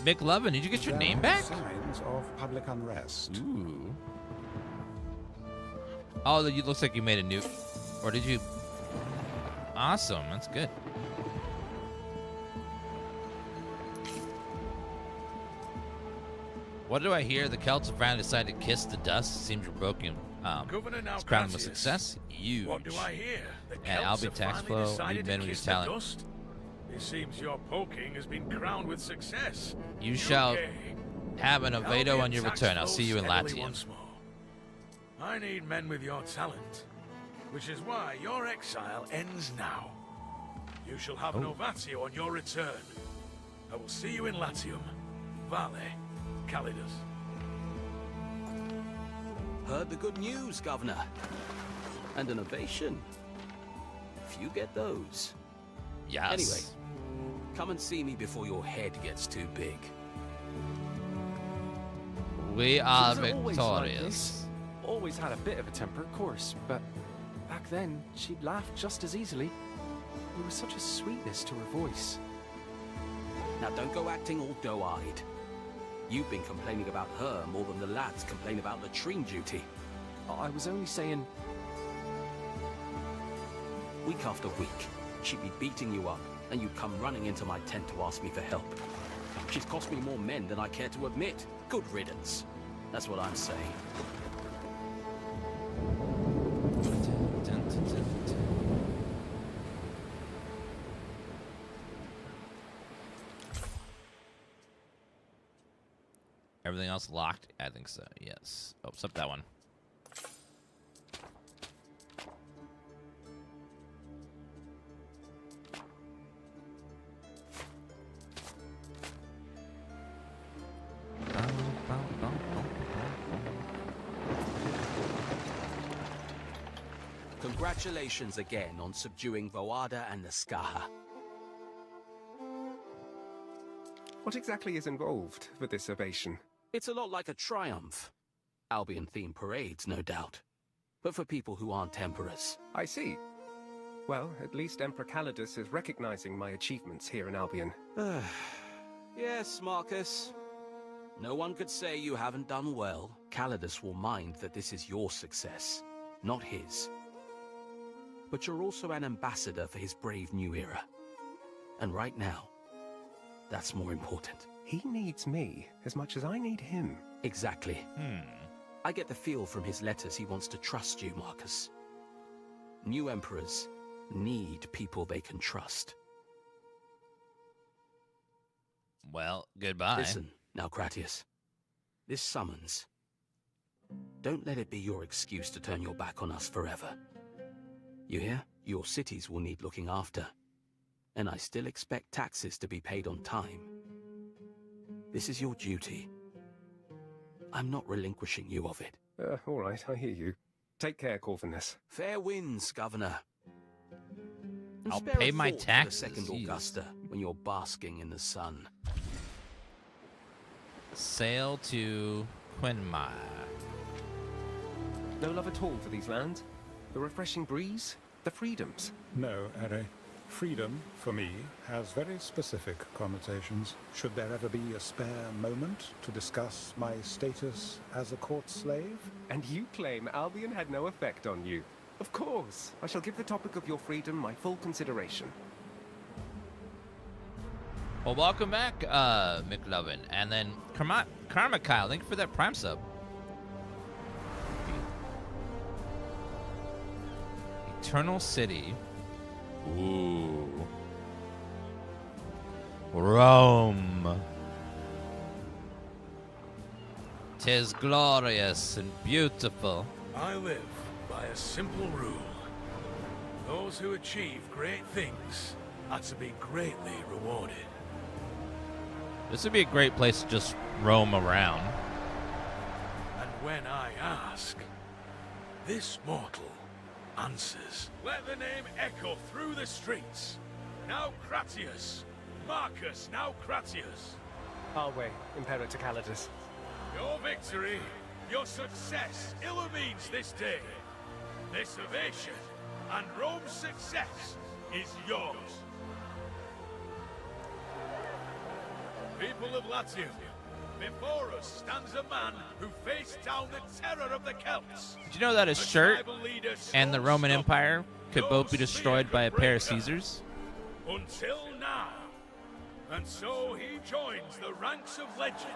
McLovin, did you get your name back? Signs of public unrest. Ooh. Oh, it looks like you made a new... Or did you... Awesome, that's good. What do I hear? The Celts have finally decided to kiss the dust. Seems revoking. It's crowned with success. Huge. What do I hear? The And Celts Albion have tax finally flow. decided Lead to men with your kiss the talent. dust? It seems your poking has been crowned with success. You shall UK. have an Ovado Albion on your tax return. I'll flows see you in steadily Latium. once more. I need men with your talent, which is why your exile ends now. You shall have an Ovatio on your return. I will see you in Latium. Vale, Calidus. Heard the good news, Governor. And an ovation. Few get those. Yes. Anyway, come and see me before your head gets too big. We are She was always like victorious. this. Always had a bit of a temper, of course, but back then, she'd laugh just as easily. There was such a sweetness to her voice. Now don't go acting all doe-eyed. You've been complaining about her more than the lads complain about latrine duty. I was only saying... Week after week, she'd be beating you up, and you'd come running into my tent to ask me for help. She's cost me more men than I care to admit. Good riddance. That's what I'm saying. Everything else locked? I think so, yes. Oh, except that one. Congratulations again on subduing Voada and the Scathach. What exactly is involved with this ovation? It's a lot like a triumph. Albion-themed parades, no doubt. But for people who aren't emperors. I see. Well, at least Emperor Calidus is recognizing my achievements here in Albion. Yes, Marcus. No one could say you haven't done well. Calidus will mind that this is your success, not his. But you're also an ambassador for his brave new era. And right now, that's more important. He needs me as much as I need him. Exactly. I get the feel from his letters he wants to trust you, Marcus. New emperors need people they can trust. Well, goodbye. Listen, Naucratius. This summons. Don't let it be your excuse to turn your back on us forever. You hear? Your cities will need looking after. And I still expect taxes to be paid on time. This is your duty. I'm not relinquishing you of it. All right, I hear you. Take care, Corvinus. Fair winds, Governor. And I'll spare pay a my thought for taxes, the second jeez. Augusta when you're basking in the sun. Sail to Quinmire. No love at all for these lands? The refreshing breeze? The freedoms? No, Ere. Freedom, for me, has very specific connotations. Should there ever be a spare moment to discuss my status as a court slave? And you claim Albion had no effect on you? Of course. I shall give the topic of your freedom my full consideration. Well, welcome back, McLovin. And then Karma Kyle, thank you for that Prime sub. Eternal City. Ooh. Rome. 'Tis glorious and beautiful. I live by a simple rule. Those who achieve great things are to be greatly rewarded. This would be a great place to just roam around. And when I ask, this mortal answers. Let the name echo through the streets. Now Cratius. Marcus, now Cratius. Our way, Imperator Calidus. Your victory, your success illumines this day. This ovation and Rome's success is yours. People of Latium, before us stands a man who faced down the terror of the Celts. Did you know that his shirt and the Roman Empire could both be destroyed by a pair of Caesars? Until now. And so he joins the ranks of legend.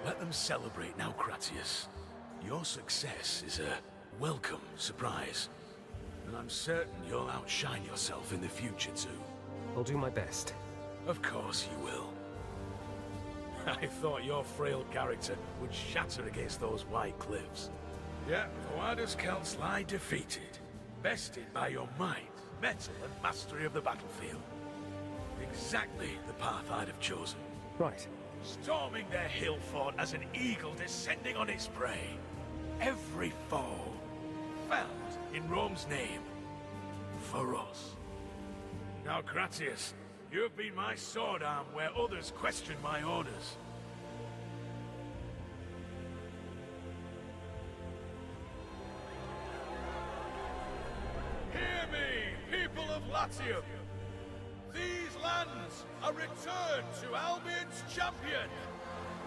Let them celebrate now, Cratius. Your success is a welcome surprise. And I'm certain you'll outshine yourself in the future, too. I'll do my best. Of course you will. I thought your frail character would shatter against those white cliffs. Yet, Voada's Celts lie defeated, bested by your might, mettle, and mastery of the battlefield. Exactly the path I'd have chosen. Right. Storming their hill fort as an eagle descending on its prey. Every foe felled in Rome's name. For us. Now, Cratius, you have been my sword arm where others question my orders. Hear me, people of Latium! These lands are returned to Albion's champion,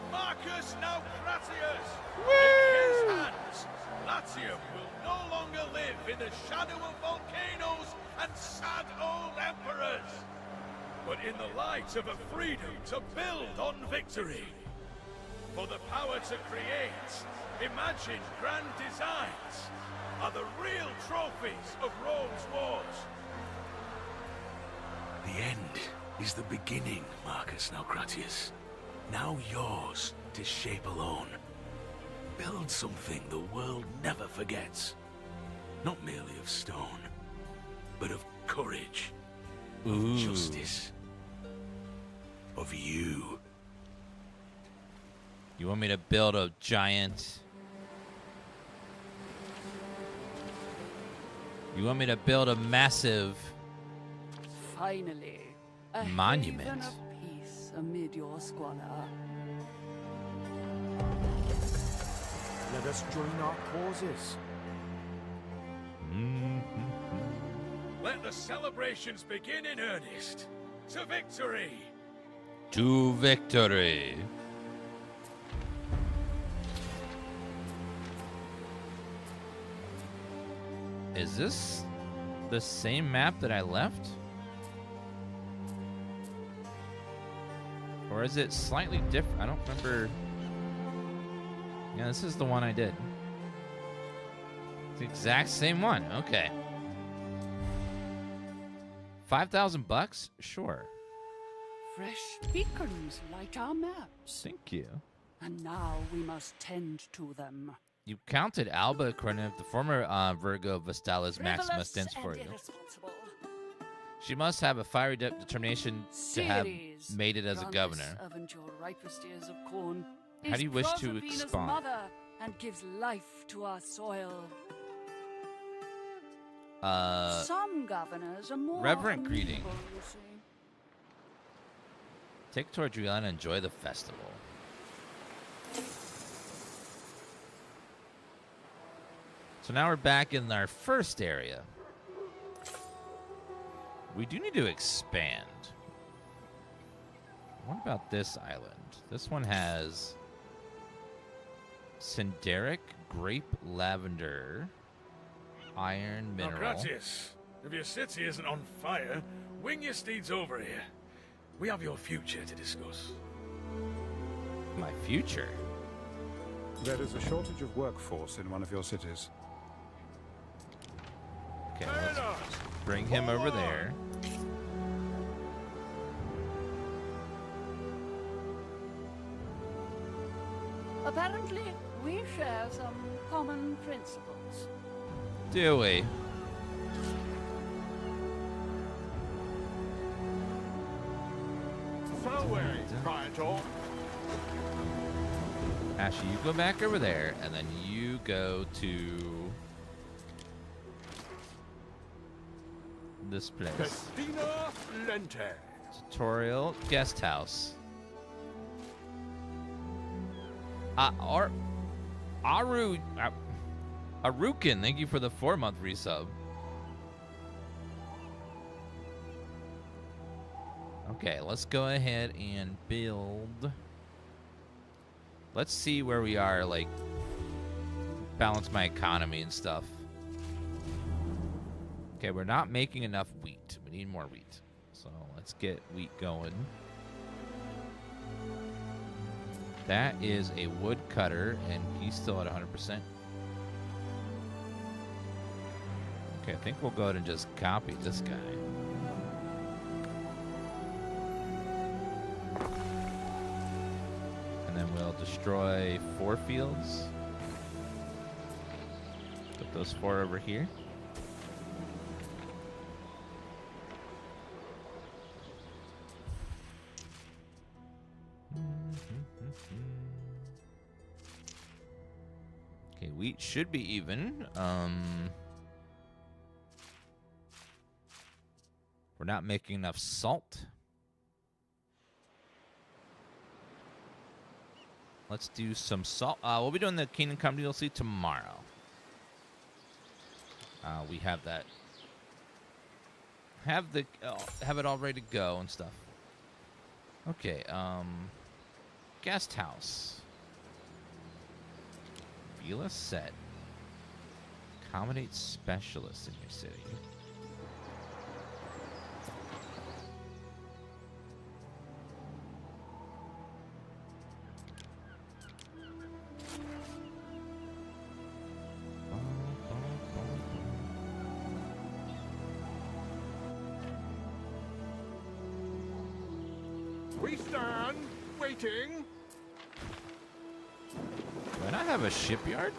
Marcus now Cratius. In his hands, Latium will no longer live in the shadow of volcanoes and sad old emperors, but in the light of a freedom to build on victory. For the power to create, imagine grand designs, are the real trophies of Rome's wars. The end is the beginning, Marcus now Cratius. Now yours to shape alone. Build something the world never forgets. Not merely of stone, but of courage, of justice, of you. You want me to build a giant... You want me to build a massive... Finally, a monument. haven of peace amid your squalor. Let us join our causes. Let the celebrations begin in earnest. To victory! To victory! Is this the same map that I left? Or is it slightly different? I don't remember. Yeah, this is the one I did. It's the exact same one. Okay. $5,000? Sure. Fresh beacons light our maps. Thank you. And now we must tend to them. You counted Alba Kornev, the former Virgo Vestalis Maximus Dents for you. She must have a fiery determination to have made it as a governor. How do you wish to expand? And gives life to our soil. Some governors are more Reverent greeting. amenable, you see. Take a tour of Julian and enjoy the festival. So now we're back in our first area. We do need to expand. What about this island? This one has Cinderic, grape, lavender, iron, mineral. Gratius, if your city isn't on fire, wing your steeds over here. We have your future to discuss. My future? There is a shortage of workforce in one of your cities. Okay, let's bring him over there. Apparently, we share some common principles. Do we? Ashley, you go back over there, and then you go to this place. Tutorial guest house. Arukin, thank you for the 4-month resub. Okay, let's go ahead and build. Let's see where we are, like, balance my economy and stuff. Okay, we're not making enough wheat. We need more wheat. So let's get wheat going. That is a woodcutter, and he's still at 100%. Okay, I think we'll go ahead and just copy this guy. And then we'll destroy 4 fields. Put those 4 over here. Okay, wheat should be even. We're not making enough salt. Let's do some salt. We'll be doing the Kingdom Come DLC tomorrow. We have that. Have it all ready to go and stuff. Okay. Guest house. Villa set. Accommodate specialists in your city. We stand waiting. Do I not have a shipyard?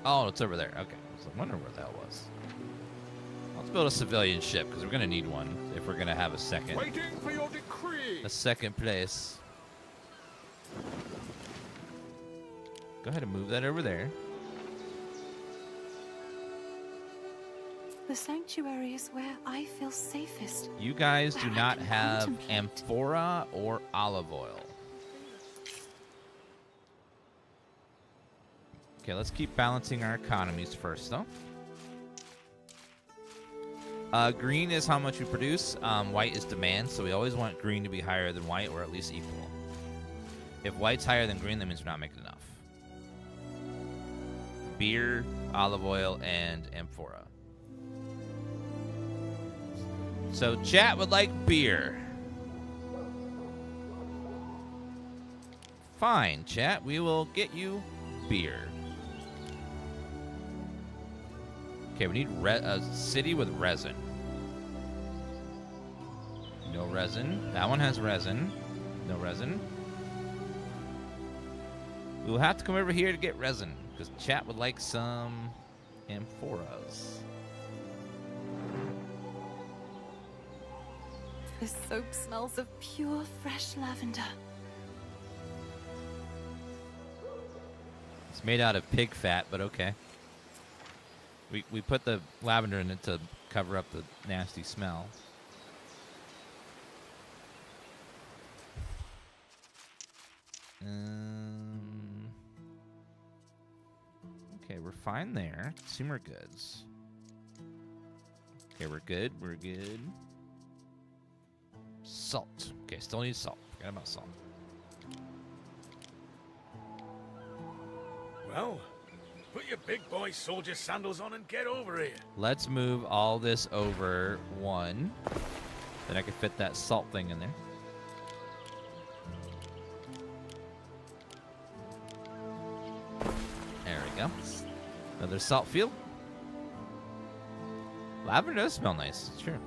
Oh, it's over there. Okay. I was wondering where that was. Let's build a civilian ship, because we're going to need one if we're going to have a second. Waiting for your decree. A second place. Go ahead and move that over there. The sanctuary is where I feel safest. You guys do Where I not can have contemplate. amphora or olive oil. Okay, let's keep balancing our economies first, though. Green is how much we produce. White is demand, so we always want green to be higher than white, or at least equal. If white's higher than green, that means we're not making enough. Beer, olive oil, and amphora. So chat would like beer. Fine, chat. We will get you beer. Okay, we need a city with resin. No resin. That one has resin. No resin. We will have to come over here to get resin, because chat would like some amphoras. This soap smells of pure, fresh lavender. It's made out of pig fat, but okay. We put the lavender in it to cover up the nasty smell. Okay, we're fine there. Consumer goods. Okay, we're good. We're good. Salt. Okay, still need salt. Forgot about salt. Well, put your big boy soldier sandals on and get over here. Let's move all this over one. Then I can fit that salt thing in there. There we go. Another salt field. Lavender does smell nice. It's true.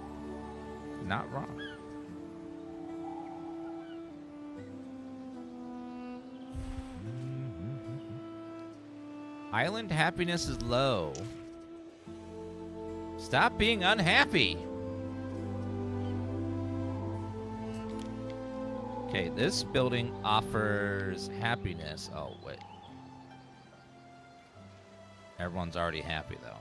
Not wrong. Island happiness is low. Stop being unhappy. Okay, this building offers happiness. Oh, wait. Everyone's already happy, though.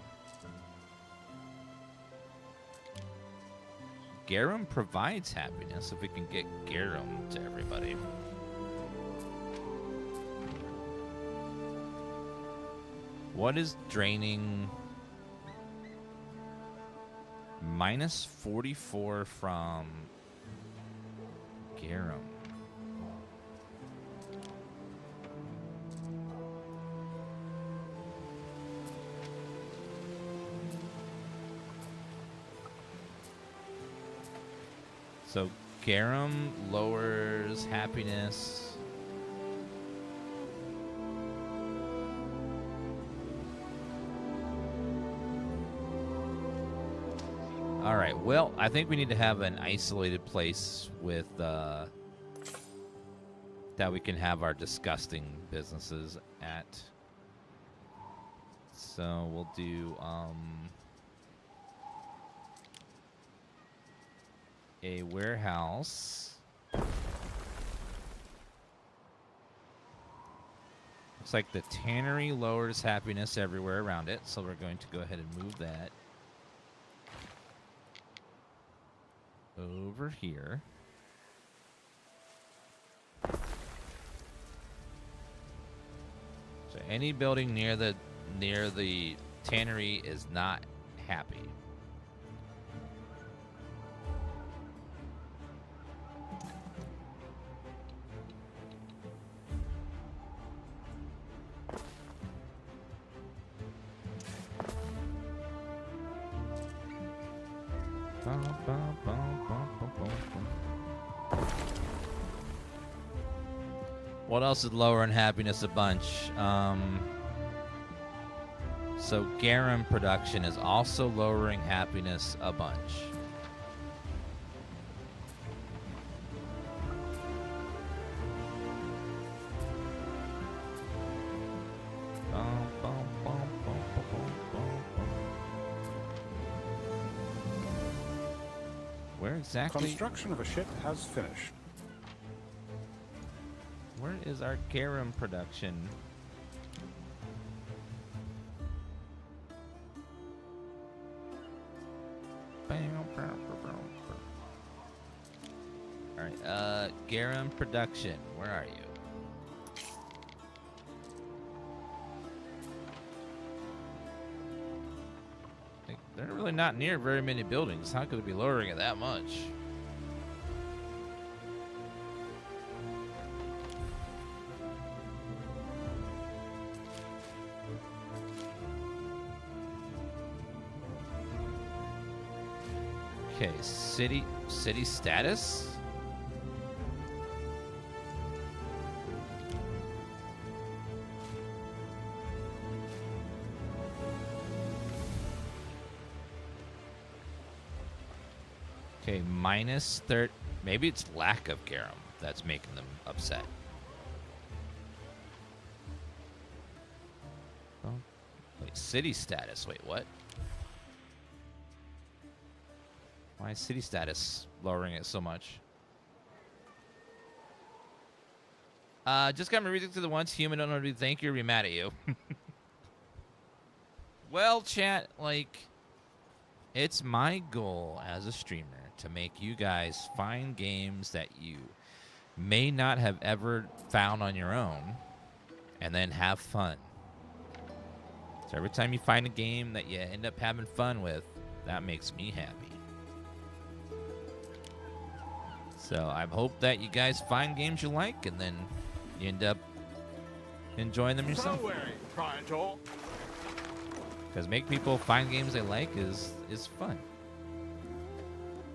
Garum provides happiness if we can get garum to everybody. What is draining? Minus 44 from garum. So garum lowers happiness. All right. Well, I think we need to have an isolated place with that we can have our disgusting businesses at. So we'll do a warehouse. Looks like the tannery lowers happiness everywhere around it, so we're going to go ahead and move that over here. So any building near the tannery is not happy. What else is lowering happiness a bunch? So garum production is also lowering happiness a bunch. Where exactly? Construction of a ship has finished. Where is our garum production? Alright, garum production. Where are you? They're really not near very many buildings. How could it be lowering it that much? Okay, city status. Okay, minus 30. Maybe it's lack of garum that's making them upset. Oh, wait, city status. Wait, what? Why is city status lowering it so much? Just got my reading to the once human don't know to thank you or be mad at you. Well, chat, like, it's my goal as a streamer to make you guys find games that you may not have ever found on your own and then have fun. So every time you find a game that you end up having fun with, that makes me happy. So I hope that you guys find games you like and then you end up enjoying them yourself. Because make people find games they like is fun.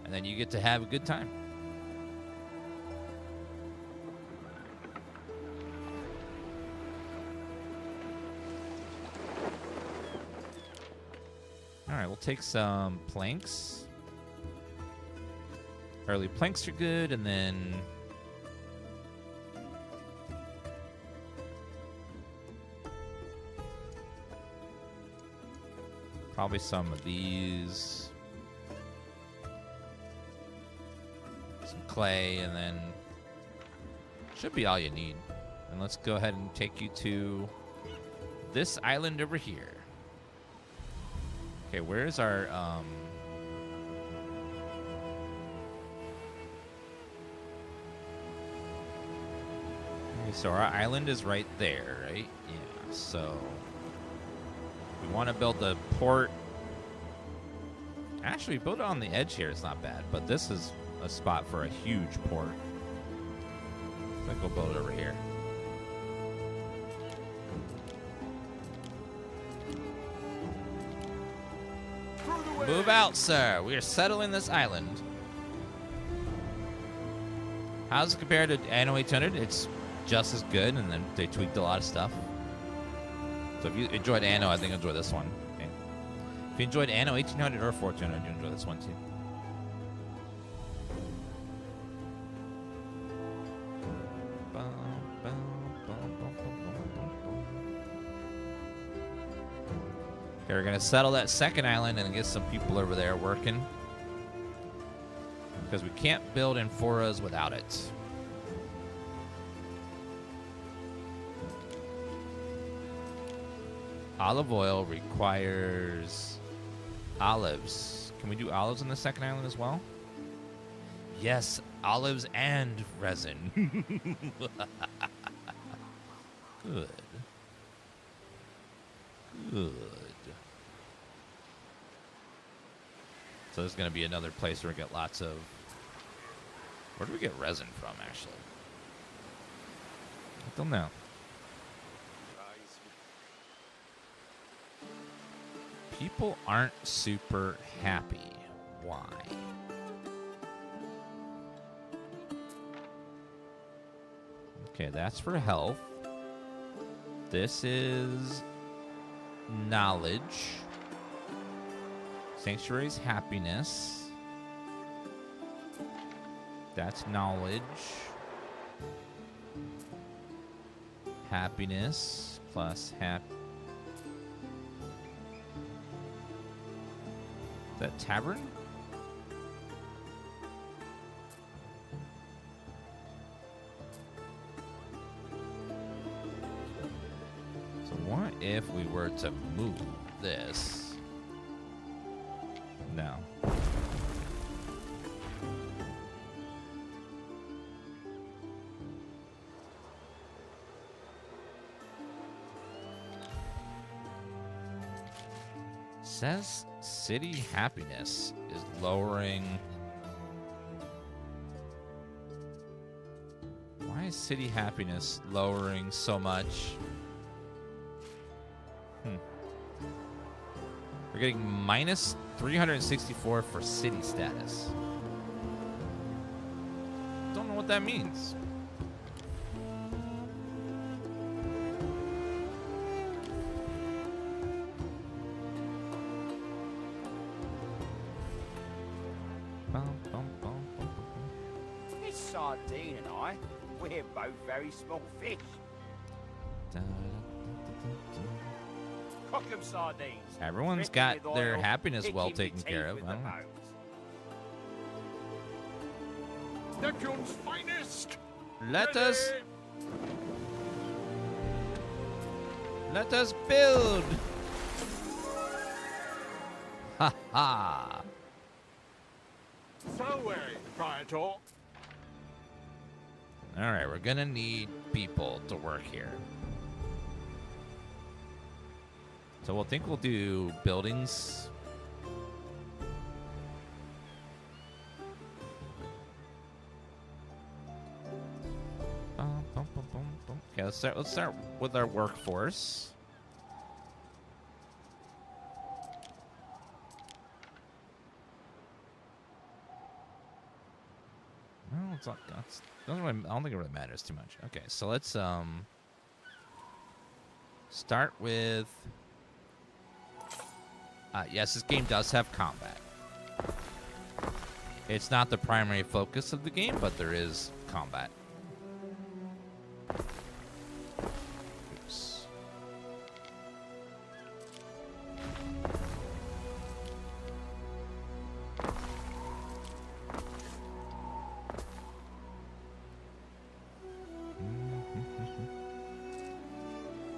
And then you get to have a good time. Alright, we'll take some planks. Early planks are good, and then... probably some of these. Some clay, and then... should be all you need. And let's go ahead and take you to this island over here. Okay, where's our, okay, so our island is right there, right? Yeah, so we want to build the port. Actually, build it on the edge here. It's not bad, but this is a spot for a huge port. I think we'll build it over here. Move out, sir. We are settling this island. How's it compared to Anno 800? It's just as good, and then they tweaked a lot of stuff. So if you enjoyed Anno, I think you'll enjoy this one. Okay. If you enjoyed Anno 1800 or 1400, you'll enjoy this one too. Okay, we're going to settle that second island and get some people over there working. Because we can't build Amphoras without it. Olive oil requires olives. Can we do olives on the second island as well? Yes, olives and resin. Good. Good. So there's going to be another place where we get lots of... where do we get resin from, actually? I don't know. People aren't super happy. Why? Okay, that's for health. This is knowledge. Sanctuary's happiness. That's knowledge. Happiness plus Is that tavern? So what if we were to move this? No. Says city happiness is lowering. Why is city happiness lowering so much? We're getting minus 364 for city status. Don't know what that means. This sardine and I, we're both very small fish. Cock 'em sardines. Everyone's got their happiness well taken care of. I don't know. Neptune's finest. Let us build. Ha ha! So Praetor. Alright, we're gonna need people to work here. So we'll think we'll do buildings. Okay, let's start with our workforce. Well, it's not, I don't think it really matters too much. Okay, so let's start with. Yes, this game does have combat. It's not the primary focus of the game, but there is combat. Oops.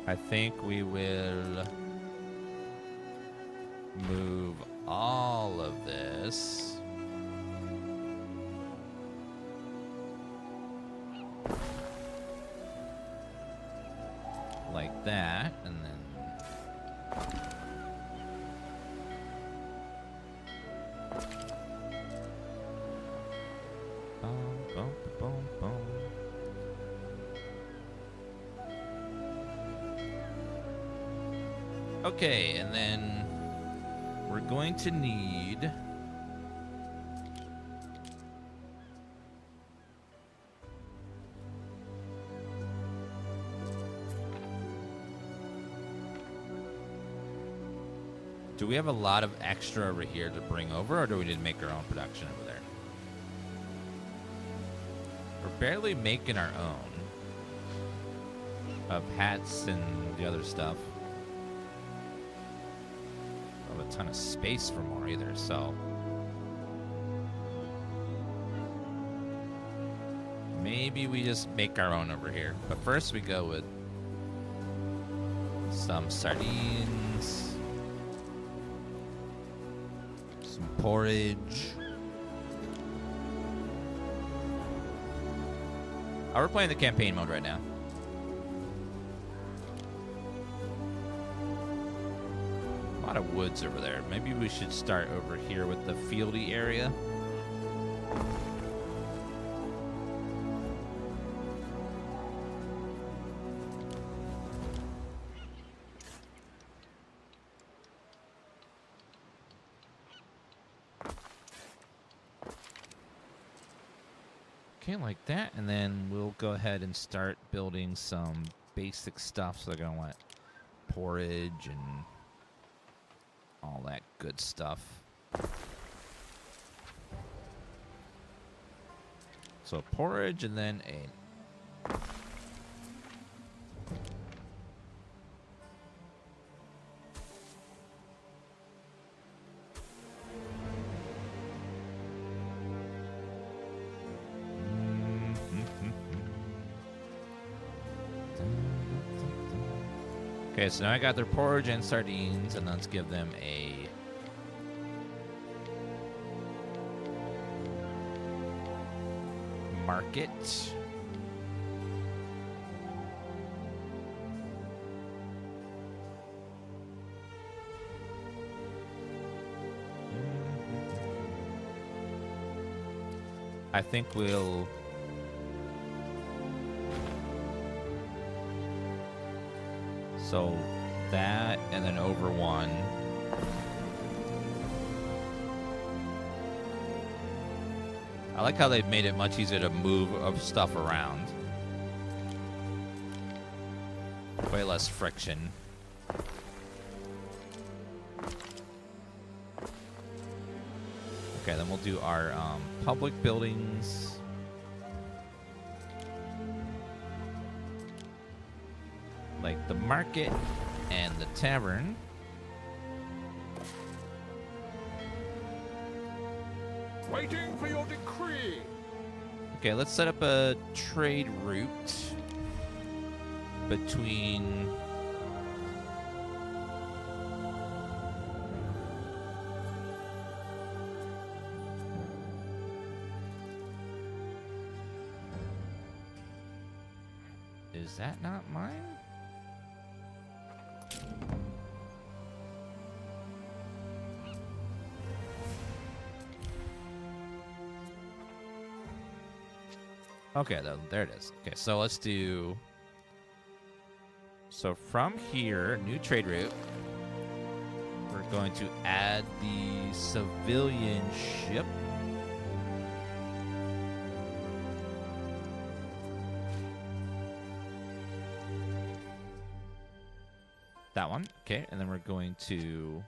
I think we will move all of this like that, and then boom, boom, boom, boom. Okay, and then we're going to need do we have a lot of extra over here to bring over, or do we need to make our own production over there? We're barely making our own of hats and the other stuff. Don't have a ton of space for more either, so maybe we just make our own over here. But first we go with some sardines, some porridge. Oh, we're playing the campaign mode right now. A lot of woods over there. Maybe we should start over here with the fieldy area. Okay, like that, and then we'll go ahead and start building some basic stuff. So they're gonna want porridge and all that good stuff. So porridge, and then a okay, so now I got their porridge and sardines, and let's give them a market. I think we'll so that, and then over one. I like how they've made it much easier to move of stuff around. Way less friction. Okay, then we'll do our public buildings. Like the market and the tavern. Waiting for your decree. Okay, let's set up a trade route between Is that not mine? Okay, there it is. Okay, so let's do... So from here, new trade route. We're going to add the civilian ship. That one. Okay, and then we're going to...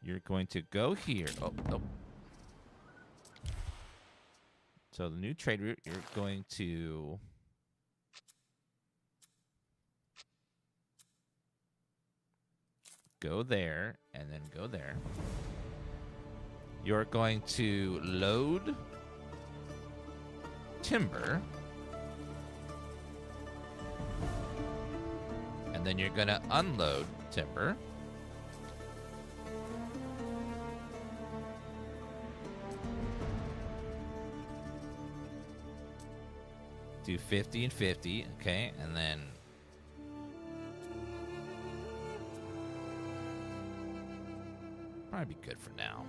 You're going to go here. Oh, nope. So the new trade route, you're going to... Go there, and then go there. You're going to load timber. And then you're going to unload timber. Do 50 and 50, okay, and then... Probably be good for now.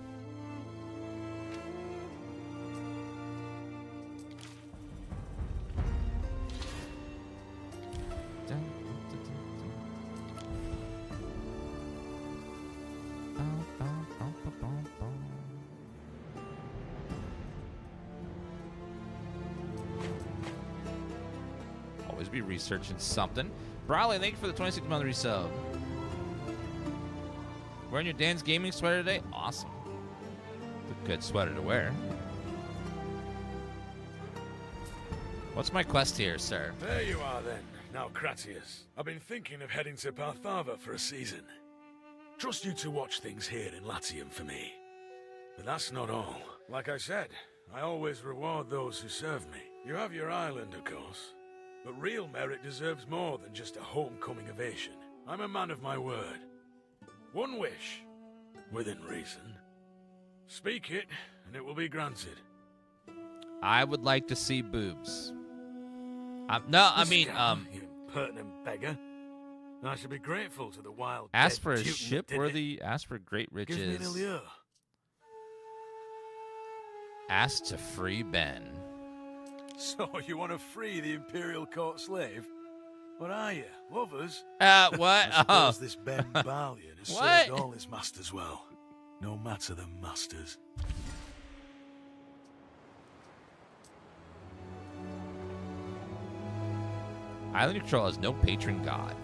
Always be researching something. Brawley, thank you for the 26-month resub. Wearing your DansGaming sweater today? Awesome. It's a good sweater to wear. What's my quest here, sir? There you are then, now Cratius. I've been thinking of heading to Parthava for a season. Trust you to watch things here in Latium for me. But that's not all. Like I said, I always reward those who serve me. You have your island, of course. But real merit deserves more than just a homecoming ovation. I'm a man of my word. One wish, within reason. Speak it, and it will be granted. I would like to see boobs. You impertinent beggar. I should be grateful to the wild. Ask for a ship worthy. Ask for great riches. Gives me an allure. Ask to free Ben. So you want to free the Imperial court slave? What are you, lovers? What? I suppose this Ben Albion has served all his masters well, no matter the masters. Island Control has no patron god.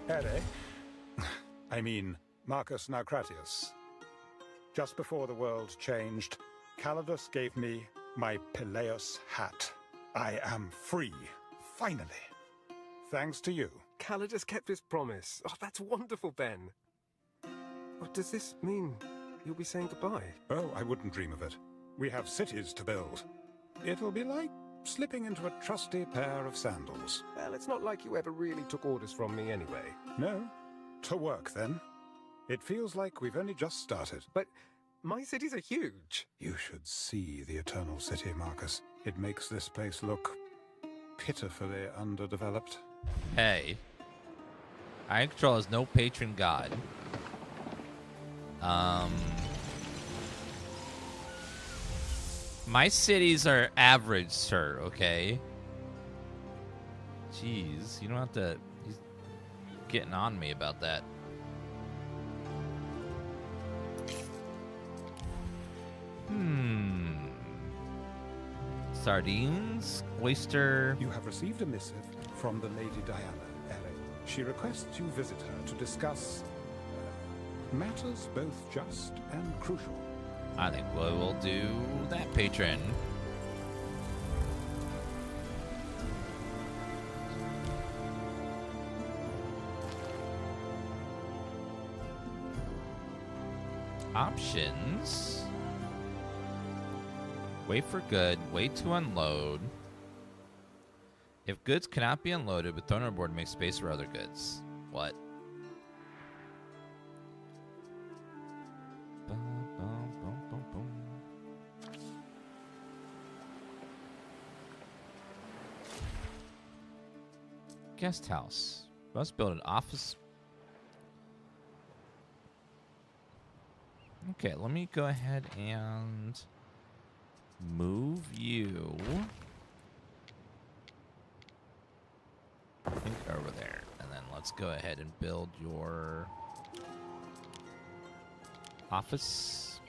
Ere? I mean, Marcus Naucratius. Just before the world changed, Calidus gave me my Peleus hat. I am free, finally. Thanks to you. Calidus kept his promise. Oh, that's wonderful, Ben. What does this mean? You'll be saying goodbye? Oh, I wouldn't dream of it. We have cities to build. It'll be like slipping into a trusty pair of sandals. Well, it's not like you ever really took orders from me anyway. No? To work, then. It feels like we've only just started. But my cities are huge. You should see the Eternal City, Marcus. It makes this place look pitifully underdeveloped. Hey. Island Control has no patron god. My cities are average, sir, okay? Jeez, you don't have to... He's getting on me about that. Sardines? Oyster? You have received a missive from the Lady Diana, Eric. She requests you visit her to discuss matters both just and crucial. I think we will do that, patron. Options. Wait for good. Wait to unload. If goods cannot be unloaded, but thrown overboard, make space for other goods. What? Guest house. Let's build an office. Okay, let me go ahead and move you. I think over there. And then let's go ahead and build your office.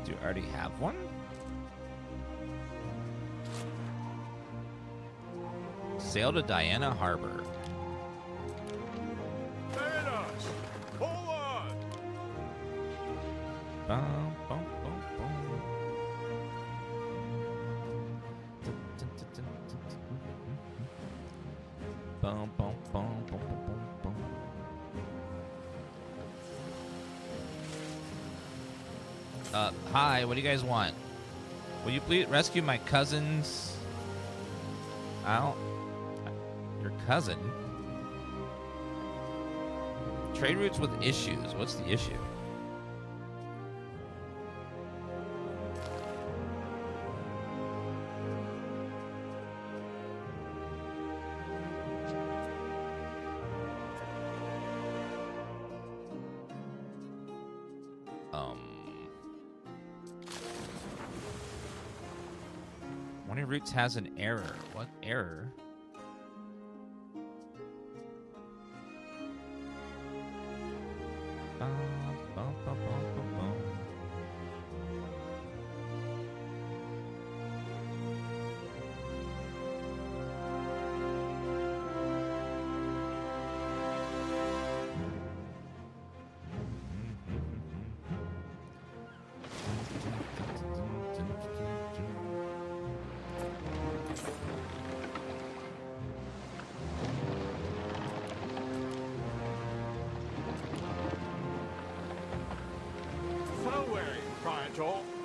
Do you already have one? Sail to Diana Harbor. Very nice. Hold on. Bum, bum, bum, bum. Bum, bum, bum, bum, bum, bum. Hi, what do you guys want? Will you please rescue my cousin's... Your cousin? Trade routes with issues. What's the issue? One of your routes has an error. What error?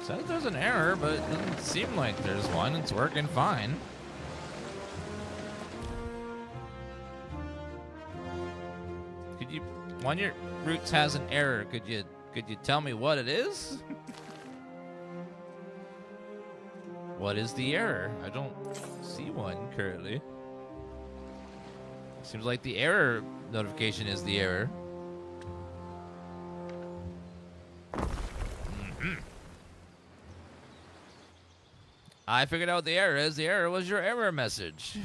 Says there's an error, but it doesn't seem like there's one. It's working fine. Could you, one of your routes has an error. Could you tell me what it is? What is the error? I don't see one currently. Seems like the error notification is the error. I figured out what the error is. The error was your error message.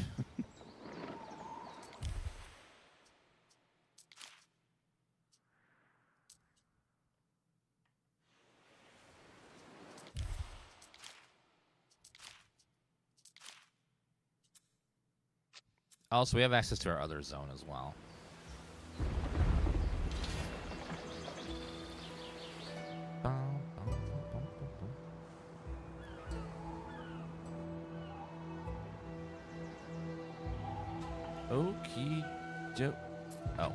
Also, we have access to our other zone as well. Okie doke. Oh.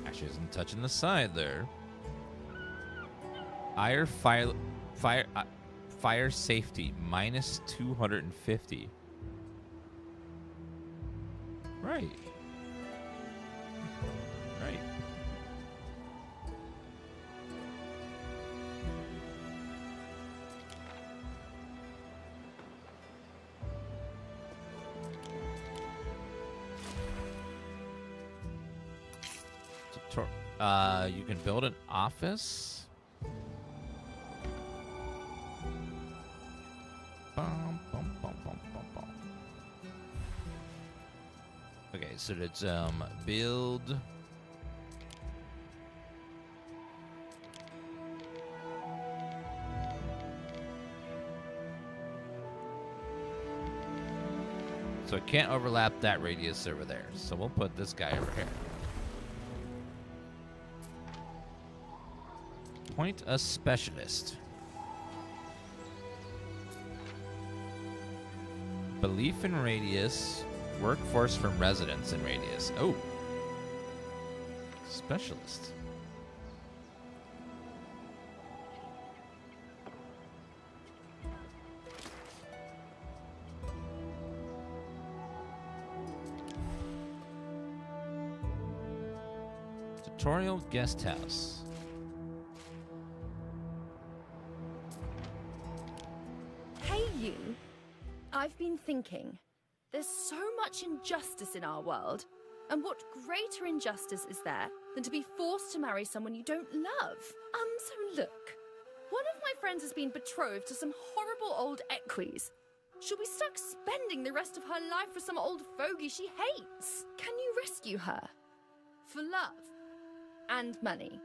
Actually isn't touching the side there. Fire safety minus 250. Right. Right. You can build an office. Bum, bum, bum, bum, bum, bum. Okay, so let's build. So it can't overlap that radius over there. So we'll put this guy over here. Appoint a specialist. Belief in radius. Workforce from residents in radius. Oh. Specialist. Tutorial guest house. Hey, you. I've been thinking. There's so much injustice in our world. And what greater injustice is there than to be forced to marry someone you don't love? So look. One of my friends has been betrothed to some horrible old equis. She'll be stuck spending the rest of her life with some old fogey she hates. Can you rescue her? For love. And money.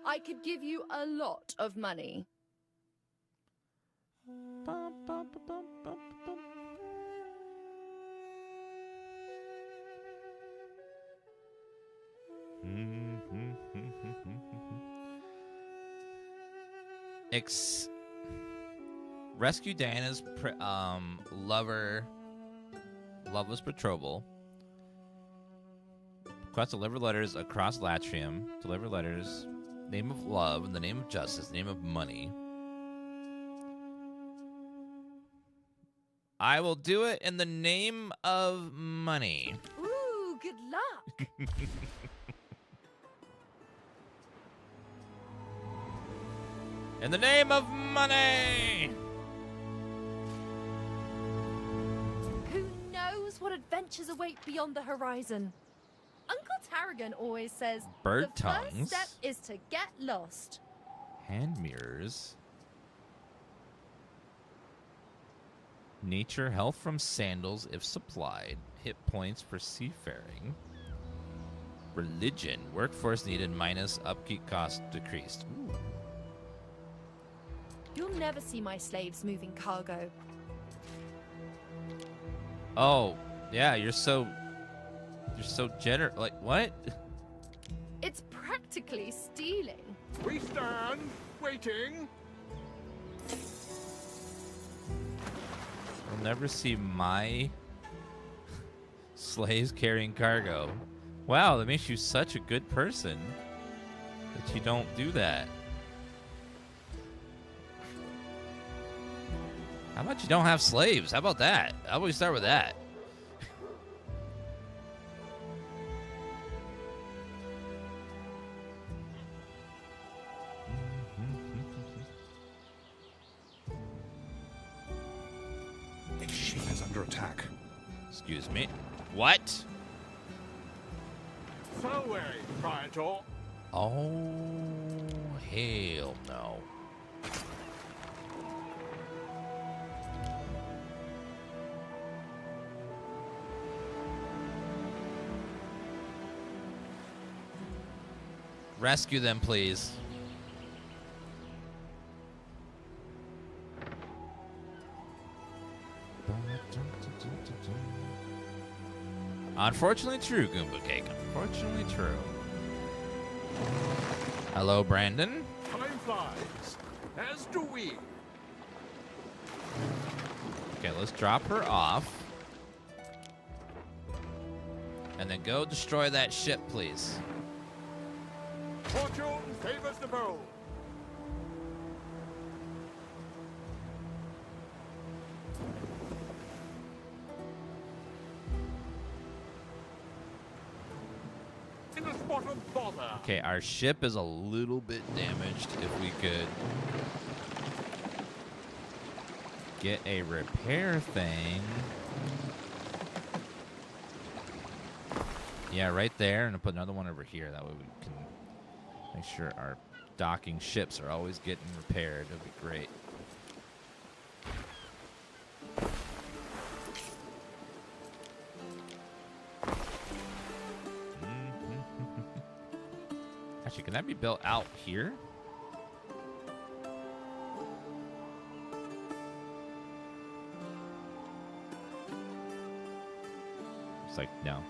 I could give you a lot of money. Rescue Diana's loveless betrothal. Quest deliver letters across Latium. Deliver letters. Name of love, in the name of justice, name of money. I will do it in the name of money. Ooh, good luck. In the name of money! Who knows what adventures await beyond the horizon? Uncle Tarragon always says, Bird the tongues. first step is to get lost. Hand mirrors. Nature, health from sandals if supplied. Hit points for seafaring. Religion, workforce needed minus upkeep cost decreased. Ooh. You'll never see my slaves moving cargo. Oh, yeah, you're so generous. Like, what? It's practically stealing. We stand waiting. You'll never see my slaves carrying cargo. Wow, that makes you such a good person that you don't do that. How about you don't have slaves? How about that? How about we start with that? Its ship is under attack. Excuse me. What? Away, Praetor. Oh, hell no. Rescue them, please. Unfortunately true, Goomba Cake. Unfortunately true. Hello, Brandon. Time flies, as do we. Okay, let's drop her off. And then go destroy that ship, please. Fortune favors the bold. In a spot of bother. Okay, our ship is a little bit damaged. If we could get a repair thing. Yeah, right there. And I'll put another one over here. That way we can make sure our docking ships are always getting repaired. That'd be great. Actually, can that be built out here? It's like, no.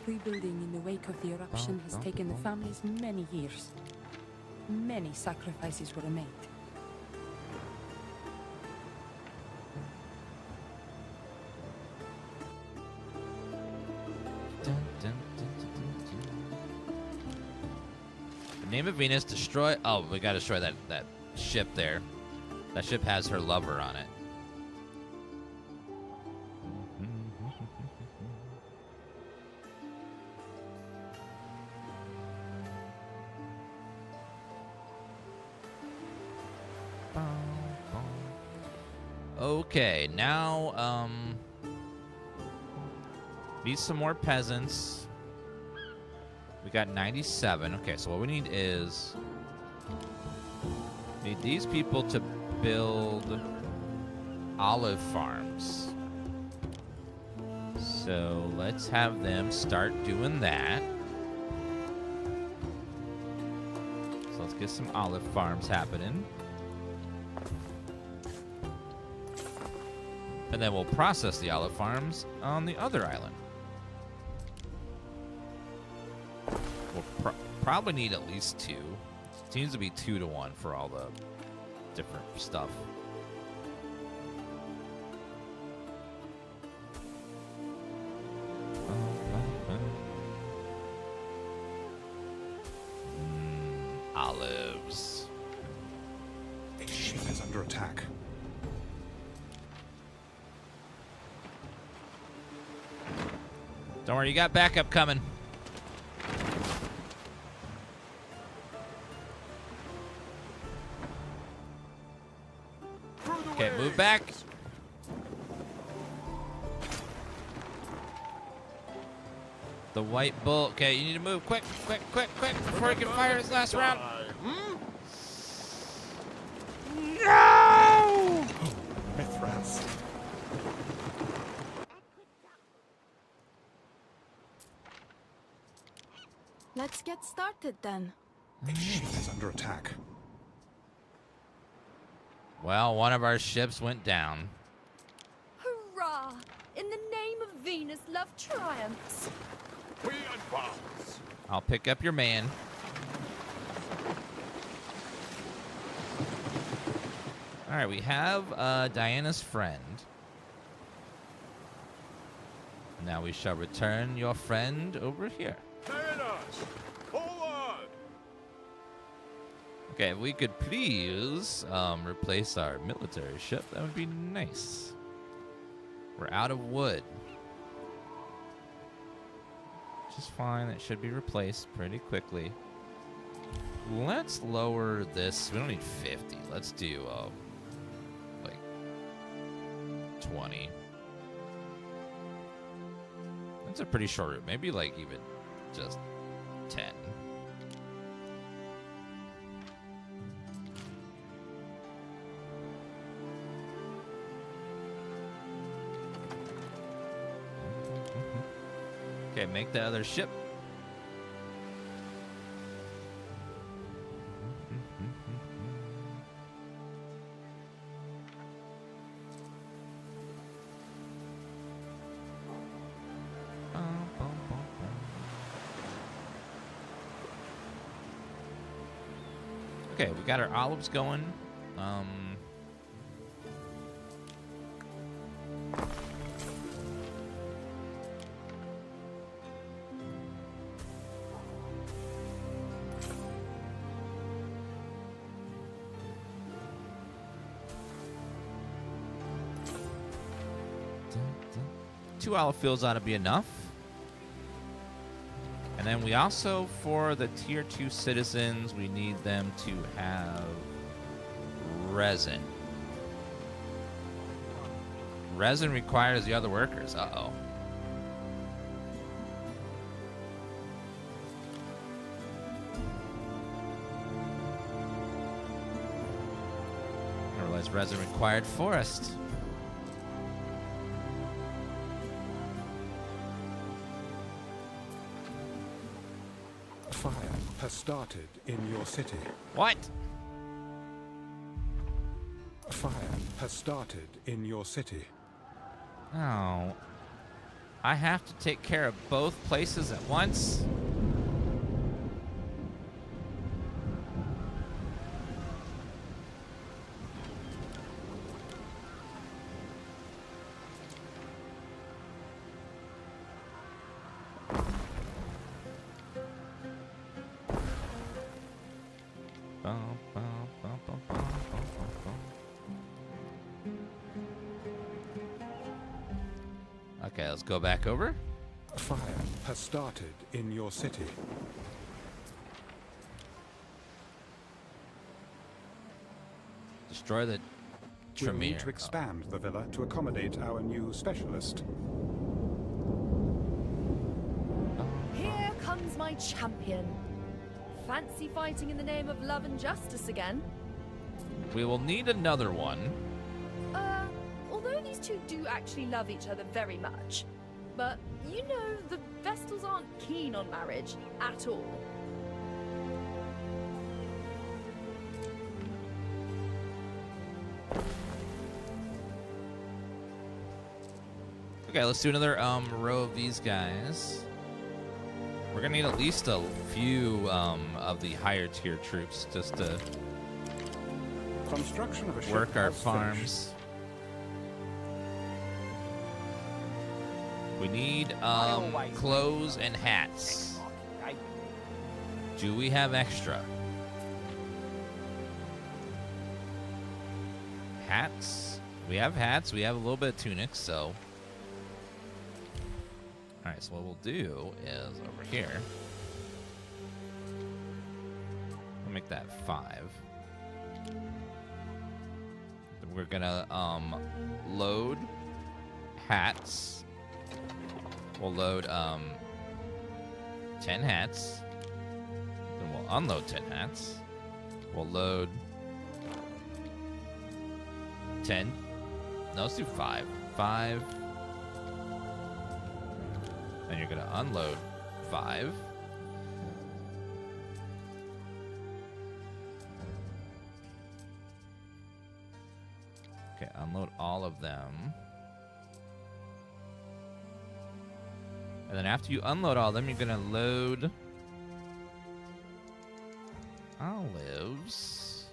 Rebuilding in the wake of the eruption has taken the families many years. Many sacrifices were made. The name of Venus, destroy. Oh, we gotta destroy that ship there. That ship has her lover on it. Okay, now, need some more peasants. We got 97. Okay, so what we need is... we need these people to build olive farms. So let's have them start doing that. So let's get some olive farms happening. And then we'll process the olive farms on the other island. We'll probably need at least 2. It seems to be 2 to 1 for all the different stuff. Olives. A ship is under attack. Don't worry, you got backup coming. Okay, move back. The white bull. Okay, you need to move quick, quick, quick, quick before he can fire his last round. No! Mithras. Let's get started then. A ship is under attack. Well, one of our ships went down. Hurrah! In the name of Venus, love triumphs. We advance. I'll pick up your man. All right, we have Diana's friend. Now we shall return your friend over here. Okay, if we could please replace our military ship, that would be nice. We're out of wood. Which is fine, it should be replaced pretty quickly. Let's lower this. We don't need 50. Let's do, like, 20. That's a pretty short route. Maybe, like, even just 10. Okay, make the other ship. Okay, we got our olives going. Two olive fields ought to be enough. And then we also, for the tier 2 citizens, we need them to have resin. Resin requires the other workers. Uh-oh. I realize resin required forest. Fire has started in your city. What? Fire has started in your city. Oh. I have to take care of both places at once? Okay, let's go back over. Fire has started in your city. Destroy the We'll need Tremere. to expand the villa to accommodate our new specialist. Here comes my champion. Fancy fighting in the name of love and justice again? We will need another one. Although these two do actually love each other very much. But, you know, the Vestals aren't keen on marriage at all. Okay, let's do another row of these guys. We're gonna need at least a few of the higher tier troops just to Construction of a ship work our has farms. finished. We need clothes and hats. Do we have extra? Hats? We have hats. We have a little bit of tunics, so. Alright, so what we'll do is over here. We'll make that 5. Then we're gonna load hats. We'll load 10 hats. Then we'll unload 10 hats. We'll load 10. No, let's do 5. 5. And you're gonna unload 5. Okay, unload all of them. And then after you unload all of them, you're gonna load olives.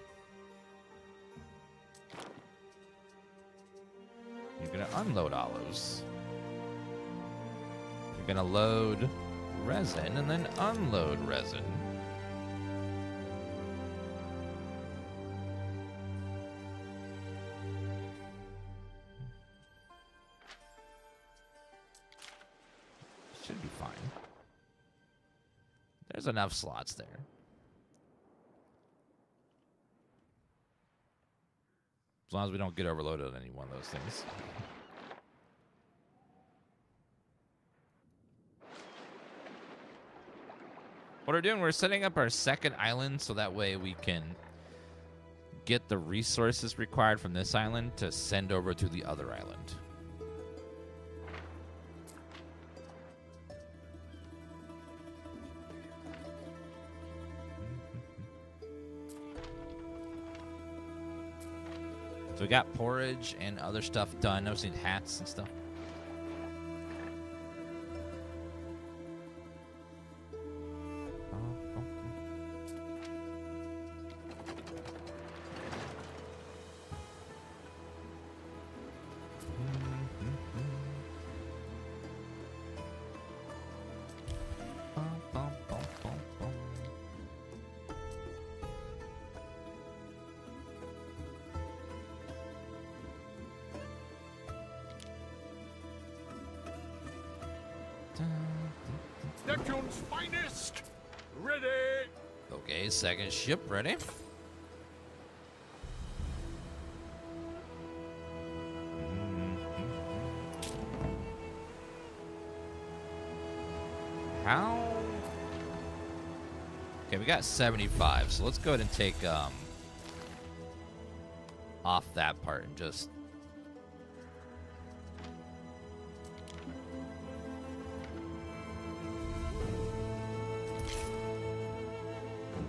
You're gonna unload olives. You're gonna load resin and then unload resin. Should be fine. There's enough slots there. As long as we don't get overloaded on any one of those things. What we're doing, we're setting up our second island so that way we can get the resources required from this island to send over to the other island. So we got porridge and other stuff done. I've seen hats and stuff. Neptune's finest! Ready! Okay, second ship ready. How? Okay, we got 75, so let's go ahead and take off that part and just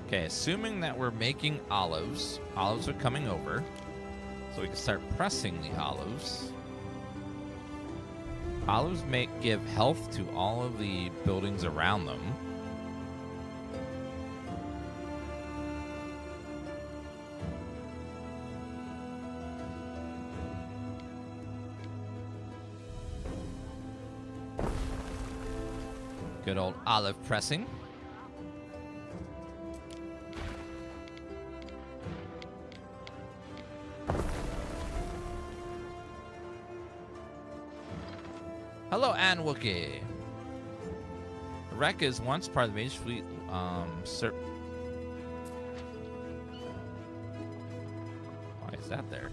okay, assuming that we're making olives. Olives are coming over. So we can start pressing the olives. Olives give health to all of the buildings around them. Good old olive pressing. Hello, Ann Wookie. The wreck is once part of the Mage Fleet. Why is that there?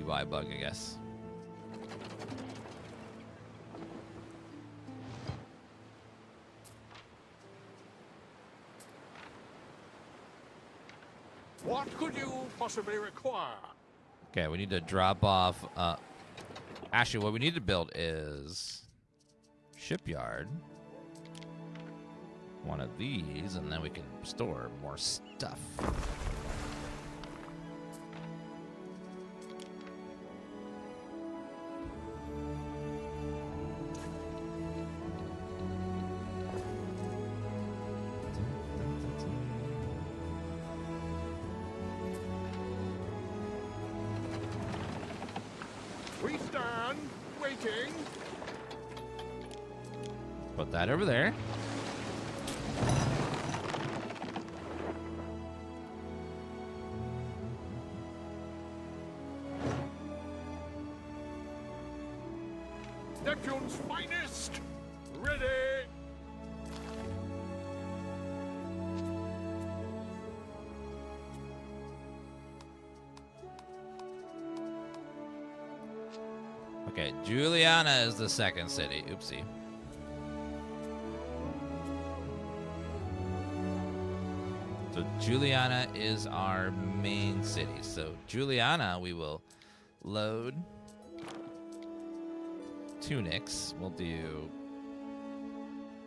UI bug, I guess. What could you possibly require? Okay, we need to drop off. Actually, what we need to build is shipyard. One of these, and then we can store more stuff. We stand waiting. Put that over there. Neptune's finest. Ready. Okay, Juliana is the second city. Oopsie. So Juliana is our main city. So Juliana, we will load tunics. We'll do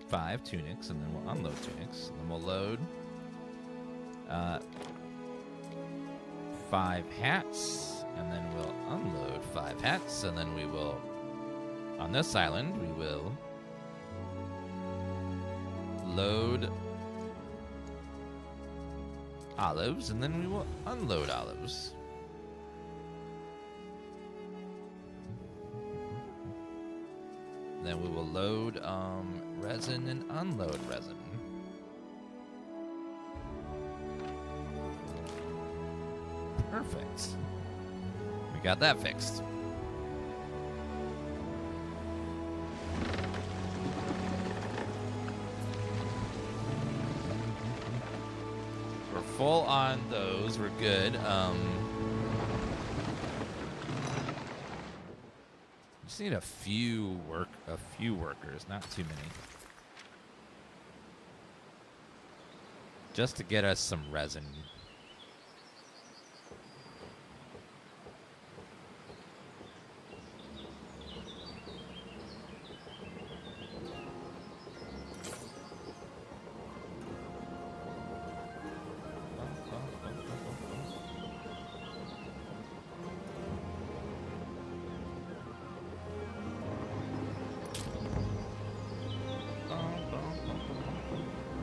5 tunics, and then we'll unload tunics. And then we'll load 5 hats, and then we'll unload 5 hats, and then we will, on this island, we will load olives, and then we will unload olives. Then we will load resin and unload resin. Perfect. We got that fixed. We're full on those. We're good. Just need a few workers, not too many. Just to get us some resin.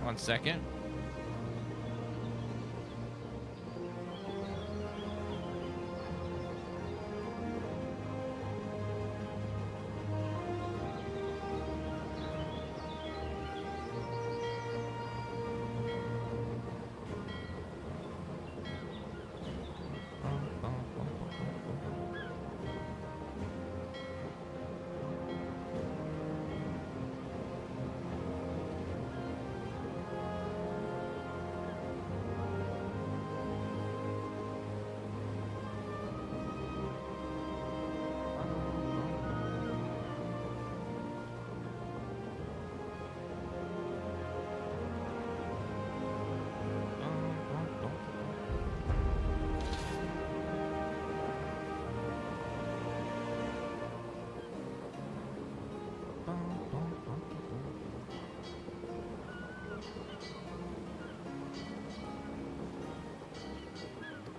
One second.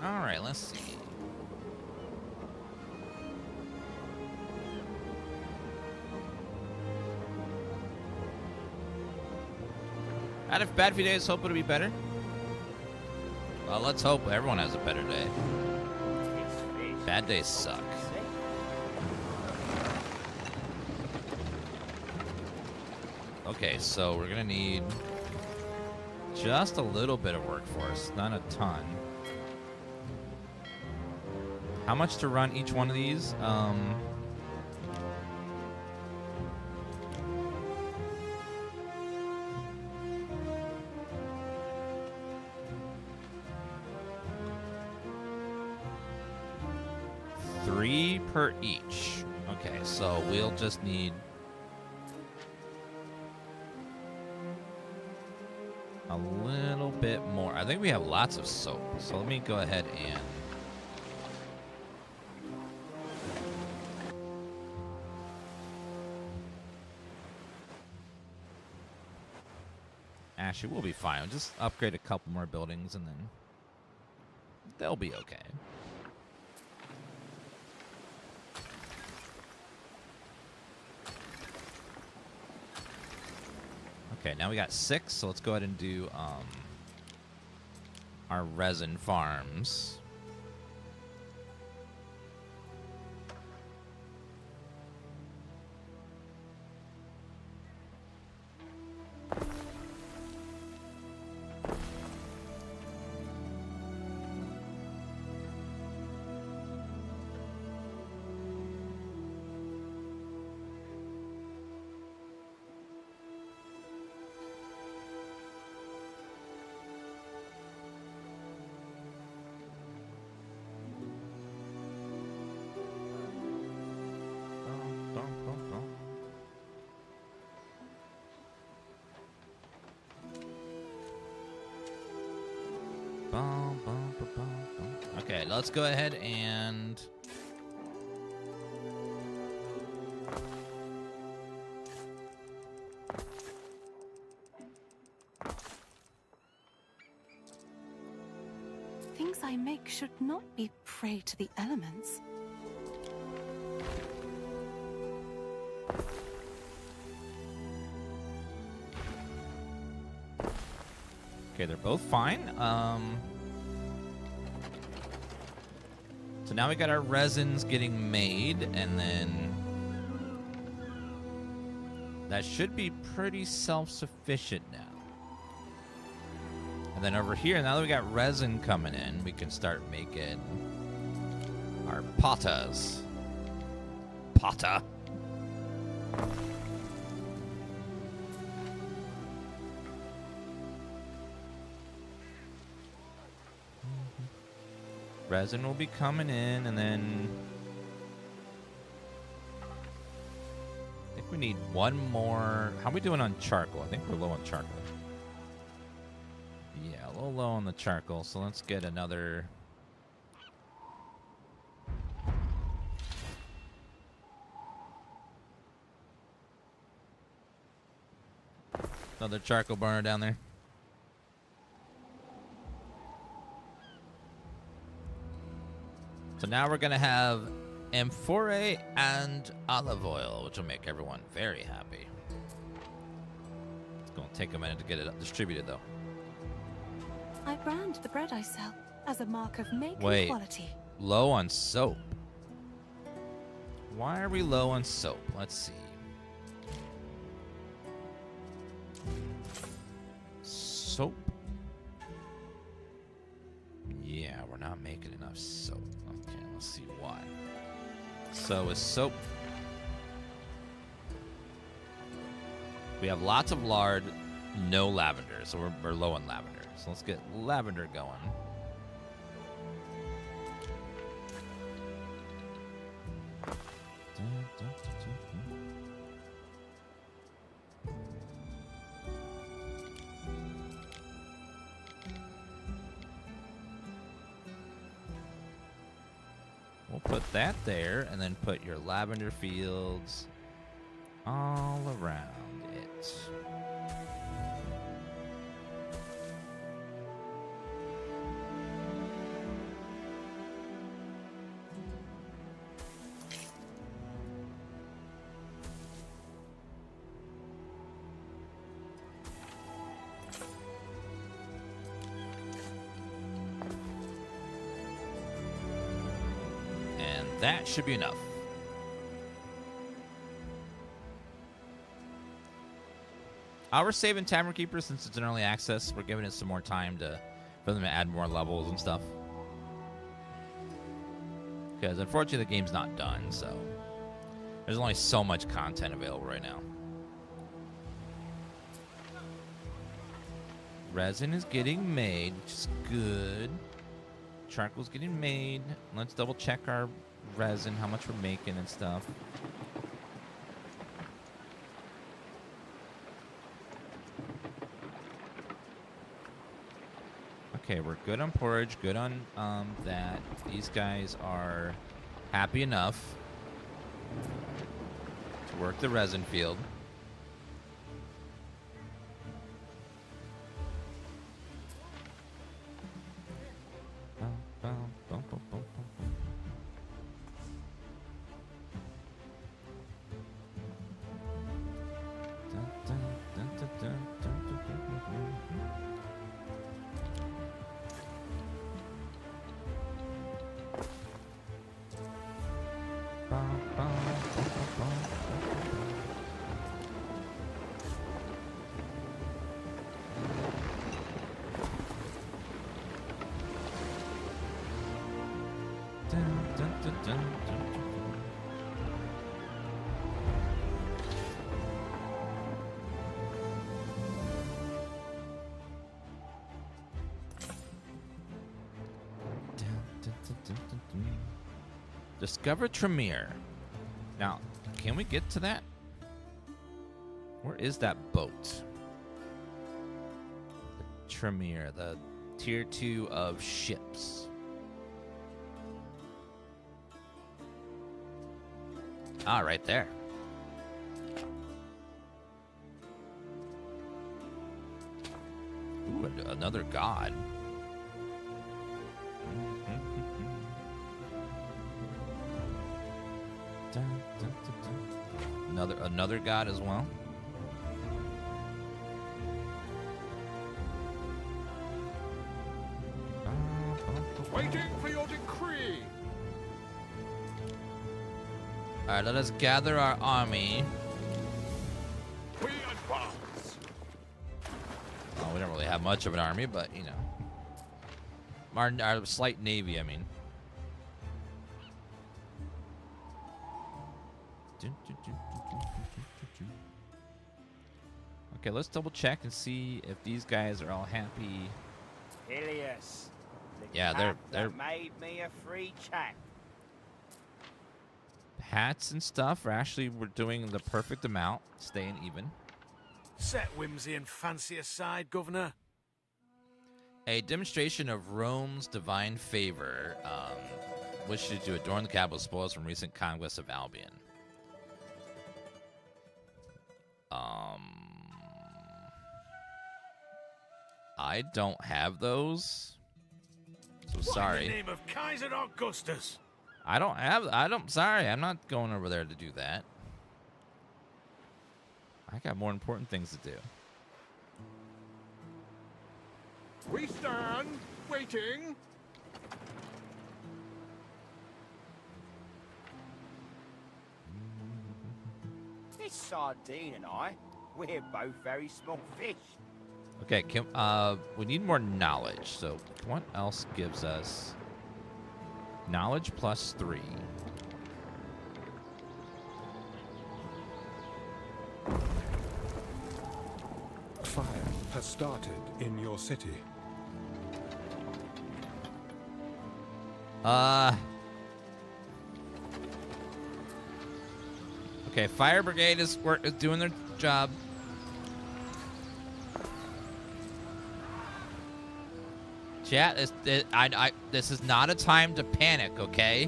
All right, let's see. Out of bad few days, hope it'll be better. Well, let's hope everyone has a better day. Bad days suck. Okay, so we're gonna need just a little bit of workforce, not a ton. How much to run each one of these? $3 3 per each. Okay, so we'll just need a little bit more. I think we have lots of soap, so let me go ahead and actually, we'll be fine. We'll just upgrade a couple more buildings and then they'll be okay. Okay, now we got 6, so let's go ahead and do our resin farms. Okay, let's go ahead and things I make should not be prey to the elements. okay, they're both fine. So now we got our resins getting made, and then that should be pretty self-sufficient now. And then over here, now that we got resin coming in, we can start making our patas. Pata. Resin will be coming in, and then I think we need one more. How are we doing on charcoal? I think we're low on charcoal. Yeah, a little low on the charcoal, so let's get another. Another charcoal burner down there. So now we're going to have amphora and olive oil, which will make everyone very happy. It's going to take a minute to get it distributed, though. I brand the bread I sell as a mark of make Wait, and quality. Low on soap. Why are we low on soap? Let's see. Soap. Yeah, we're not making enough soap. Okay, let's see why. So with soap, we have lots of lard, no lavender, so we're low on lavender. So let's get lavender going. We'll put that there, and then put your lavender fields all around it. That should be enough. We're saving Tavern Keeper since it's an early access. We're giving it some more time for them to add more levels and stuff. Because unfortunately the game's not done, so there's only so much content available right now. Resin is getting made, which is good. Charcoal's getting made. Let's double check our resin, how much we're making and stuff. Okay, we're good on porridge, good on that. These guys are happy enough to work the resin field. Discover Tremere. Now, can we get to that? Where is that boat? The Tremere, the tier 2 of ships. Ah, right there. Ooh, another god. Another god as well. Waiting for your decree. All right, let us gather our army. We advance. Oh, we don't really have much of an army, but you know, our slight navy. I mean. Okay, let's double check and see if these guys are all happy. Ilias, Yeah, they're made me a free chap. hats and stuff are actually we're doing the perfect amount, staying even. Set whimsy and fancy aside, Governor. A demonstration of Rome's divine favor, wishes to adorn the capital spoils from recent conquests of Albion. I don't have those, so sorry. What in the name of Kaiser Augustus? Sorry, I'm not going over there to do that. I got more important things to do. We stand waiting. This sardine and I, we're both very small fish. Okay, we need more knowledge. So what else gives us knowledge +3? Fire has started in your city. Okay, fire brigade is doing their job. Chat, this is not a time to panic, okay?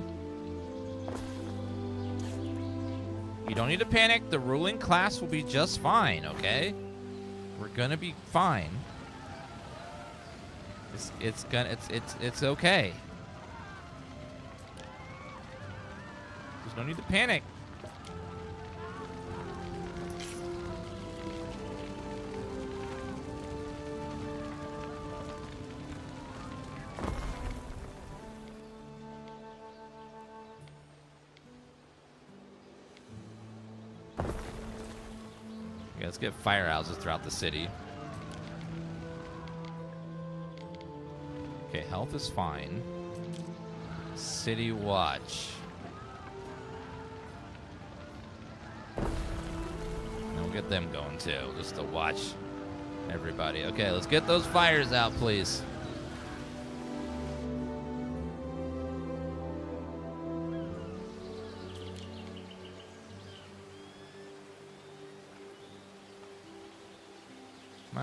You don't need to panic. The ruling class will be just fine, okay? We're gonna be fine. It's okay. There's no need to panic. Let's get firehouses throughout the city. Okay, health is fine. City watch. And we'll get them going too, just to watch everybody. Okay, let's get those fires out, please.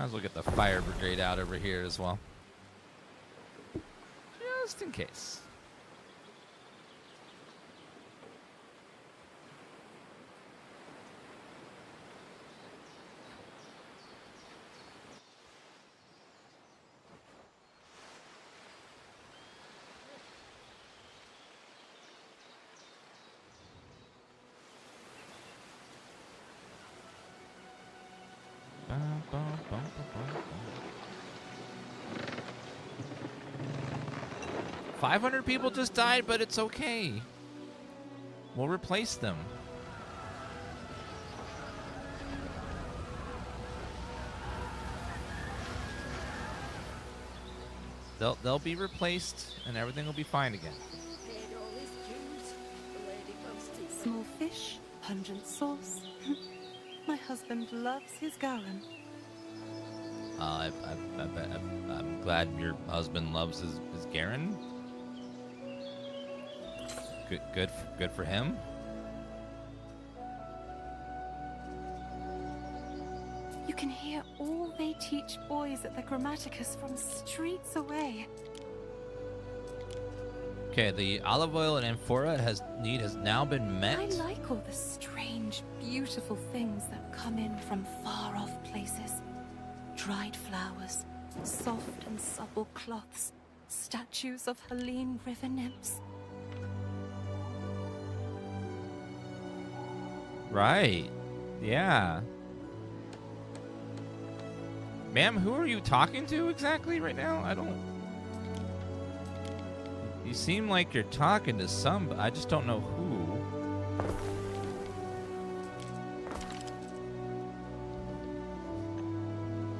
Might as well get the fire brigade out over here as well. Just in case. Bum, bum, bum, bum, bum. 500 people just died, but it's okay. We'll replace them. They'll be replaced, and everything will be fine again. Small fish, pungent sauce. My husband loves his garum. I'm glad your husband loves his Garen. Good for him. You can hear all they teach boys at the Grammaticus from streets away. Okay, the olive oil and amphora has now been met. I like all the strange, beautiful things that come in from far-off places. Dried flowers, soft and supple cloths, statues of Helene river nymphs. Right. Yeah. Ma'am, who are you talking to exactly right now? I don't... You seem like you're talking to some, but I just don't know who.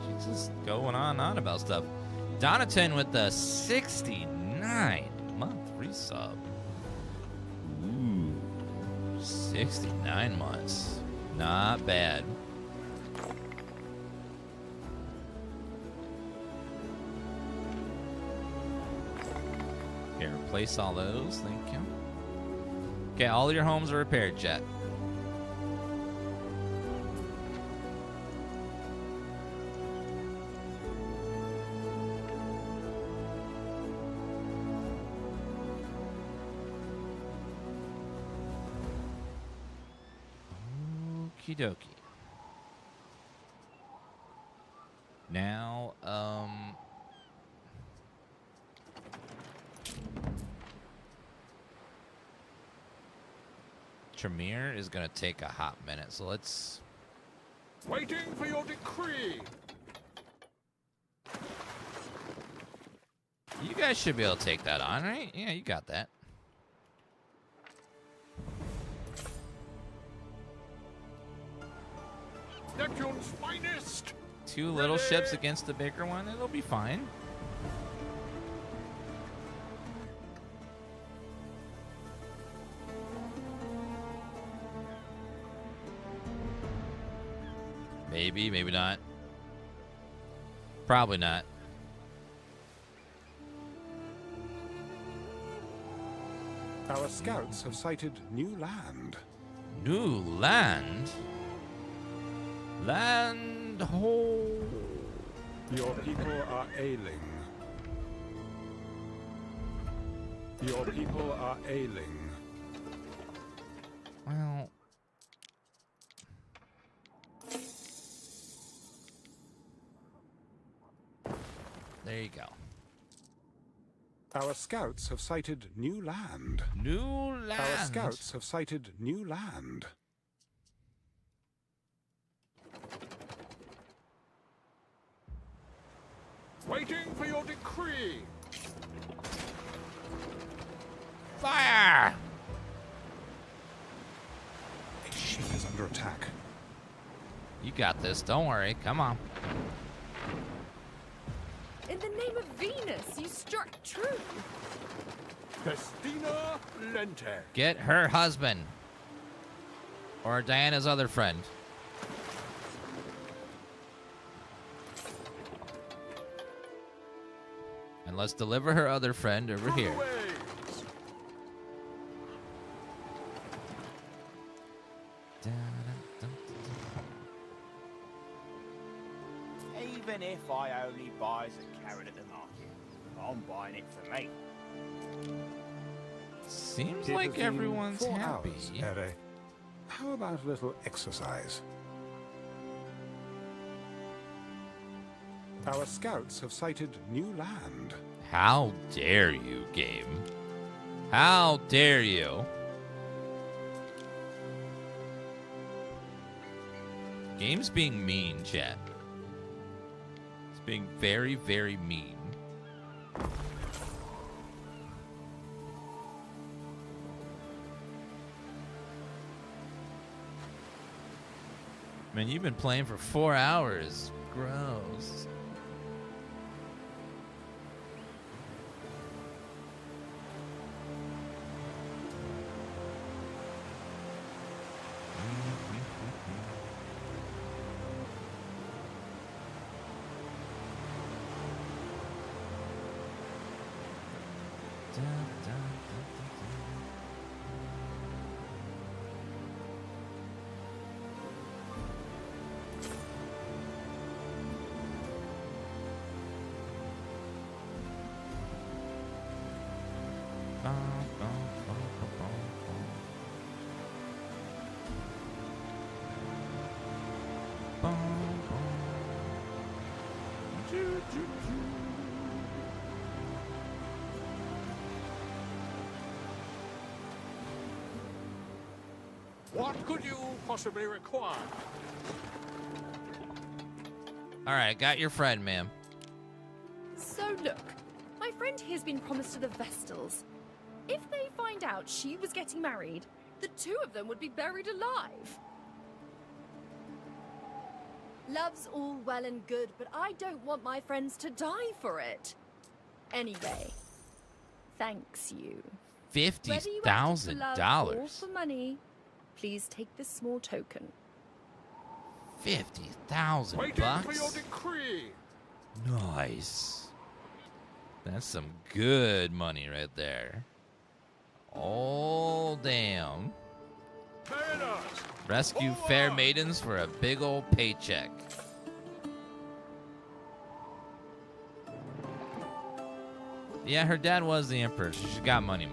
She's just going on about stuff. Donaton with the 69-month resub. Ooh, 69 months. Not bad. Okay, replace all those. Thank you. Okay, all your homes are repaired, Jet. Okie dokie. Now, Tremere is gonna take a hot minute, so let's... Waiting for your decree. You guys should be able to take that on, right? Yeah, you got that. Neptune's finest. Two little ships against the bigger one, it'll be fine. Maybe, maybe not. Probably not. Our scouts have sighted new land. New land? Land ho. Your people are ailing. Your people are ailing. Well... There you go. Our scouts have sighted new land. New land. Our scouts have sighted new land. Waiting for your decree. Fire! A ship is under attack. You got this. Don't worry. Come on. In the name of Venus, you struck true. Festina Lente. Get her husband. Or Diana's other friend. And let's deliver her other friend over here. Even a carrot at the market. I'm buying it for me. Seems It like has been everyone's 4 happy. hours, Ere. How about a little exercise? Our scouts have sighted new land. How dare you, game? How dare you? Game's being mean, chat. It's being very, very mean. Man, you've been playing for 4 hours. Gross. What could you possibly require? All right, got your friend, ma'am. So look, my friend here's been promised to the Vestals. If they find out she was getting married, the two of them would be buried alive. Love's all well and good, but I don't want my friends to die for it. Anyway, thanks you. $50,000. For money, please take this small token. 50,000 Waiting bucks. for your decree. Nice. That's some good money right there. All damn. Very nice. Rescue fair maidens for a big old paycheck. Yeah, her dad was the emperor, so she's got money.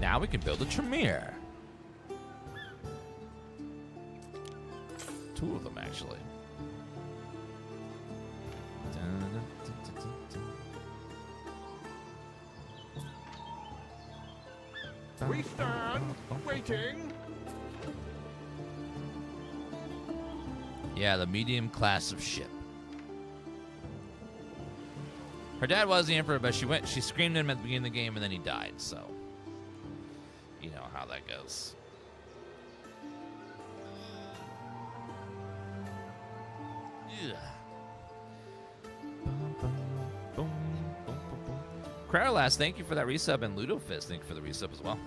Now we can build a Tremere. 2 of them, actually. We stand waiting. Yeah, the medium class of ship. Her dad was the emperor, but she screamed at him at the beginning of the game, and then he died, so you know how that goes. Yeah. Crowlast, thank you for that resub, and Ludofist, thank you for the resub as well.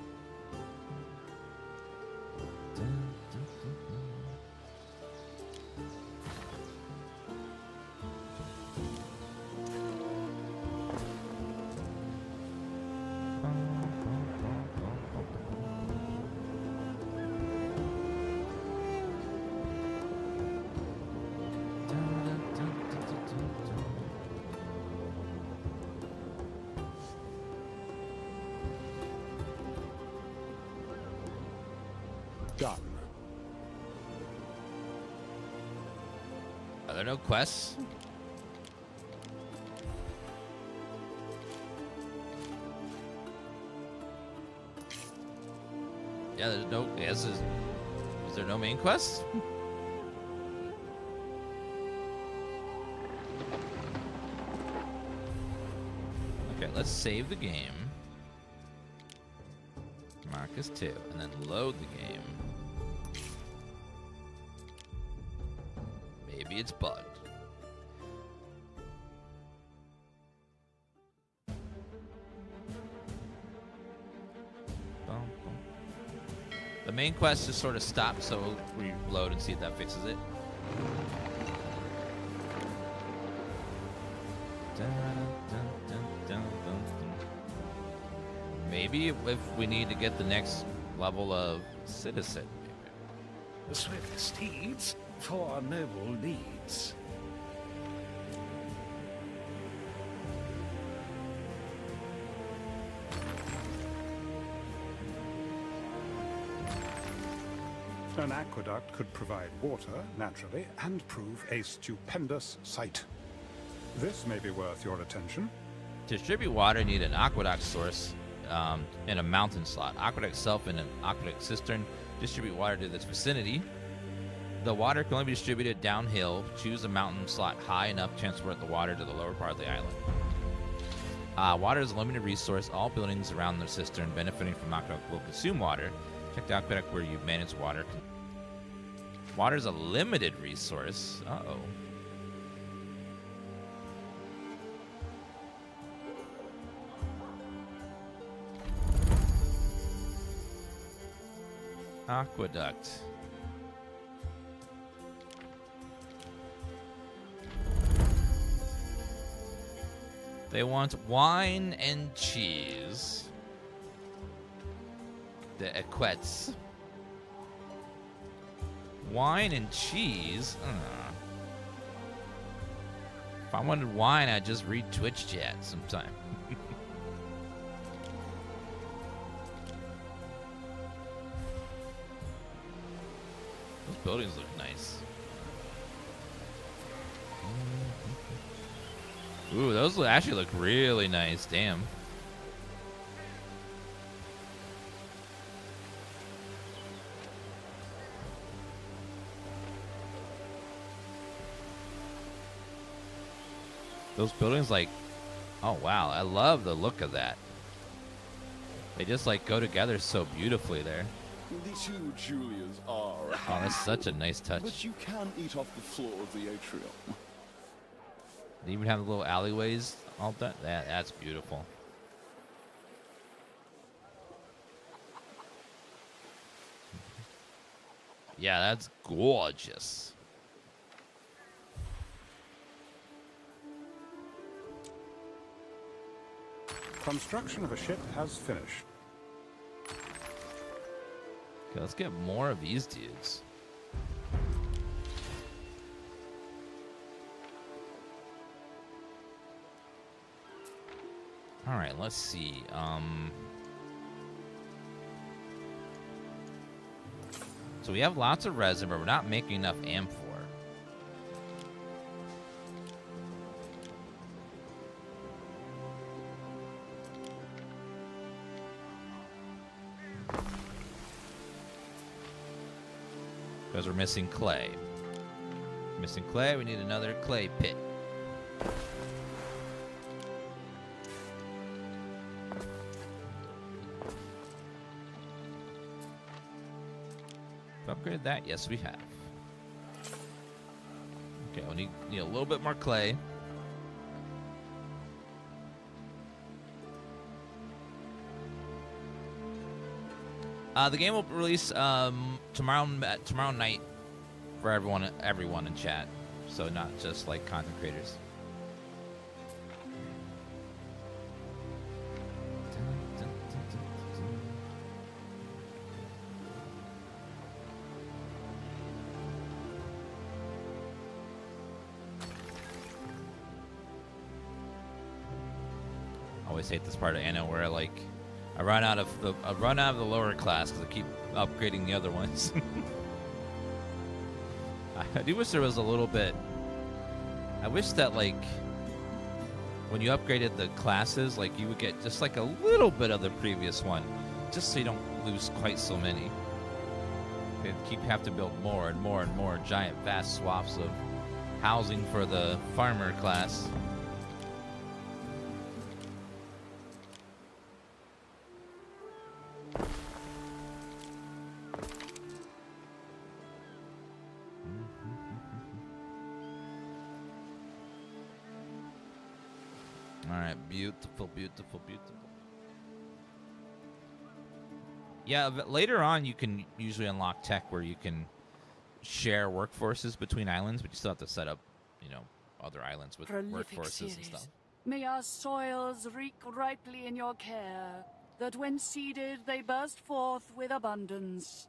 Done. Are there no quests? Yeah, there's no. Yes, is there no main quest? Okay, let's save the game. Marcus 2, and then load the game. Maybe it's bugged. The main quest just sort of stopped, so we'll reload and see if that fixes it. Maybe if we need to get the next level of citizen. The swift steeds for noble deeds. An aqueduct could provide water, naturally, and prove a stupendous sight. This may be worth your attention. To distribute water, you need an aqueduct source in a mountain slot. Aqueduct itself in an aqueduct cistern. Distribute water to this vicinity. The water can only be distributed downhill. Choose a mountain slot high enough to transport the water to the lower part of the island. Water is a limited resource. All buildings around the cistern benefiting from aqueduct will consume water. Check the aqueduct where you manage water. Water is a limited resource. Uh-oh. Aqueduct. They want wine and cheese. The equettes. Wine and cheese? If I wanted wine, I'd just read Twitch chat sometime. Those buildings look nice. Ooh, those actually look really nice. Damn. Those buildings, like, oh wow, I love the look of that. They just like go together so beautifully there. The two Julias are. Oh, that's such a nice touch. But you can eat off the floor of the atrium. They even have the little alleyways all done. That's beautiful. Yeah, that's gorgeous. Construction of a ship has finished. Okay, let's get more of these dudes. All right, let's see. So we have lots of resin, but we're not making enough amphor. Because we're missing clay. Missing clay, we need another clay pit. Upgrade that? Yes, we have. Okay, we need a little bit more clay. The game will release tomorrow night for everyone in chat, so not just like content creators. I always hate this part of Anno where I run out of the lower class because I keep upgrading the other ones. I do wish there was a little bit. I wish that when you upgraded the classes, you would get just a little bit of the previous one, just so you don't lose quite so many. You have to build more and more and more giant, vast swaths of housing for the farmer class. Beautiful, beautiful, beautiful. Yeah, but later on you can usually unlock tech where you can share workforces between islands, but you still have to set up, other islands with Prolific workforces series. and stuff. May our soils reek ripely in your care. that when seeded they burst forth with abundance.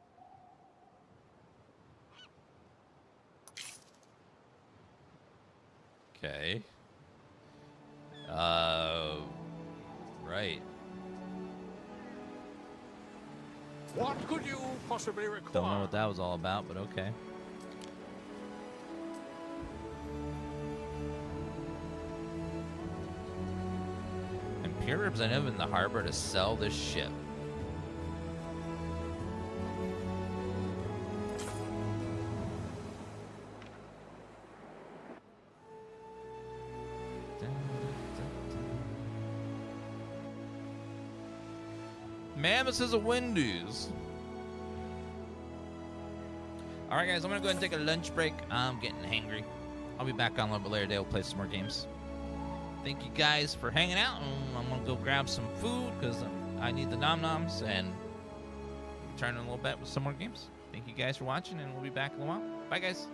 Okay. Right. What could you possibly require? Don't know what that was all about, but okay. Imperial representative in the harbor to sell this ship. Mammoth is a Wendy's. Alright guys, I'm gonna go ahead and take a lunch break. I'm getting hangry. I'll be back on a little bit later today. We'll play some more games. Thank you guys for hanging out. I'm gonna go grab some food because I need the nom-noms and return in a little bit with some more games. Thank you guys for watching, and we'll be back in a while. Bye guys.